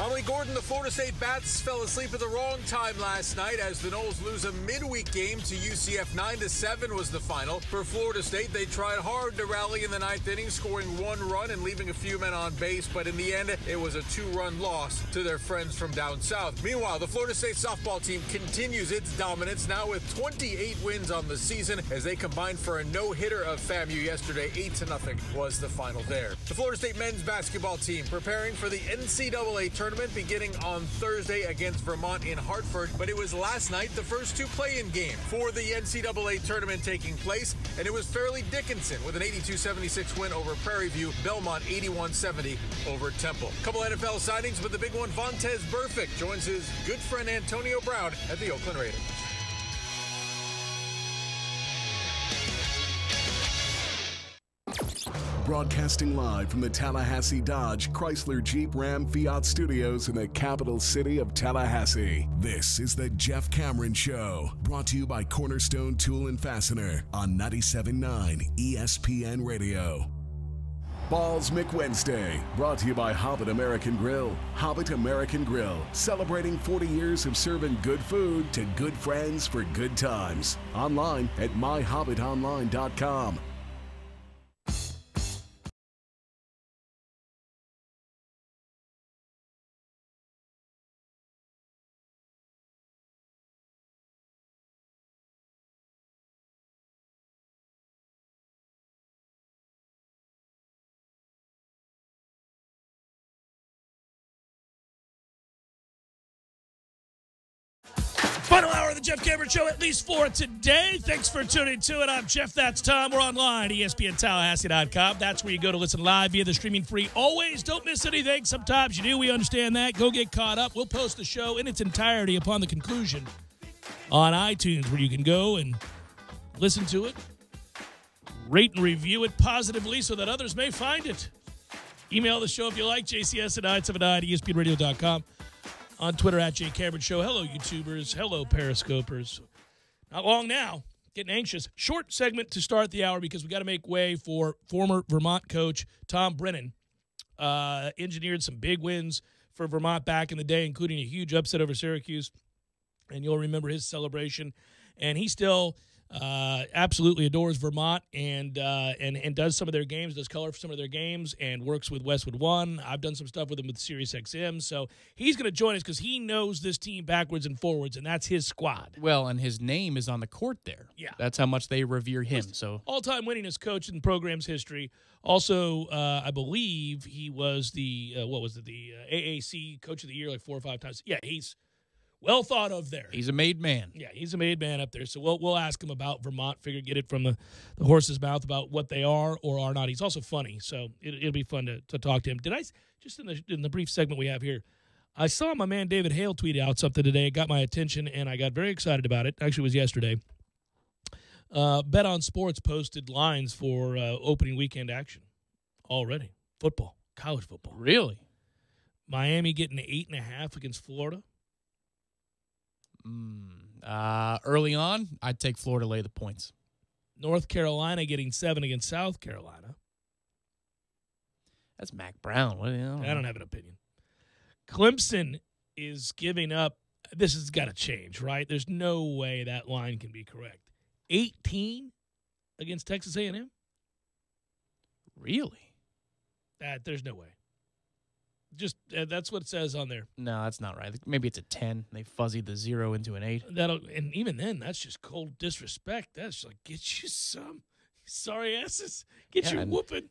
Emily Gordon, the Florida State Bats fell asleep at the wrong time last night as the Noles lose a midweek game to UCF. 9-7 was the final. For Florida State, they tried hard to rally in the ninth inning, scoring one run and leaving a few men on base, but in the end, it was a two-run loss to their friends from down south. Meanwhile, the Florida State softball team continues its dominance, now with 28 wins on the season as they combined for a no-hitter of FAMU yesterday. 8-0 was the final there. The Florida State men's basketball team preparing for the NCAA tournament beginning on Thursday against Vermont in Hartford, but it was last night the first two play-in game for the NCAA tournament taking place, and it was Fairleigh Dickinson with an 82-76 win over Prairie View, Belmont 81-70 over Temple. A couple NFL signings, but the big one, Vontaze Burfict joins his good friend Antonio Brown at the Oakland Raiders. Broadcasting live from the Tallahassee Dodge Chrysler Jeep Ram Fiat Studios in the capital city of Tallahassee. This is the Jeff Cameron Show, brought to you by Cornerstone Tool and Fastener on 97.9 ESPN Radio. Balls McWednesday, brought to you by Hobbit American Grill. Hobbit American Grill, celebrating 40 years of serving good food to good friends for good times. Online at myhobbitonline.com. Final hour of the Jeff Cameron Show, at least for today. Thanks for tuning to it. I'm Jeff. That's Tom. We're online, ESPNTallahassee.com. That's where you go to listen live via the streaming free. Always don't miss anything. Sometimes you do. We understand that. Go get caught up. We'll post the show in its entirety upon the conclusion on iTunes, where you can go and listen to it, rate and review it positively so that others may find it. Email the show if you like, jcs@979espnradio.com. On Twitter at @JCameron Show. Hello, YouTubers. Hello, Periscopers. Not long now. Getting anxious. Short segment to start the hour because we got to make way for former Vermont coach Tom Brennan. Engineered some big wins for Vermont back in the day, including a huge upset over Syracuse. And you'll remember his celebration. And he still absolutely adores Vermont and does some of their games, does color for some of their games, and works with Westwood One. I've done some stuff with him with SiriusXM, so he's going to join us because he knows this team backwards and forwards, and that's his squad. Well, and his name is on the court there. Yeah, that's how much they revere him. So all-time winningest coach in the program's history. Also, I believe he was the AAC Coach of the Year like 4 or 5 times. Yeah, he's well thought of there. He's a made man. Yeah, he's a made man up there. So we'll ask him about Vermont. Figure get it from the horse's mouth about what they are or are not. He's also funny, so it'll be fun to talk to him. Did I just in the brief segment we have here? I saw my man David Hale tweet out something today. It got my attention, and I got very excited about it. Actually, it was yesterday. Bet on Sports posted lines for opening weekend action already. Football, college football. Really? Miami getting 8.5 against Florida. Early on, I'd take Florida to lay the points. North Carolina getting 7 against South Carolina. That's Mac Brown. What do you know? I don't have an opinion. Clemson is giving up. This has got to change, right? There's no way that line can be correct. 18 against Texas A&M? Really? There's no way. Just that's what it says on there. No, that's not right. Maybe it's a 10. They fuzzied the 0 into an 8. And even then, that's just cold disrespect. That's like, get you some sorry asses. Get your whooping.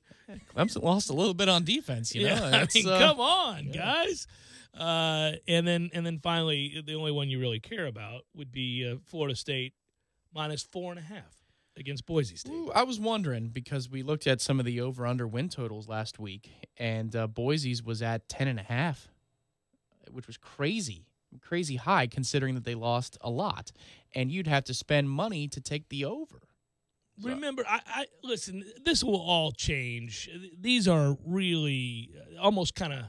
Clemson lost a little bit on defense, you know. I mean, come on, guys. And then finally, the only one you really care about would be Florida State minus 4.5 against Boise State. Ooh, I was wondering because we looked at some of the over-under win totals last week, and Boise's was at 10.5, which was crazy high considering that they lost a lot, and you'd have to spend money to take the over. So. Remember, I listen, this will all change. These are really almost kind of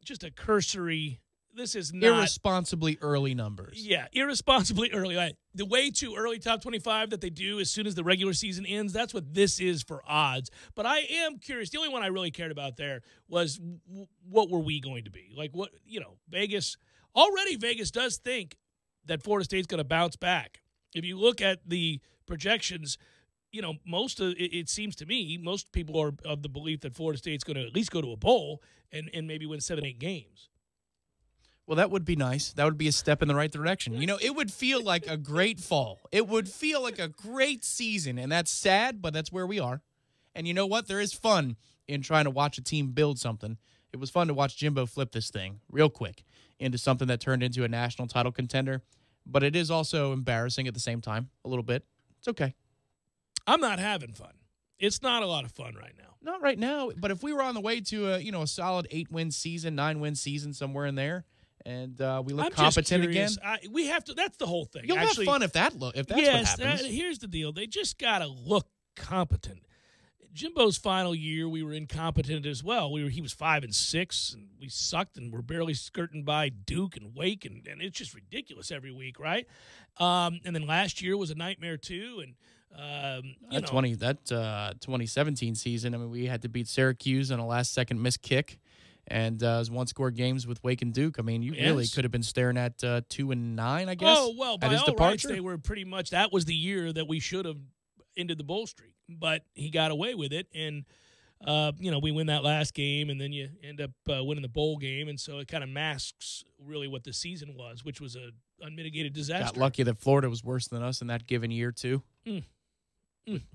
just a cursory. This is not irresponsibly early numbers. Yeah, irresponsibly early. Right? The way too early top 25 that they do as soon as the regular season ends, that's what this is for odds. But I am curious. The only one I really cared about there was what were we going to be? Like what, Vegas does think that Florida State's going to bounce back. If you look at the projections, it seems to me most people are of the belief that Florida State's going to at least go to a bowl and maybe win 7-8 games. Well, that would be nice. That would be a step in the right direction. It would feel like a great fall. It would feel like a great season, and that's sad, but that's where we are. And you know what? There is fun in trying to watch a team build something. It was fun to watch Jimbo flip this thing real quick into something that turned into a national title contender, but it is also embarrassing at the same time a little bit. It's okay. I'm not having fun. It's not a lot of fun right now. Not right now, but if we were on the way to a solid 8-win season, 9-win season, somewhere in there, and we look competent again. We have to. That's the whole thing. You'll have fun if that's what happens. Here's the deal. They just got to look competent. Jimbo's final year, we were incompetent as well. He was 5-6, and we sucked, and we're barely skirting by Duke and Wake, and it's just ridiculous every week, right? And then last year was a nightmare too, and That 2017 season, I mean, we had to beat Syracuse on a last-second missed kick, and it was one-score games with Wake and Duke. I mean, you really could have been staring at 2-9, I guess. Oh, well, by at his all departure. rights, they were pretty much, that was the year that we should have ended the bowl streak. But he got away with it, and, we win that last game, and then you end up winning the bowl game, and so it kind of masks really what the season was, which was a unmitigated disaster. Got lucky that Florida was worse than us in that given year, too.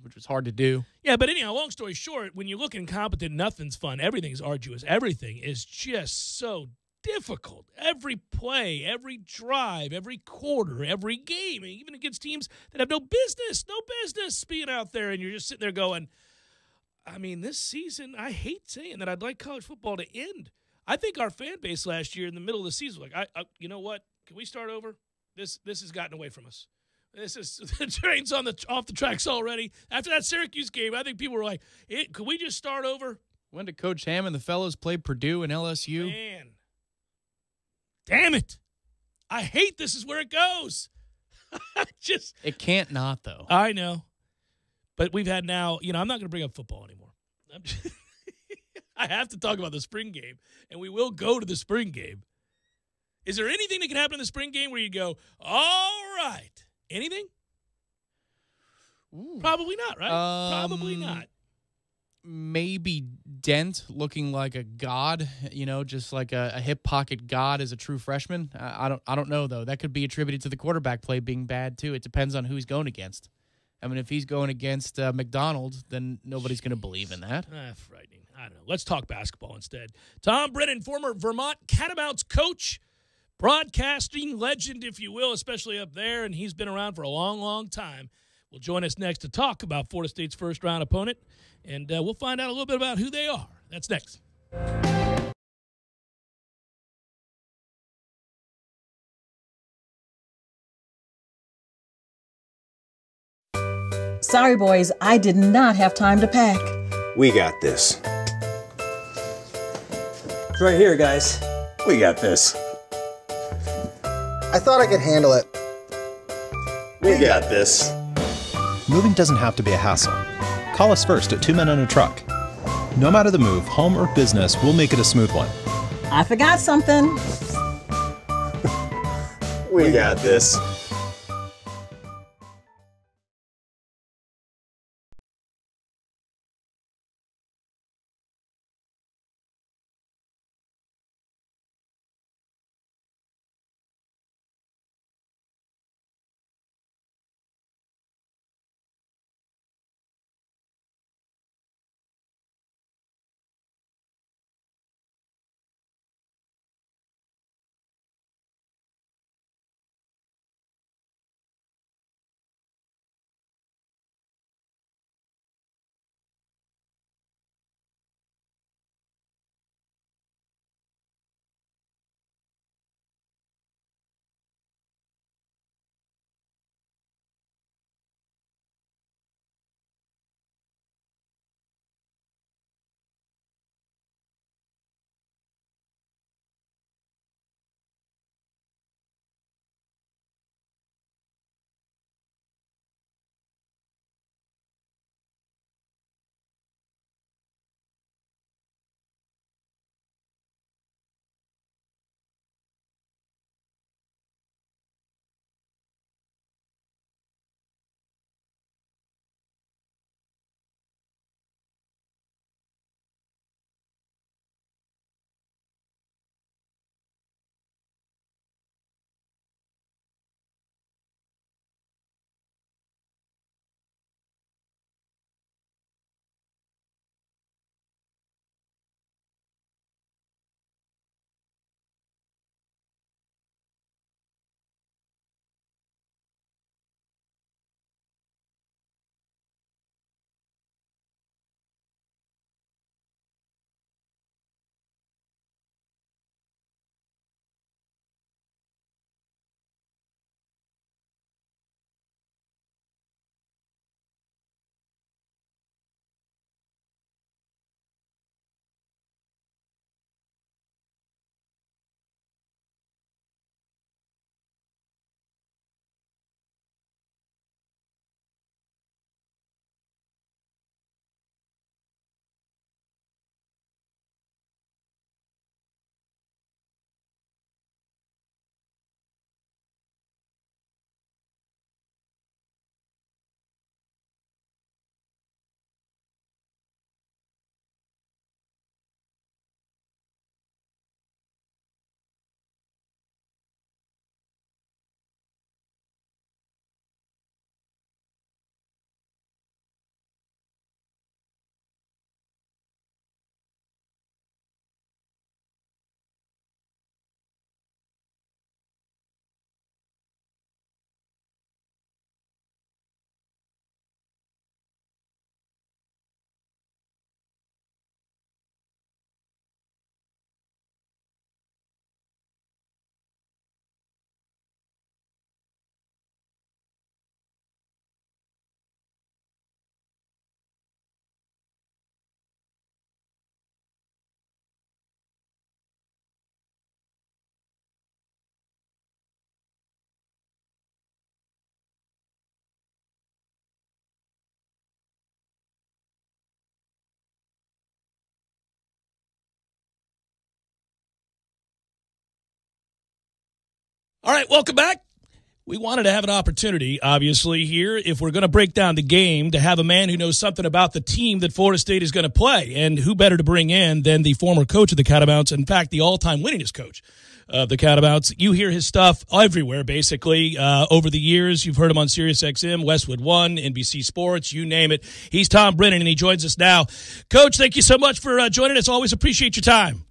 Which was hard to do. Yeah, but anyhow, long story short, when you look incompetent, nothing's fun. Everything's arduous. Everything is just so difficult. Every play, every drive, every quarter, every game, even against teams that have no business being out there, and you're just sitting there going, I mean, this season, I hate saying that I'd like college football to end. I think our fan base last year in the middle of the season was like, you know what? Can we start over? This has gotten away from us. The train's off the tracks already. After that Syracuse game, I think people were like, could we just start over? When did Coach Ham and the fellows play Purdue and LSU? Man. Damn it. I hate this is where it goes. It can't not, though. I know. But we've had now, I'm not going to bring up football anymore. I have to talk about the spring game, and we will go to the spring game. Is there anything that can happen in the spring game where you go, all right? Anything? Ooh. Probably not, right? Probably not. Maybe Dent looking like a god, just like a hip pocket god as a true freshman. I don't know, though. That could be attributed to the quarterback play being bad, too. It depends on who he's going against. I mean, if he's going against McDonald, then nobody's going to believe in that. Frightening. I don't know. Let's talk basketball instead. Tom Brennan, former Vermont Catamounts coach, broadcasting legend, if you will, especially up there, and he's been around for a long, long time, will join us next to talk about Florida State's first-round opponent, and we'll find out a little bit about who they are. That's next. Sorry, boys, I did not have time to pack. We got this. It's right here, guys. We got this. I thought I could handle it. We got this. Moving doesn't have to be a hassle. Call us first at 2 Men and a Truck. No matter the move, home or business, we'll make it a smooth one. I forgot something. We got this. All right, welcome back. We wanted to have an opportunity, obviously, here, if we're going to break down the game, to have a man who knows something about the team that Florida State is going to play. And who better to bring in than the former coach of the Catamounts, in fact, the all-time winningest coach of the Catamounts. You hear his stuff everywhere, basically, over the years. You've heard him on SiriusXM, Westwood One, NBC Sports, you name it. He's Tom Brennan, and he joins us now. Coach, thank you so much for joining us. Always appreciate your time.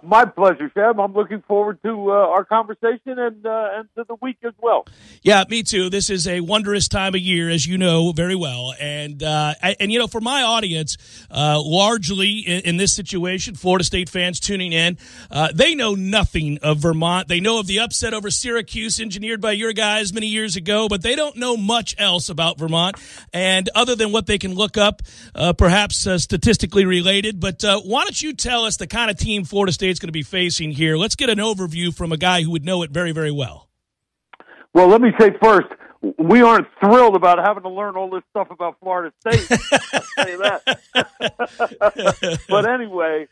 My pleasure, Seb. I'm looking forward to our conversation and to the week as well. Yeah, me too. This is a wondrous time of year, as you know very well. And you know, for my audience, largely in this situation, Florida State fans tuning in, they know nothing of Vermont. They know of the upset over Syracuse engineered by your guys many years ago, but they don't know much else about Vermont. And other than what they can look up, perhaps statistically related. But why don't you tell us the kind of team Florida State's going to be facing here? Let's get an overview from a guy who would know it very, very well. Well, let me say first, we aren't thrilled about having to learn all this stuff about Florida State. I'll tell you that. But anyway,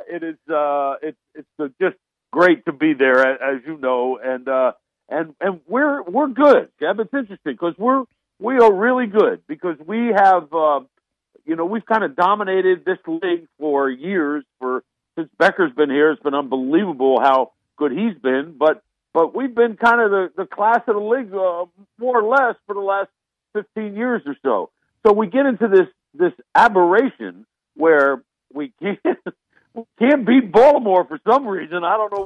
it's just great to be there, as you know, and we're good. Jeb, it's interesting because we are really good because we have we've kind of dominated this league for years. Since Becker's been here, it's been unbelievable how good he's been. But we've been kind of the class of the league, more or less, for the last 15 years or so. So we get into this aberration where we can't beat Baltimore for some reason. I don't know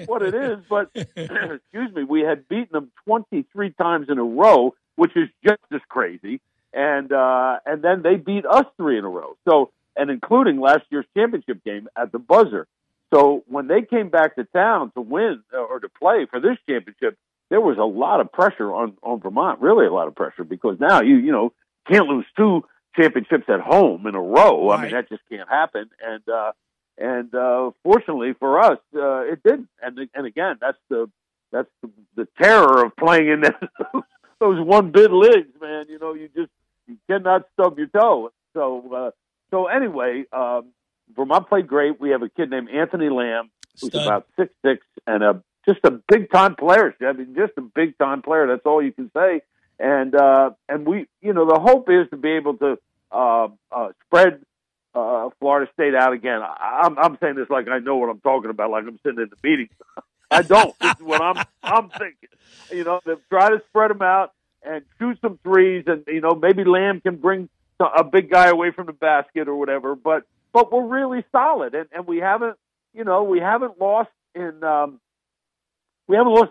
what it is, but excuse me, we had beaten them 23 times in a row, which is just as crazy. And then they beat us 3 in a row. So. And including last year's championship game at the buzzer. So when they came back to town to win or to play for this championship, there was a lot of pressure on Vermont, really a lot of pressure, because now you can't lose 2 championships at home in a row. Right. I mean, that just can't happen. And fortunately for us, it didn't. And again, that's the terror of playing in those one-bid leagues, man. You cannot stub your toe. So anyway, Vermont played great. We have a kid named Anthony Lamb, who's about 6'6", and just a big-time player. I mean, just a big-time player. That's all you can say. And we, the hope is to be able to spread Florida State out again. I'm saying this like I know what I'm talking about, like I'm sitting in the meeting. I don't. This is what I'm thinking. To try to spread them out and shoot some threes, and maybe Lamb can bring a big guy away from the basket or whatever, but we're really solid, and we haven't lost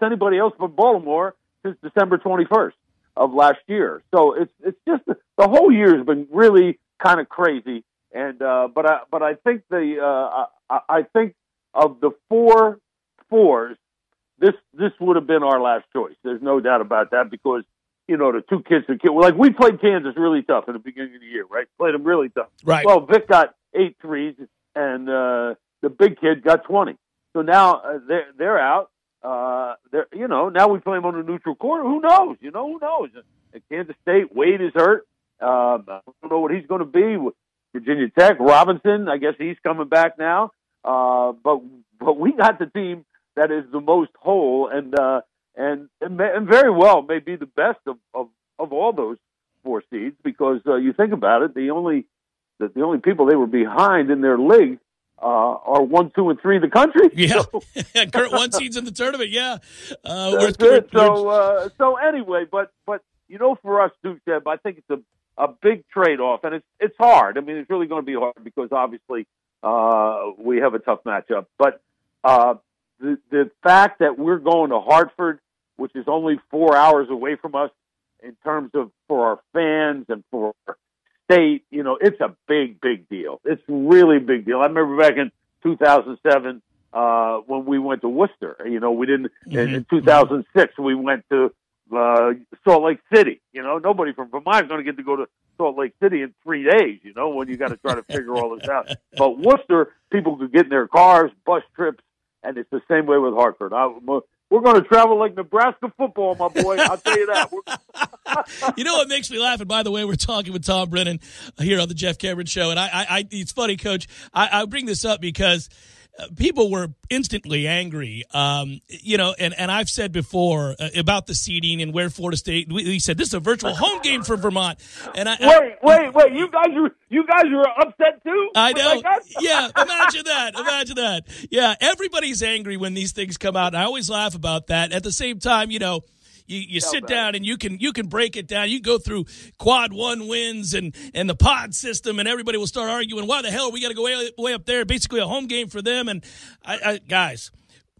anybody else but Baltimore since December 21st of last year. So it's just the whole year has been really kind of crazy, and but I think I think of the 4 fours, this would have been our last choice. There's no doubt about that because. The 2 kids like we played Kansas really tough in the beginning of the year, right? Played them really tough. Right. Well, Vic got 8 threes, and the big kid got 20. So now they're out. Now we play them on a neutral court. Who knows? Who knows? At Kansas State, Wade is hurt. I don't know what he's going to be. Virginia Tech, Robinson, I guess he's coming back now. But we got the team that is the most whole, and very well may be the best of all those 4 seeds because you think about it, the only people they were behind in their league are 1, 2, and 3 in the country. Yeah, so. current 1 seeds in the tournament. Yeah, that's it. So anyway, but for us too, Seb, I think it's a big trade off, and it's hard. I mean, it's really going to be hard because obviously we have a tough matchup, but. The fact that we're going to Hartford, which is only 4 hours away from us in terms of for our fans and for our state, it's a big, big deal. It's really a big deal. I remember back in 2007 when we went to Worcester. We didn't. In 2006, we went to Salt Lake City. Nobody from Vermont is going to get to go to Salt Lake City in 3 days, when you got to try to figure all this out. But Worcester, people could get in their cars, bus trips, and it's the same way with Hartford. We're going to travel like Nebraska football, my boy. I'll tell you that. What makes me laugh? And by the way, we're talking with Tom Brennan here on the Jeff Cameron Show. And I it's funny, Coach. I bring this up because people were instantly angry. And I've said before about the seeding and where Florida State. We said this is a virtual home game for Vermont. And wait, you guys are upset too? I know. Yeah, imagine that. Yeah, everybody's angry when these things come out. And I always laugh about that. At the same time, you sit down and you can break it down. You go through quad one wins and the pod system, and everybody will start arguing, why the hell we got to go way up there? Basically a home game for them. And guys,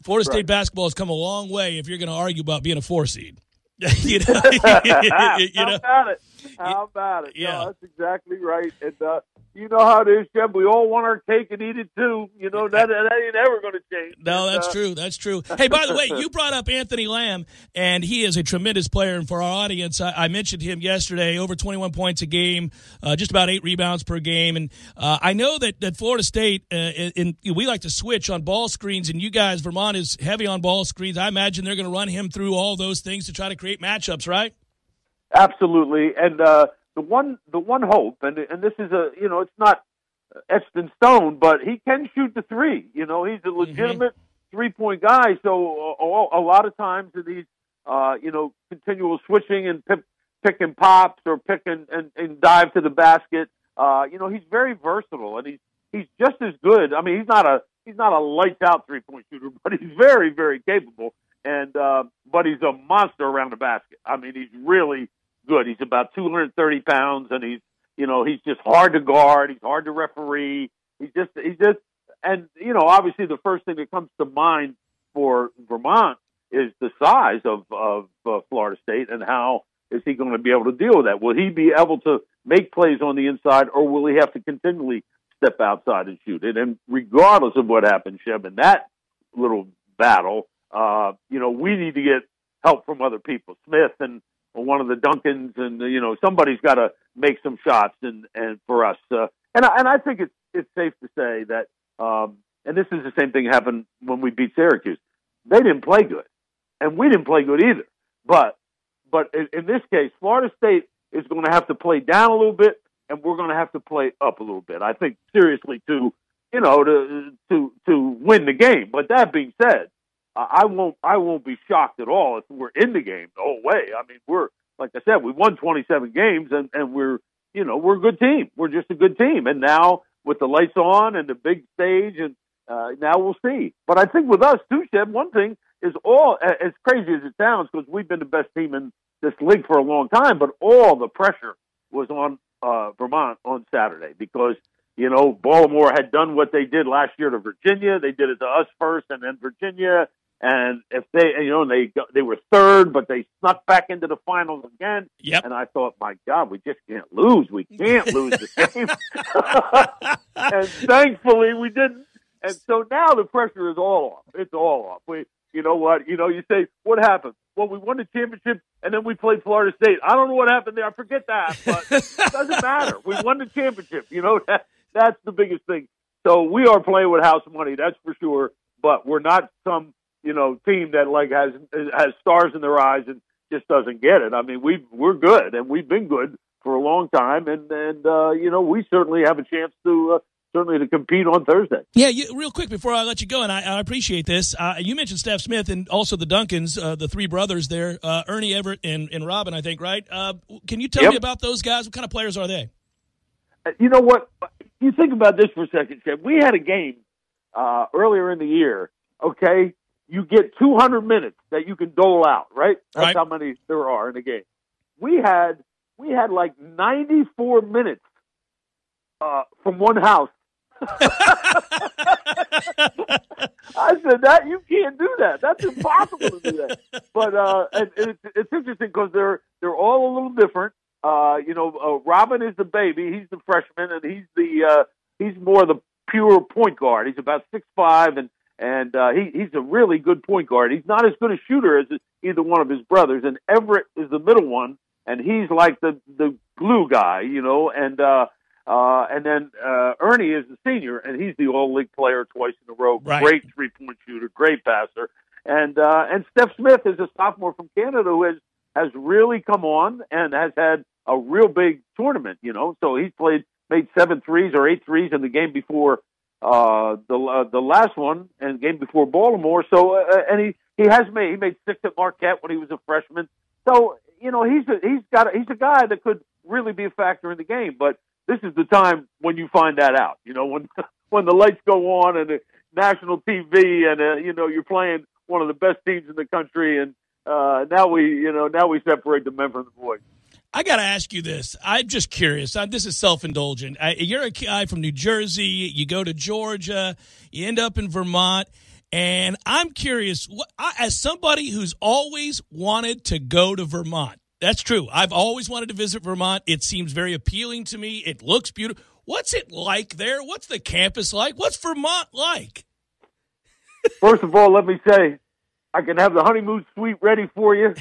Florida State basketball has come a long way if you're going to argue about being a 4 seed. How about it? Yeah. No, that's exactly right. And you know how it is, Jeb. We all want our cake and eat it too. That ain't ever going to change. No, that's true. That's true. Hey, by the way, you brought up Anthony Lamb, and he is a tremendous player. And for our audience, I mentioned him yesterday, over 21 points a game, just about 8 rebounds per game. And I know that Florida State, we like to switch on ball screens, and you guys, Vermont is heavy on ball screens. I imagine they're going to run him through all those things to try to create matchups, right? Absolutely. And the one hope, and this is it's not etched in stone, but he can shoot the three. He's a legitimate 3-point guy. So a lot of times in these, continual switching and picking pops or picking and dive to the basket, he's very versatile, and he's just as good. I mean, he's not a lights out 3-point shooter, but he's very, very capable. And but he's a monster around the basket. I mean, he's really good. He's about 230 pounds, and he's just hard to guard. He's hard to referee. He's just, and obviously the first thing that comes to mind for Vermont is the size of Florida State, and how is he going to be able to deal with that? Will he be able to make plays on the inside, or will he have to continually step outside and shoot it? And regardless of what happens, Sheb, in that little battle, we need to get help from other people. Smith and one of the Duncans, and somebody's got to make some shots, and for us, and I think it's safe to say that, and this is the same thing happened when we beat Syracuse. They didn't play good, and we didn't play good either. But in this case, Florida State is going to have to play down a little bit, and we're going to have to play up a little bit. I think seriously to win the game. But that being said, I won't be shocked at all if we're in the game the whole way. I mean, we're, like I said, we won 27 games, and we're a good team. We're just a good team. And now with the lights on and the big stage, and now we'll see. But I think with us too, Sheb, one thing is, all as crazy as it sounds, because we've been the best team in this league for a long time, but all the pressure was on Vermont on Saturday, because Baltimore had done what they did last year to Virginia. They did it to us first, and then Virginia. And if they were third, but they snuck back into the finals again. Yep. And I thought, my God, we just can't lose. We can't lose the game. And thankfully we didn't. And so now the pressure is all off. It's all off. You know what? You say, what happened? Well, we won the championship, and then we played Florida State. I don't know what happened there. I forget that, but it doesn't matter. We won the championship. That's the biggest thing. So we are playing with house money, that's for sure. But we're not some team that has stars in their eyes and just doesn't get it. I mean, we're good, and we've been good for a long time, and we certainly have a chance to compete on Thursday. Yeah, real quick before I let you go, and I appreciate this. You mentioned Steph Smith and also the Duncans, the 3 brothers there, Ernie, Everett, and Robin, I think, right? Can you tell me about those guys? What kind of players are they? You know what? You think about this for a second, Chad. We had a game earlier in the year, okay? You get 200 minutes that you can dole out, right? That's how many there are in a game. We had like 94 minutes from one house. I said, that you can't do that. That's impossible to do that. But and it's interesting because they're all a little different. Robin is the baby. He's the freshman, and he's more the pure point guard. He's about 6'5", and he's a really good point guard. He's not as good a shooter as either one of his brothers. And Everett is the middle one, and he's like the glue guy, and then Ernie is the senior, and he's the all-league player twice in a row. Right. Great three-point shooter, great passer. And Steph Smith is a sophomore from Canada who has really come on and has had a real big tournament, So he's made 7 threes or 8 threes in the game before the last one and game before Baltimore. So and he made 6 at Marquette when he was a freshman. So he's a guy that could really be a factor in the game. But this is the time when you find that out. When the lights go on and the national TV and you're playing one of the best teams in the country, and now we separate the men from the boys. I got to ask you this. I'm just curious. This is self-indulgent. You're a guy from New Jersey. You go to Georgia. You end up in Vermont. And I'm curious, as somebody who's always wanted to go to Vermont, that's true. I've always wanted to visit Vermont. It seems very appealing to me. It looks beautiful. What's it like there? What's the campus like? What's Vermont like? First of all, let me say, I can have the honeymoon suite ready for you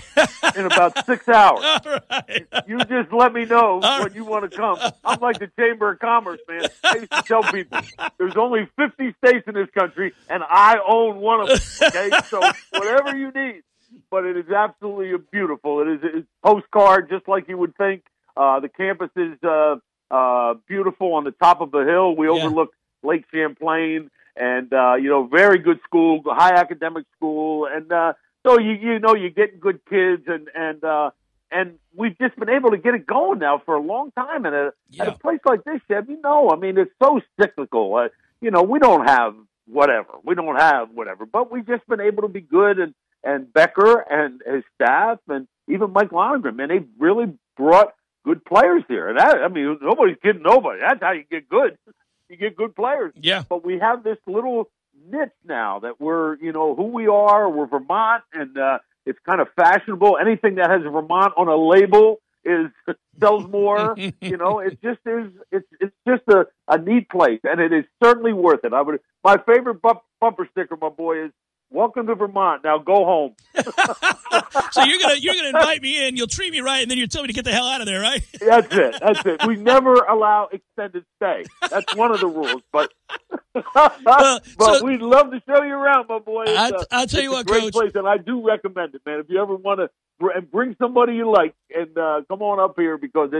in about 6 hours. All right. You just let me know when you want to come. I'm like the Chamber of Commerce, man. I used to tell people, there's only 50 states in this country, and I own one of them, okay? So whatever you need. But it is absolutely beautiful. It's postcard, just like you would think. The campus is beautiful on the top of the hill. We overlook Lake Champlain. And, very good school, high academic school. And, so you get good kids and we've just been able to get it going now for a long time. And at a place like this, Cheb, it's so cyclical. We don't have whatever, but we've just been able to be good. And Becker and his staff and even Mike Lonergan, man, they really brought good players here. And nobody's kidding nobody. That's how you get good. You get good players. Yeah. But we have this little niche now that we're, who we are. We're Vermont, and it's kind of fashionable. Anything that has Vermont on a label sells more. It's just a neat place, and it is certainly worth it. My favorite bumper sticker, my boy, is "Welcome to Vermont. Now go home." So you're gonna invite me in. You'll treat me right, and then you'll tell me to get the hell out of there, right? That's it. We never allow extended stay. That's one of the rules. But we'd love to show you around, my boy. I'll tell you what, great Coach. Place, and I do recommend it, man. If you ever want to bring somebody you like, and come on up here because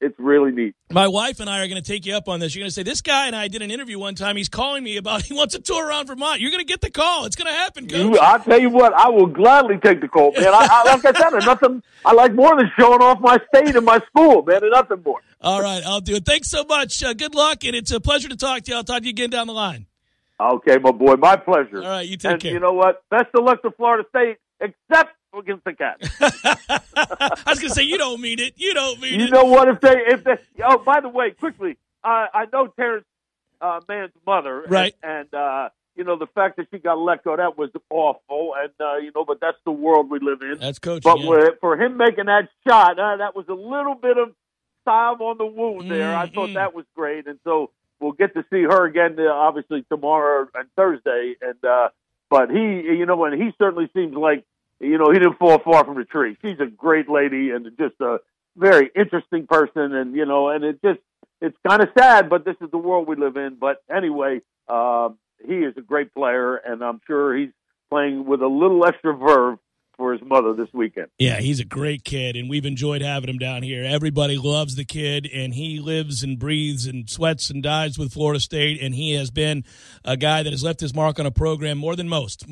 it's really neat. My wife and I are going to take you up on this. You're going to say, this guy and I did an interview one time. He's calling me about he wants a tour around Vermont. You're going to get the call. It's going to happen, Coach. I'll tell you what, I will gladly take the call, man. Like I said, there's nothing I like more than showing off my state and my school, man. There's nothing more. All right, I'll do it. Thanks so much. Good luck, and it's a pleasure to talk to you. I'll talk to you again down the line. Okay, my boy. My pleasure. All right, you take care. You know what? Best of luck to Florida State, except against the Cats. I was going to say, you don't mean it. You don't mean it. You know what? If they oh, by the way, quickly, I know Terrence Mann's mother. Right. And the fact that she got let go, that was awful. And, but that's the world we live in. That's coaching. But for him making that shot, that was a little bit of salve on the wound there. I thought that was great. And so we'll get to see her again, obviously, tomorrow and Thursday. And but and he certainly seems like, he didn't fall far from the tree. She's a great lady and just a very interesting person. And, and it's kind of sad, but this is the world we live in. But anyway, he is a great player, and I'm sure he's playing with a little extra verve for his mother this weekend. Yeah, he's a great kid, and we've enjoyed having him down here. Everybody loves the kid, and he lives and breathes and sweats and dies with Florida State, and he has been a guy that has left his mark on a program more than most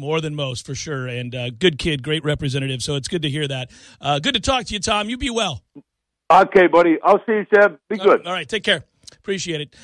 for sure, and good kid, great representative, so it's good to hear that. Good to talk to you, Tom. You be well. Okay, buddy. I'll see you, Seb. Be good. All right, take care. Appreciate it.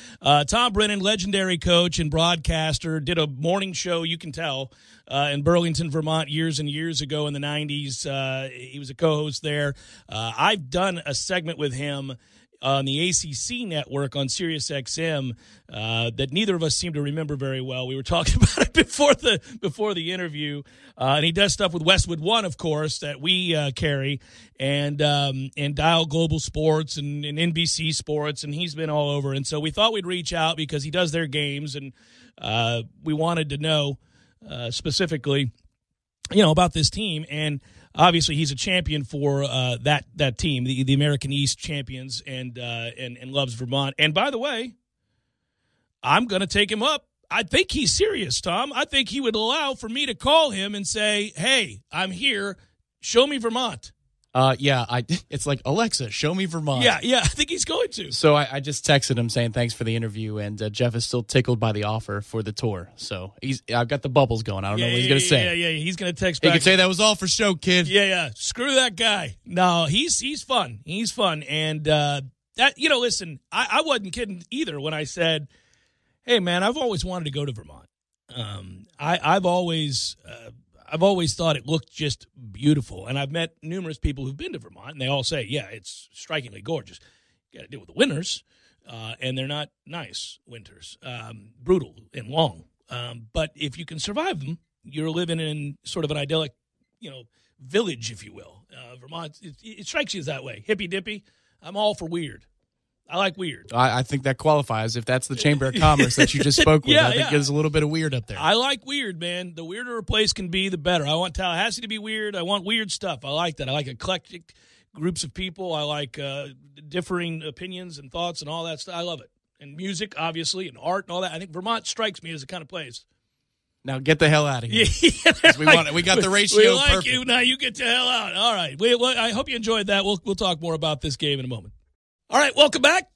Tom Brennan, legendary coach and broadcaster, did a morning show, you can tell, in Burlington, Vermont years and years ago in the 90s. He was a co-host there. I've done a segment with him on the ACC network on Sirius XM that neither of us seem to remember very well. We were talking about it before the interview. And he does stuff with Westwood One, of course, that we carry, and Dial Global Sports and NBC Sports, and he's been all over. And so we thought we'd reach out because he does their games, and we wanted to know specifically, about this team. And obviously, he's a champion for that team, the American East champions, and loves Vermont. And by the way, I'm going to take him up. I think he's serious, Tom. I think he would allow for me to call him and say, "Hey, I'm here. Show me Vermont." It's like, Alexa, show me Vermont. Yeah, I think he's going to. So I just texted him saying thanks for the interview, and Jeff is still tickled by the offer for the tour. So I've got the bubbles going. I don't know what he's going to say. Yeah, he's going to text He back. could say that was all for show, kid. Yeah. Screw that guy. No, he's fun. He's fun. And listen, I wasn't kidding either when I said, hey, man, I've always wanted to go to Vermont. I've always thought it looked just beautiful. And I've met numerous people who've been to Vermont, and they all say, yeah, it's strikingly gorgeous. You got to deal with the winters, and they're not nice winters, brutal and long. But if you can survive them, you're living in sort of an idyllic, village, if you will. Vermont, it strikes you as that way. Hippy-dippy. I'm all for weird. I like weird. I think that qualifies. If that's the Chamber of Commerce that you just spoke with, I think there's a little bit of weird up there. I like weird, man. The weirder a place can be, the better. I want Tallahassee to be weird. I want weird stuff. I like that. I like eclectic groups of people. I like differing opinions and thoughts and all that stuff. I love it. And music, obviously, and art and all that. I think Vermont strikes me as the kind of place. Now get the hell out of here. Yeah, we got the ratio we like perfect. you. Now you get the hell out. All right. I hope you enjoyed that. We'll talk more about this game in a moment. All right, welcome back.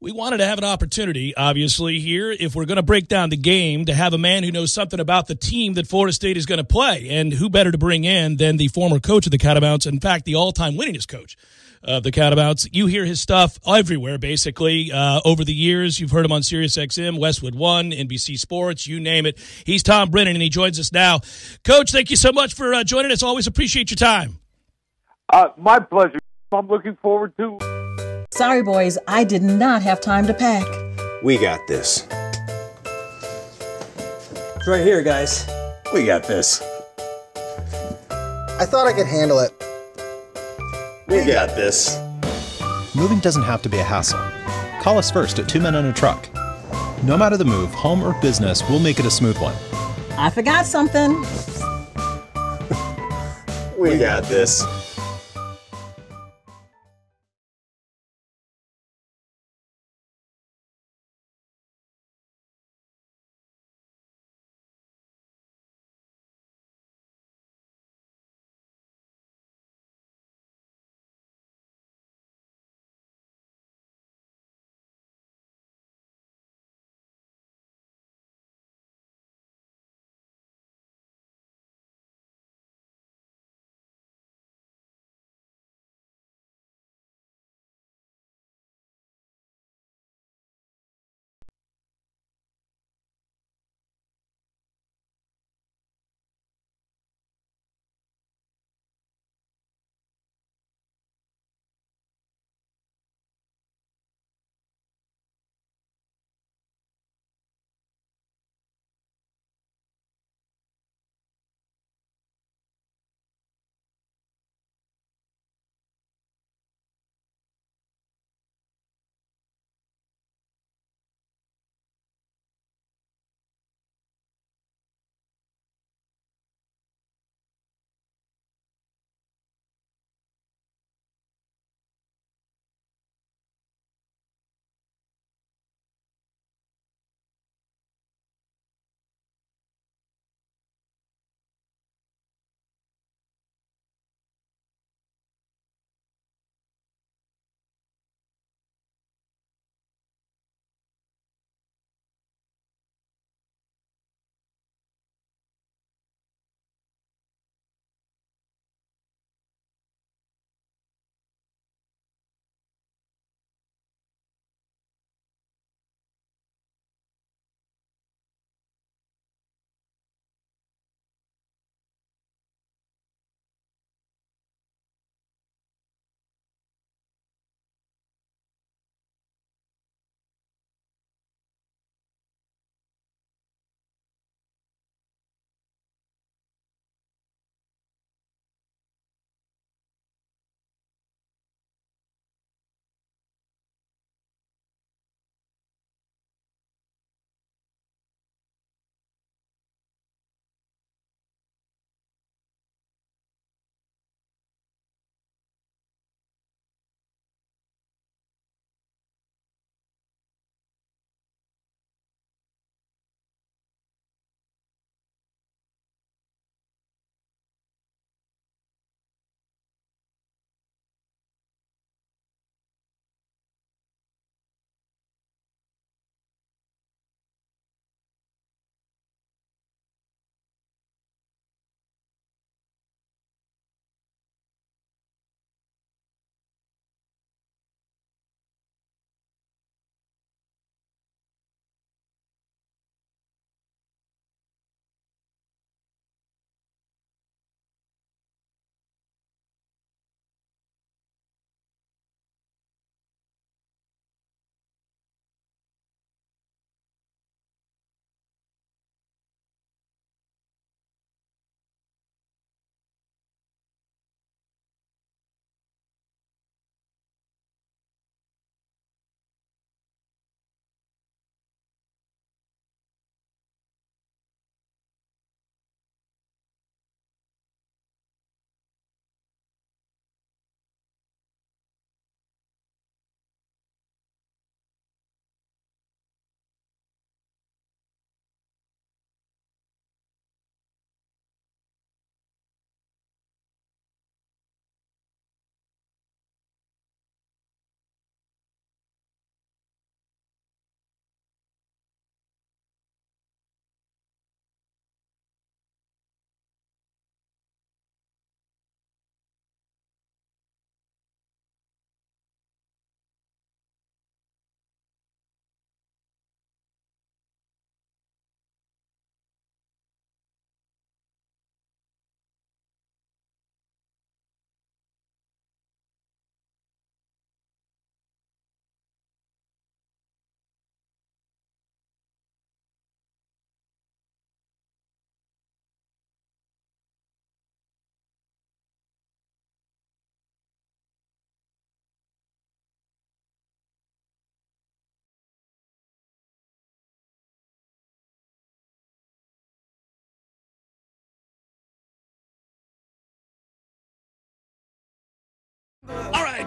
We wanted to have an opportunity, obviously, here, if we're going to break down the game, to have a man who knows something about the team that Florida State is going to play. And who better to bring in than the former coach of the Catamounts, in fact, the all-time winningest coach of the Catamounts. You hear his stuff everywhere, basically. Over the years, you've heard him on SiriusXM, Westwood One, NBC Sports, you name it. He's Tom Brennan, and he joins us now. Coach, thank you so much for joining us. Always appreciate your time. My pleasure. I'm looking forward to. Sorry, boys, I did not have time to pack. We got this. It's right here, guys. We got this. I thought I could handle it. We got this. Moving doesn't have to be a hassle. Call us first at 2 Men in a Truck. No matter the move, home or business, we'll make it a smooth one. I forgot something. We got this.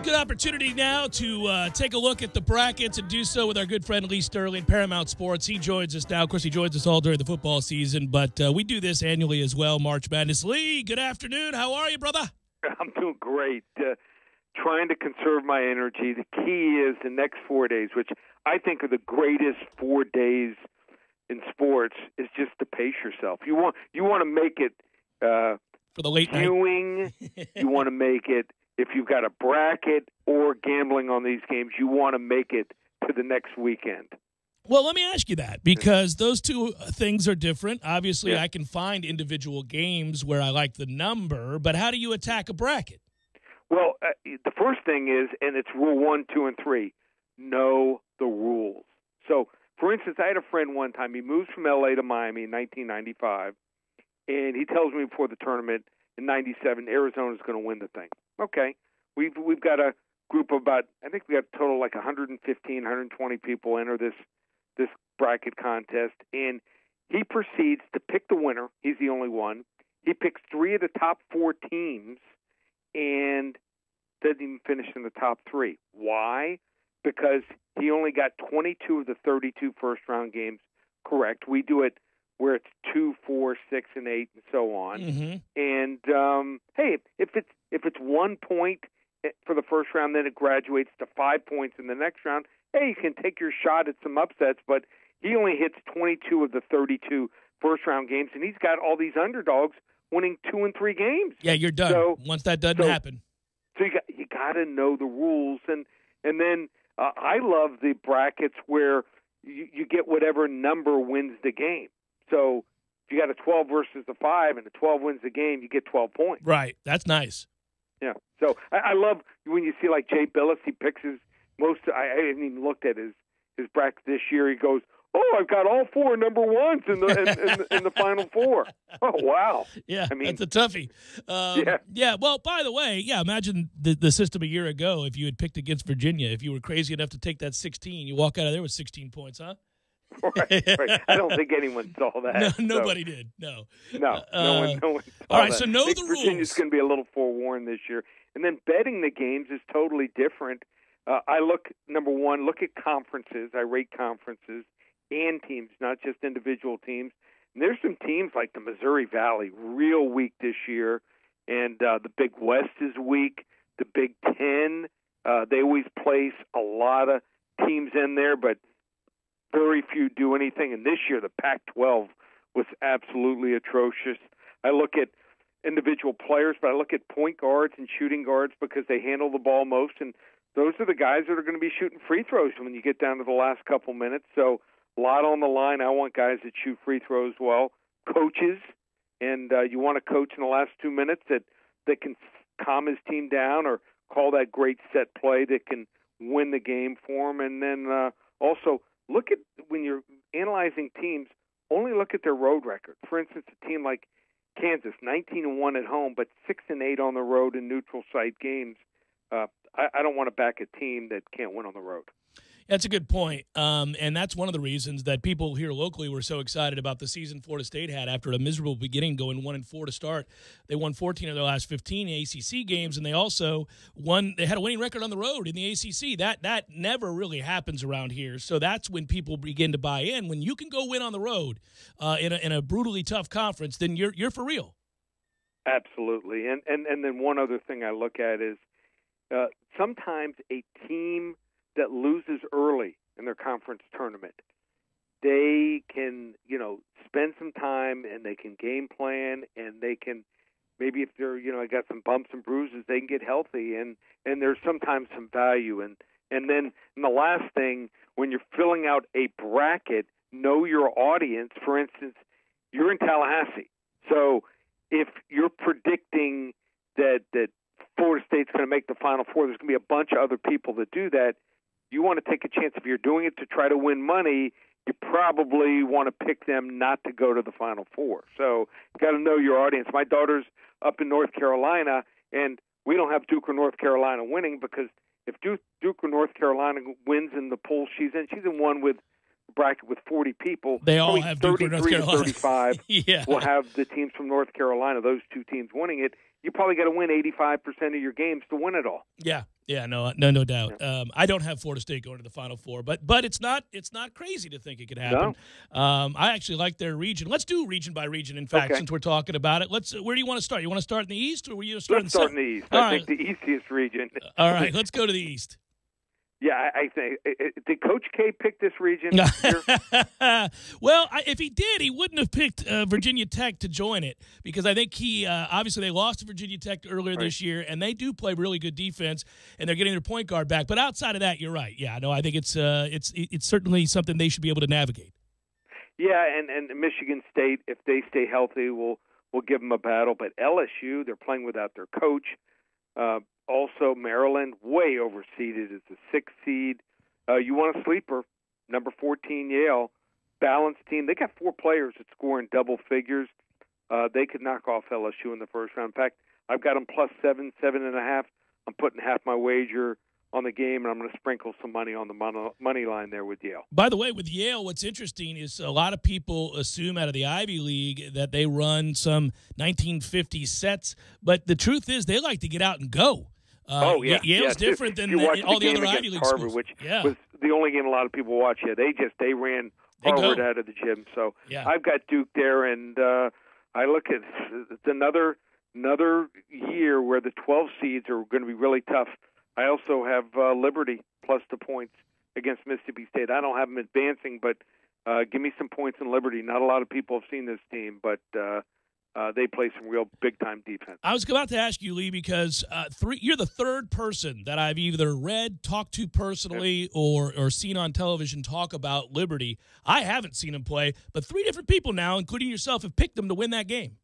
Good opportunity now to take a look at the brackets and do so with our good friend Lee Sterling, Paramount Sports. He joins us now. Of course, he joins us all during the football season, but we do this annually as well, March Madness. Lee, good afternoon. How are you, brother? I'm doing great. Trying to conserve my energy. The key is the next 4 days, which I think are the greatest 4 days in sports, is just to pace yourself. You want to make it for the late viewing. You want to make it, if you've got a bracket or gambling on these games, you want to make it to the next weekend. Well, let me ask you that, because those two things are different. Obviously, I can find individual games where I like the number, but how do you attack a bracket? Well, the first thing is, and it's rule 1, 2, and 3, know the rules. So, for instance, I had a friend one time. He moves from L.A. to Miami in 1995, and he tells me before the tournament in 97, Arizona's going to win the thing. Okay. We've got a group of about, I think we have a total like 115, 120 people enter this bracket contest, and he proceeds to pick the winner. He's the only one. He picks 3 of the top 4 teams and doesn't even finish in the top 3. Why? Because he only got 22 of the 32 first-round games correct. We do it where it's 2, 4, 6, and 8, and so on. Mm-hmm. And hey, if it's 1 point for the first round, then it graduates to 5 points in the next round. Hey, you can take your shot at some upsets, but he only hits 22 of the 32 first-round games, and he's got all these underdogs winning 2 and 3 games. Yeah, you're done once that doesn't happen. So you got to know the rules, and then I love the brackets where you get whatever number wins the game. So if you got a 12 versus a 5, and the 12 wins the game, you get 12 points. Right, that's nice. Yeah. So I love when you see like Jay Billis, he picks his most. I haven't even looked at his bracket this year. He goes, "Oh, I've got all 4 number ones in the final 4." Oh, wow. Yeah, I mean, that's a toughie. Yeah. Well, by the way, imagine the system a year ago if you had picked against Virginia. If you were crazy enough to take that 16, you walk out of there with 16 points, huh? Right. I don't think anyone saw that. No, nobody did. No. No one saw all right, that. so know I think the Virginia's rules. going to be a little forewarned this year. And then betting the games is totally different. I look, number one, look at conferences. I rate conferences and teams, not just individual teams. And there's some teams like the Missouri Valley, real weak this year. And the Big West is weak. The Big Ten, they always place a lot of teams in there, but very few do anything. And this year, the Pac-12 was absolutely atrocious. I look at individual players, but I look at point guards and shooting guards because they handle the ball most, and those are the guys that are going to be shooting free throws when you get down to the last couple minutes. So a lot on the line. I want guys that shoot free throws well. Coaches, and you want a coach in the last 2 minutes that can calm his team down or call that great set play that can win the game for him. And then also look at, when you're analyzing teams, only look at their road record. For instance, a team like Kansas, 19-1 at home, but 6-8 on the road in neutral site games. I don't want to back a team that can't win on the road. That's a good point. And that's one of the reasons that people here locally were so excited about the season Florida State had after a miserable beginning, going 1-4 to start. They won 14 of their last 15 ACC games, and they also they had a winning record on the road in the ACC. That never really happens around here. So that's when people begin to buy in. When you can go win on the road in a brutally tough conference, then you're for real. Absolutely. And then one other thing I look at is sometimes a team that loses early in their conference tournament, they can, spend some time and they can game plan, and they can, maybe if they're, got some bumps and bruises, they can get healthy, and there's sometimes some value. And then the last thing, when you're filling out a bracket, know your audience. For instance, you're in Tallahassee. So if you're predicting that Florida State's going to make the Final Four, there's going to be a bunch of other people that do that. You want to take a chance. If you're doing it to try to win money, you probably want to pick them not to go to the Final Four. So you got to know your audience. My daughter's up in North Carolina, and we don't have Duke or North Carolina winning, because if Duke or North Carolina wins in the pool she's in one with a bracket with 40 people. They all have Duke or North Carolina. 35 yeah. will have the teams from North Carolina, those two teams winning it. You probably got to win 85% of your games to win it all. Yeah, Yeah, no doubt. I don't have Florida State going to the Final Four, but it's not crazy to think it could happen. No. I actually like their region. Let's do region by region. In fact, Okay. since we're talking about it, where do you want to start? You want to start in the East, or were you start Let's in the start in the East. All I right. think the easiest region. All right, let's go to the East. Yeah, I think did Coach K pick this region this year? Well, if he did, he wouldn't have picked Virginia Tech to join it, because I think he obviously they lost to Virginia Tech earlier this year, and they do play really good defense, and they're getting their point guard back. But outside of that, you're right. Yeah, no, I think it's certainly something they should be able to navigate. Yeah, and Michigan State, if they stay healthy, will give them a battle. But LSU, they're playing without their coach. Also, Maryland, way overseeded as a 6th seed. You want a sleeper, number 14 Yale, balanced team. They got 4 players that score in double figures. They could knock off LSU in the first round. In fact, I've got them +7, 7.5. I'm putting half my wager on the game, and I'm going to sprinkle some money on the money line there with Yale. By the way, with Yale, what's interesting is a lot of people assume out of the Ivy League that they run some 1950s sets, but the truth is they like to get out and go. Yale's different than all the other Ivy League Harvard, schools. Which was the only game a lot of people watch. Yeah, they ran Harvard out of the gym. So I've got Duke there, and I look at it's another year where the 12 seeds are going to be really tough. I also have Liberty plus the points against Mississippi State. I don't have them advancing, but give me some points in Liberty. Not a lot of people have seen this team, but they play some real big-time defense. I was about to ask you, Lee, because you're the third person that I've either read, talked to personally, or seen on television talk about Liberty. I haven't seen them play, but 3 different people now, including yourself, have picked them to win that game.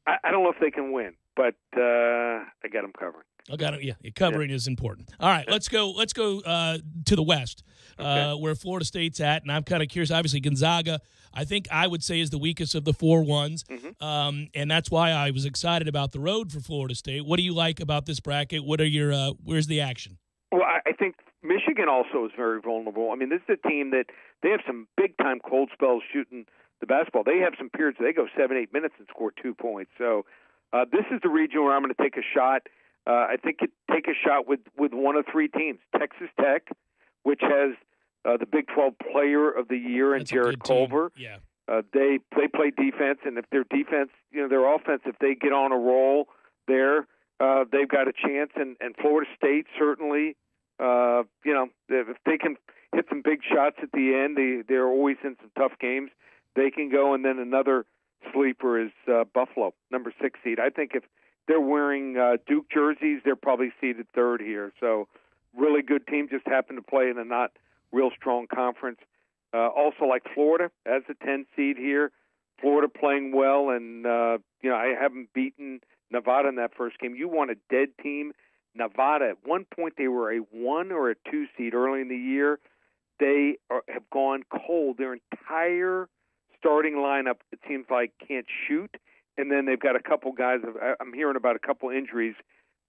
I don't know if they can win, but I got them covering. I got it. Yeah, covering is important. All right, let's go to the West, where Florida State's at, and I'm kind of curious. Obviously, Gonzaga, I think I would say, is the weakest of the 4 ones, and that's why I was excited about the road for Florida State. What do you like about this bracket? What are your where's the action? Well, I think Michigan also is very vulnerable. I mean, this is a team that they have some big-time cold spells shooting the basketball. They have some periods they go 7-8 minutes and score 2 points. So this is the region where I'm going to take a shot. I think take a shot with one of 3 teams. Texas Tech, which has the Big 12 Player of the Year in Jared Culver. Yeah. They play defense, and if their defense, their offense, if they get on a roll there, they've got a chance. And Florida State certainly, if they can hit some big shots at the end, they're always in some tough games. They can go, and then another sleeper is Buffalo, number 6 seed. I think if they're wearing Duke jerseys, they're probably seeded 3rd here. So really good team, just happened to play in a not real strong conference. Also like Florida as a 10 seed here. Florida playing well, and I haven't beaten Nevada in that first game. You want a dead team. Nevada, at one point they were a 1 or a 2 seed early in the year. They have gone cold. Their entire starting lineup, it seems like, can't shoot. And then they've got a couple guys. I'm hearing about a couple injuries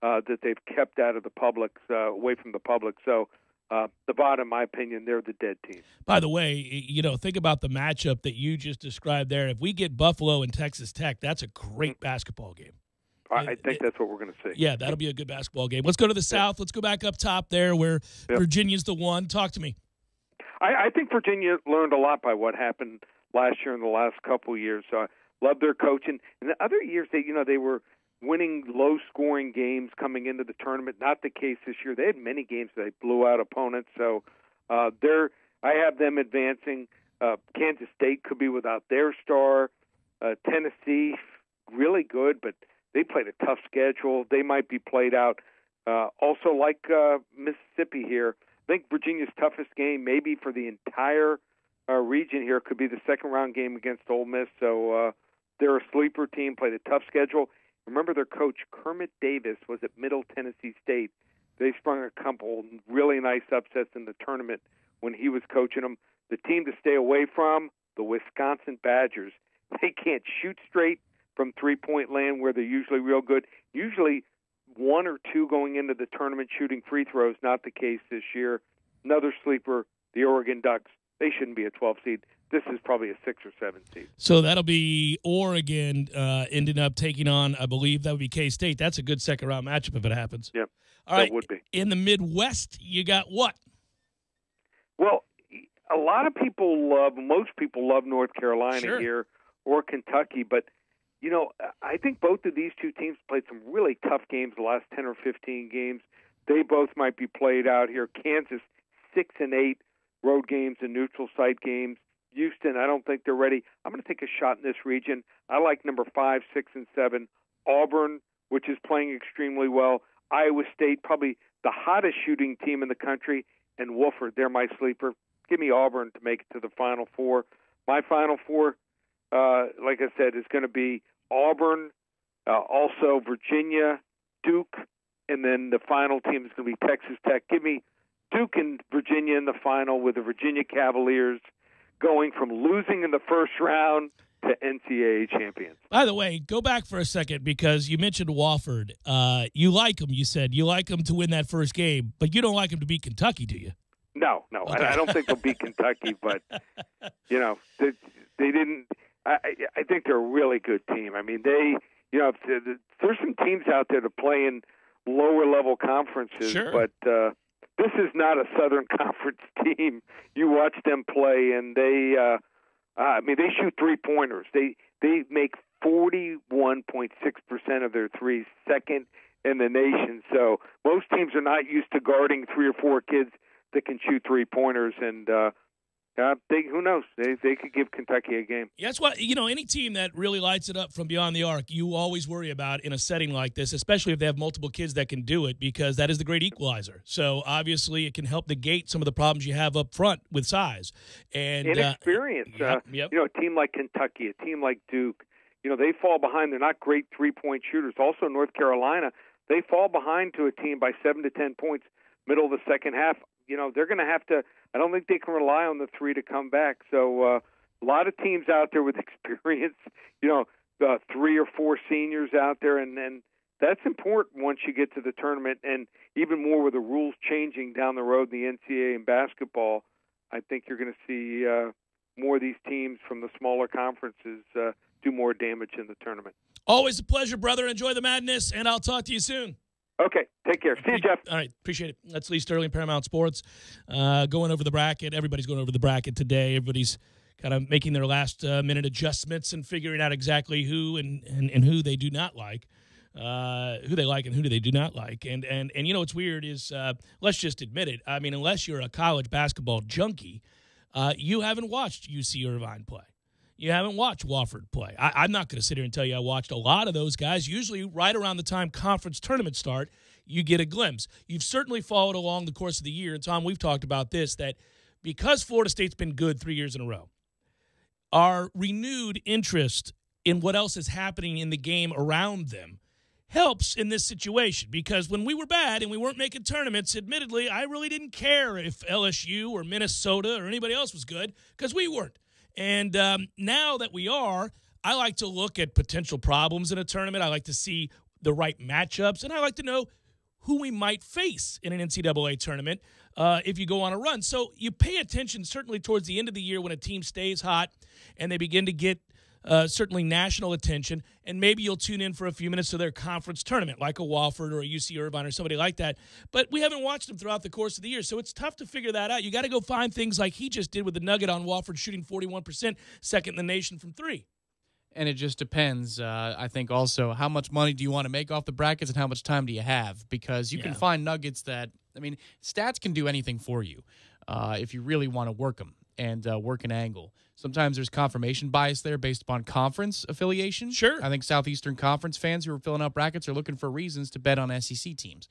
that they've kept out of the public, away from the public. So the bottom, in my opinion, they're the dead team. By the way, think about the matchup that you just described there. If we get Buffalo and Texas Tech, that's a great basketball game. I think that's what we're going to see. Yeah, that'll be a good basketball game. Let's go to the South. Let's go back up top there where Virginia's the one. Talk to me. I think Virginia learned a lot by what happened last year and the last couple of years. So I love their coaching. And the other years, they were winning low-scoring games coming into the tournament. Not the case this year. They had many games that they blew out opponents. So I have them advancing. Kansas State could be without their star. Tennessee, really good, but they played a tough schedule. They might be played out. Also, like Mississippi here, I think Virginia's toughest game, maybe for the entire region here, could be the second-round game against Ole Miss. So they're a sleeper team, played a tough schedule. Remember their coach, Kermit Davis, was at Middle Tennessee State. They sprung a couple really nice upsets in the tournament when he was coaching them. The team to stay away from, the Wisconsin Badgers. They can't shoot straight from three-point land where they're usually real good. Usually 1 or 2 going into the tournament shooting free throws, not the case this year. Another sleeper, the Oregon Ducks. They shouldn't be a 12 seed. This is probably a 6 or 7 seed. So that'll be Oregon ending up taking on, I believe that would be K-State. That's a good second-round matchup if it happens. Yep. All right. That would be. In the Midwest, you got what? Well, most people love North Carolina here or Kentucky, but I think both of these two teams played some really tough games the last 10 or 15 games. They both might be played out here. Kansas 6-8 road games and neutral site games. Houston, I don't think they're ready. I'm going to take a shot in this region. I like number 5, 6, and 7. Auburn, which is playing extremely well. Iowa State, probably the hottest shooting team in the country, and Wofford, they're my sleeper. Give me Auburn to make it to the Final Four. My Final Four, like I said, is going to be Auburn, also Virginia, Duke, and then the final team is going to be Texas Tech. Give me Duke and Virginia in the final, with the Virginia Cavaliers going from losing in the first round to NCAA champions. By the way, go back for a second, because you mentioned Wofford. You like them, you said. You like them to win that first game, but you don't like them to beat Kentucky, do you? No. Okay. I don't think they'll beat Kentucky, but, they didn't. I think they're a really good team. I mean, there's some teams out there that play in lower-level conferences, but this is not a Southern Conference team. You watch them play, and they shoot three-pointers. They make 41.6% of their threes, second in the nation. So most teams are not used to guarding 3 or 4 kids that can shoot three-pointers, and who knows? They could give Kentucky a game. Yeah, that's what, any team that really lights it up from beyond the arc, you always worry about in a setting like this, especially if they have multiple kids that can do it, because that is the great equalizer. So obviously it can help negate some of the problems you have up front with size. And experience. Yep. A team like Kentucky, a team like Duke, they fall behind. They're not great three-point shooters. Also North Carolina, they fall behind to a team by 7 to 10 points middle of the second half. They're going to have to – I don't think they can rely on the three to come back. So a lot of teams out there with experience, 3 or 4 seniors out there, and that's important once you get to the tournament, and even more with the rules changing down the road in the NCAA and basketball. I think you're going to see more of these teams from the smaller conferences do more damage in the tournament. Always a pleasure, brother. Enjoy the madness, and I'll talk to you soon. Okay, take care. See you, Jeff. All right, appreciate it. That's Lee Sterling, Paramount Sports, going over the bracket. Everybody's going over the bracket today. Everybody's kind of making their last-minute adjustments and figuring out exactly who and who they do not like, who they like and who they do not like. And what's weird is, let's just admit it, I mean, unless you're a college basketball junkie, you haven't watched UC Irvine play. You haven't watched Wofford play. I'm not going to sit here and tell you I watched a lot of those guys. Usually right around the time conference tournaments start, you get a glimpse. You've certainly followed along the course of the year. And, Tom, we've talked about this, that because Florida State's been good 3 years in a row, our renewed interest in what else is happening in the game around them helps in this situation, because when we were bad and we weren't making tournaments, admittedly, I really didn't care if LSU or Minnesota or anybody else was good, because we weren't. And now that we are, I like to look at potential problems in a tournament. I like to see the right matchups, and I like to know who we might face in an NCAA tournament if you go on a run. So you pay attention certainly towards the end of the year when a team stays hot and they begin to get certainly national attention, and maybe you'll tune in for a few minutes to their conference tournament, like a Wofford or a UC Irvine or somebody like that. But we haven't watched them throughout the course of the year, so it's tough to figure that out. You got to go find things like he just did with the Nugget on Wofford, shooting 41%, second in the nation from 3. And it just depends, I think, also, how much money do you want to make off the brackets and how much time do you have? Because you can find nuggets that, stats can do anything for you if you really want to work them and work an angle. Sometimes there's confirmation bias there based upon conference affiliation. Sure. I think Southeastern Conference fans who are filling out brackets are looking for reasons to bet on SEC teams.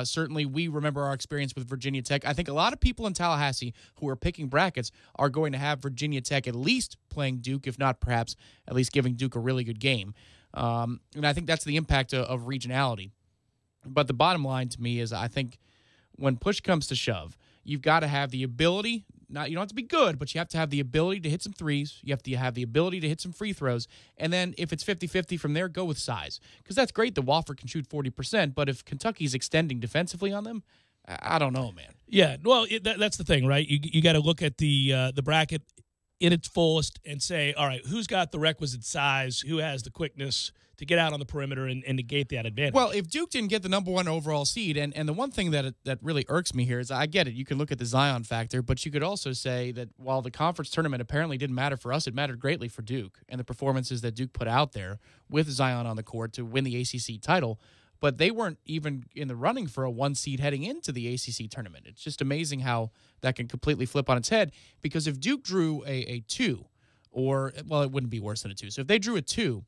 Certainly, we remember our experience with Virginia Tech. I think a lot of people in Tallahassee who are picking brackets are going to have Virginia Tech at least playing Duke, if not perhaps at least giving Duke a really good game. And I think that's the impact of regionality. But the bottom line to me is I think when push comes to shove, you've got to have the ability. You don't have to be good, but you have to have the ability to hit some threes. You have to have the ability to hit some free throws. And then if it's 50-50 from there, go with size. Because that's great that Wofford can shoot 40%, but if Kentucky's extending defensively on them, I don't know, man. Yeah, well, that's the thing, right? You got to look at the bracket in its fullest and say, all right, who's got the requisite size, who has the quickness to get out on the perimeter and negate that advantage. Well, if Duke didn't get the number 1 overall seed, and the one thing that really irks me here is I get it. You can look at the Zion factor, but you could also say that while the conference tournament apparently didn't matter for us, it mattered greatly for Duke and the performances that Duke put out there with Zion on the court to win the ACC title. But they weren't even in the running for a 1 seed heading into the ACC tournament. It's just amazing how that can completely flip on its head, because if Duke drew a 2, or, well, it wouldn't be worse than a 2. So if they drew a 2,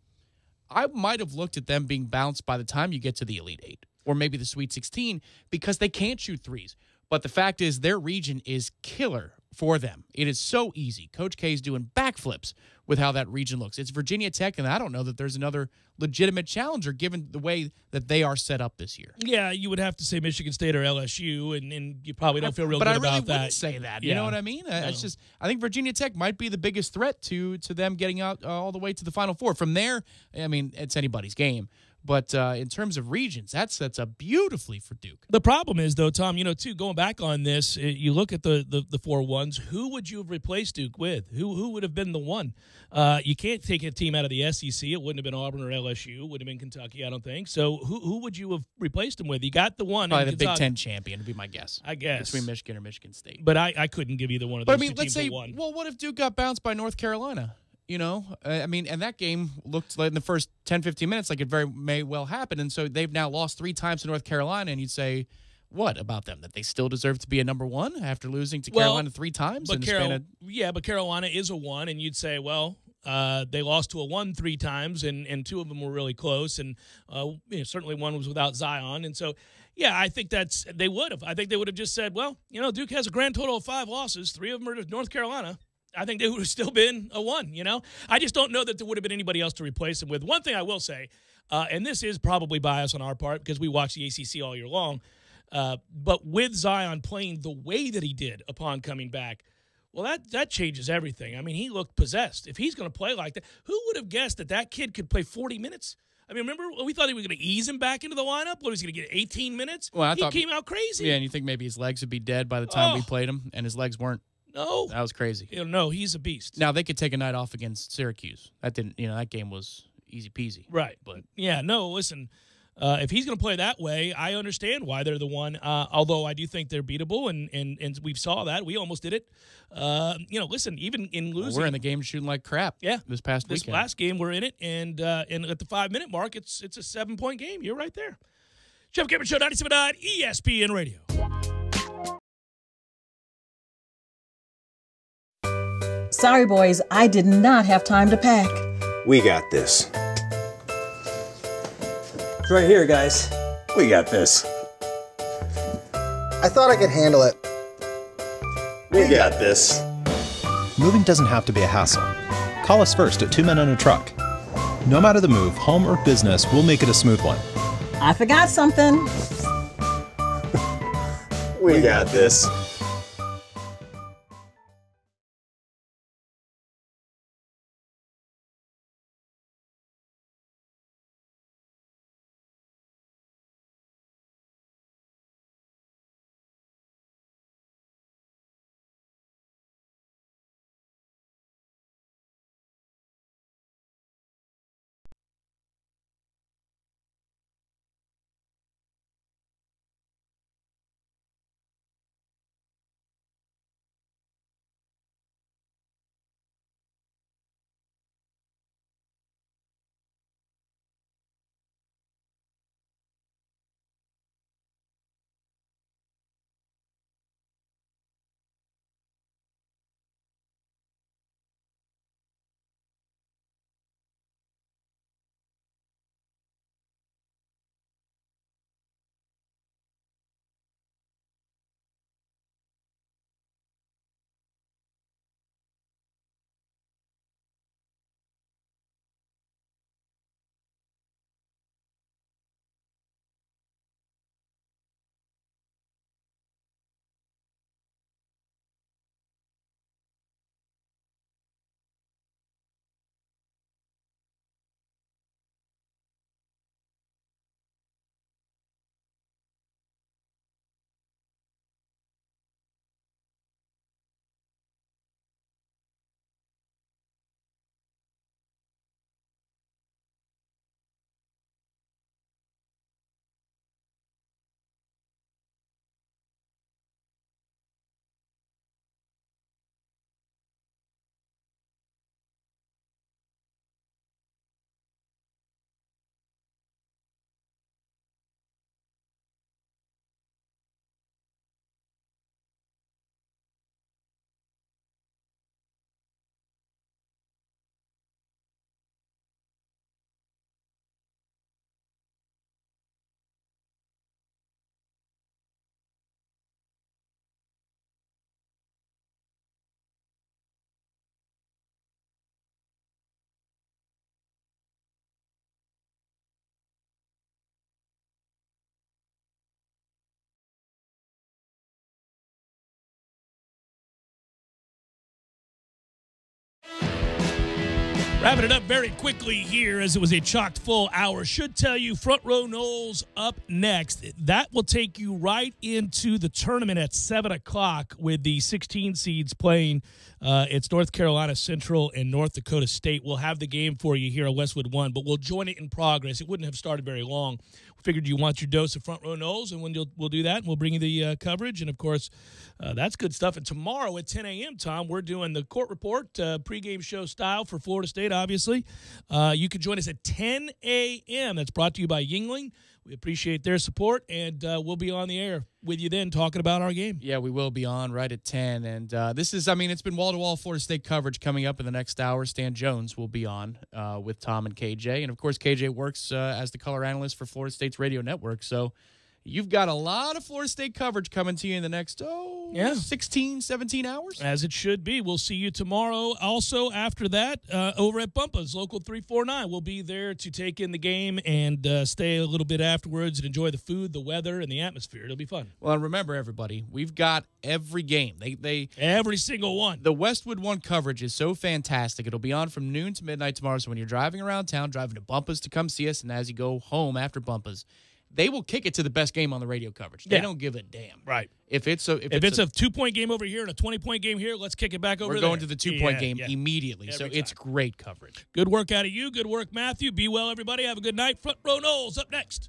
I might have looked at them being bounced by the time you get to the Elite 8 or maybe the Sweet 16, because they can't shoot threes. But the fact is their region is killer for them. It is so easy. Coach K is doing backflips with how that region looks. It's Virginia Tech, and I don't know that there's another legitimate challenger given the way that they are set up this year. Yeah, you would have to say Michigan State or LSU, and you probably don't feel real good about that. But I really wouldn't say that. You know what I mean? No. It's just, I think Virginia Tech might be the biggest threat to them getting out all the way to the Final Four. From there, I mean, it's anybody's game. But in terms of regions, that sets up beautifully for Duke. The problem is, though, Tom, too, going back on this, you look at the 4-1s, who would you have replaced Duke with? Who would have been the one? You can't take a team out of the SEC. It wouldn't have been Auburn or LSU. It would have been Kentucky, I don't think. So who would you have replaced him with? You got the one. Probably the Big Ten champion would be my guess. I guess. Between Michigan or Michigan State. But I couldn't give either one of those two let's teams say, a one. Well, what if Duke got bounced by North Carolina? And that game looked like in the first 10, 15 minutes like it may well happen. And so they've now lost 3 times to North Carolina, and you'd say, what about them? That they still deserve to be a number 1 after losing to Carolina 3 times? But but Carolina is a 1, and you'd say, well, they lost to a 1 3 times, and 2 of them were really close, and certainly one was without Zion. And so, yeah, I think they would have. I think they would have just said, well, Duke has a grand total of 5 losses. 3 of them are to North Carolina. I think they would have still been a 1, I just don't know that there would have been anybody else to replace him with. One thing I will say, and this is probably bias on our part because we watch the ACC all year long, but with Zion playing the way that he did upon coming back, well, that changes everything. I mean, he looked possessed. If he's going to play like that, who would have guessed that kid could play 40 minutes? I mean, remember, we thought he was going to ease him back into the lineup? What, was he going to get 18 minutes? Well, he came out crazy. Yeah, and you think maybe his legs would be dead by the time we played him, and his legs weren't. No. That was crazy. No, he's a beast. Now, they could take a night off against Syracuse. That didn't, that game was easy peasy. Right. But yeah, no, listen, if he's going to play that way, I understand why they're the 1, although I do think they're beatable, and we saw that. We almost did it. Listen, even in losing. We're in the game shooting like crap this past weekend. This last game, we're in it, and at the 5-minute mark, it's a 7-point game. You're right there. Jeff Cameron Show, 97.9 ESPN Radio. Sorry, boys, I did not have time to pack. We got this. It's right here, guys. We got this. I thought I could handle it. We got this. Moving doesn't have to be a hassle. Call us first at 2 Men and a Truck. No matter the move, home or business, we'll make it a smooth one. I forgot something. We got this. Wrapping it up very quickly here as it was a chocked full hour. Should tell you Front Row Knowles up next. That will take you right into the tournament at 7 o'clock with the 16 seeds playing. It's North Carolina Central and North Dakota State. We'll have the game for you here at Westwood 1, but we'll join it in progress. It wouldn't have started very long. We figured you want your dose of Front Row Knowles, and we'll do that, and we'll bring you the coverage. And, of course, that's good stuff. And tomorrow at 10 a.m., Tom, we're doing the Court Report, pregame show style for Florida State, obviously. You can join us at 10 a.m. That's brought to you by Yingling. We appreciate their support, and we'll be on the air with you then talking about our game. Yeah, we will be on right at 10. And this is, it's been wall-to-wall Florida State coverage coming up in the next hour. Stan Jones will be on with Tom and KJ. And, of course, KJ works as the color analyst for Florida State's radio network. So you've got a lot of Florida State coverage coming to you in the next, 16, 17 hours. As it should be. We'll see you tomorrow. Also, after that, over at Bumpa's, Local 349. We'll be there to take in the game and stay a little bit afterwards and enjoy the food, the weather, and the atmosphere. It'll be fun. Well, and remember, everybody, we've got every game. Every single one. The Westwood 1 coverage is so fantastic. It'll be on from noon to midnight tomorrow. So when you're driving around town, driving to Bumpa's to come see us, and as you go home after Bumpa's, they will kick it to the best game on the radio coverage. They don't give a damn. Right. If it's a 2-point game over here and a 20-point game here, let's kick it back over there. We're going to the 2-point game immediately. So it's great coverage. Good work out of you. Good work, Matthew. Be well, everybody. Have a good night. Front Row Knowles up next.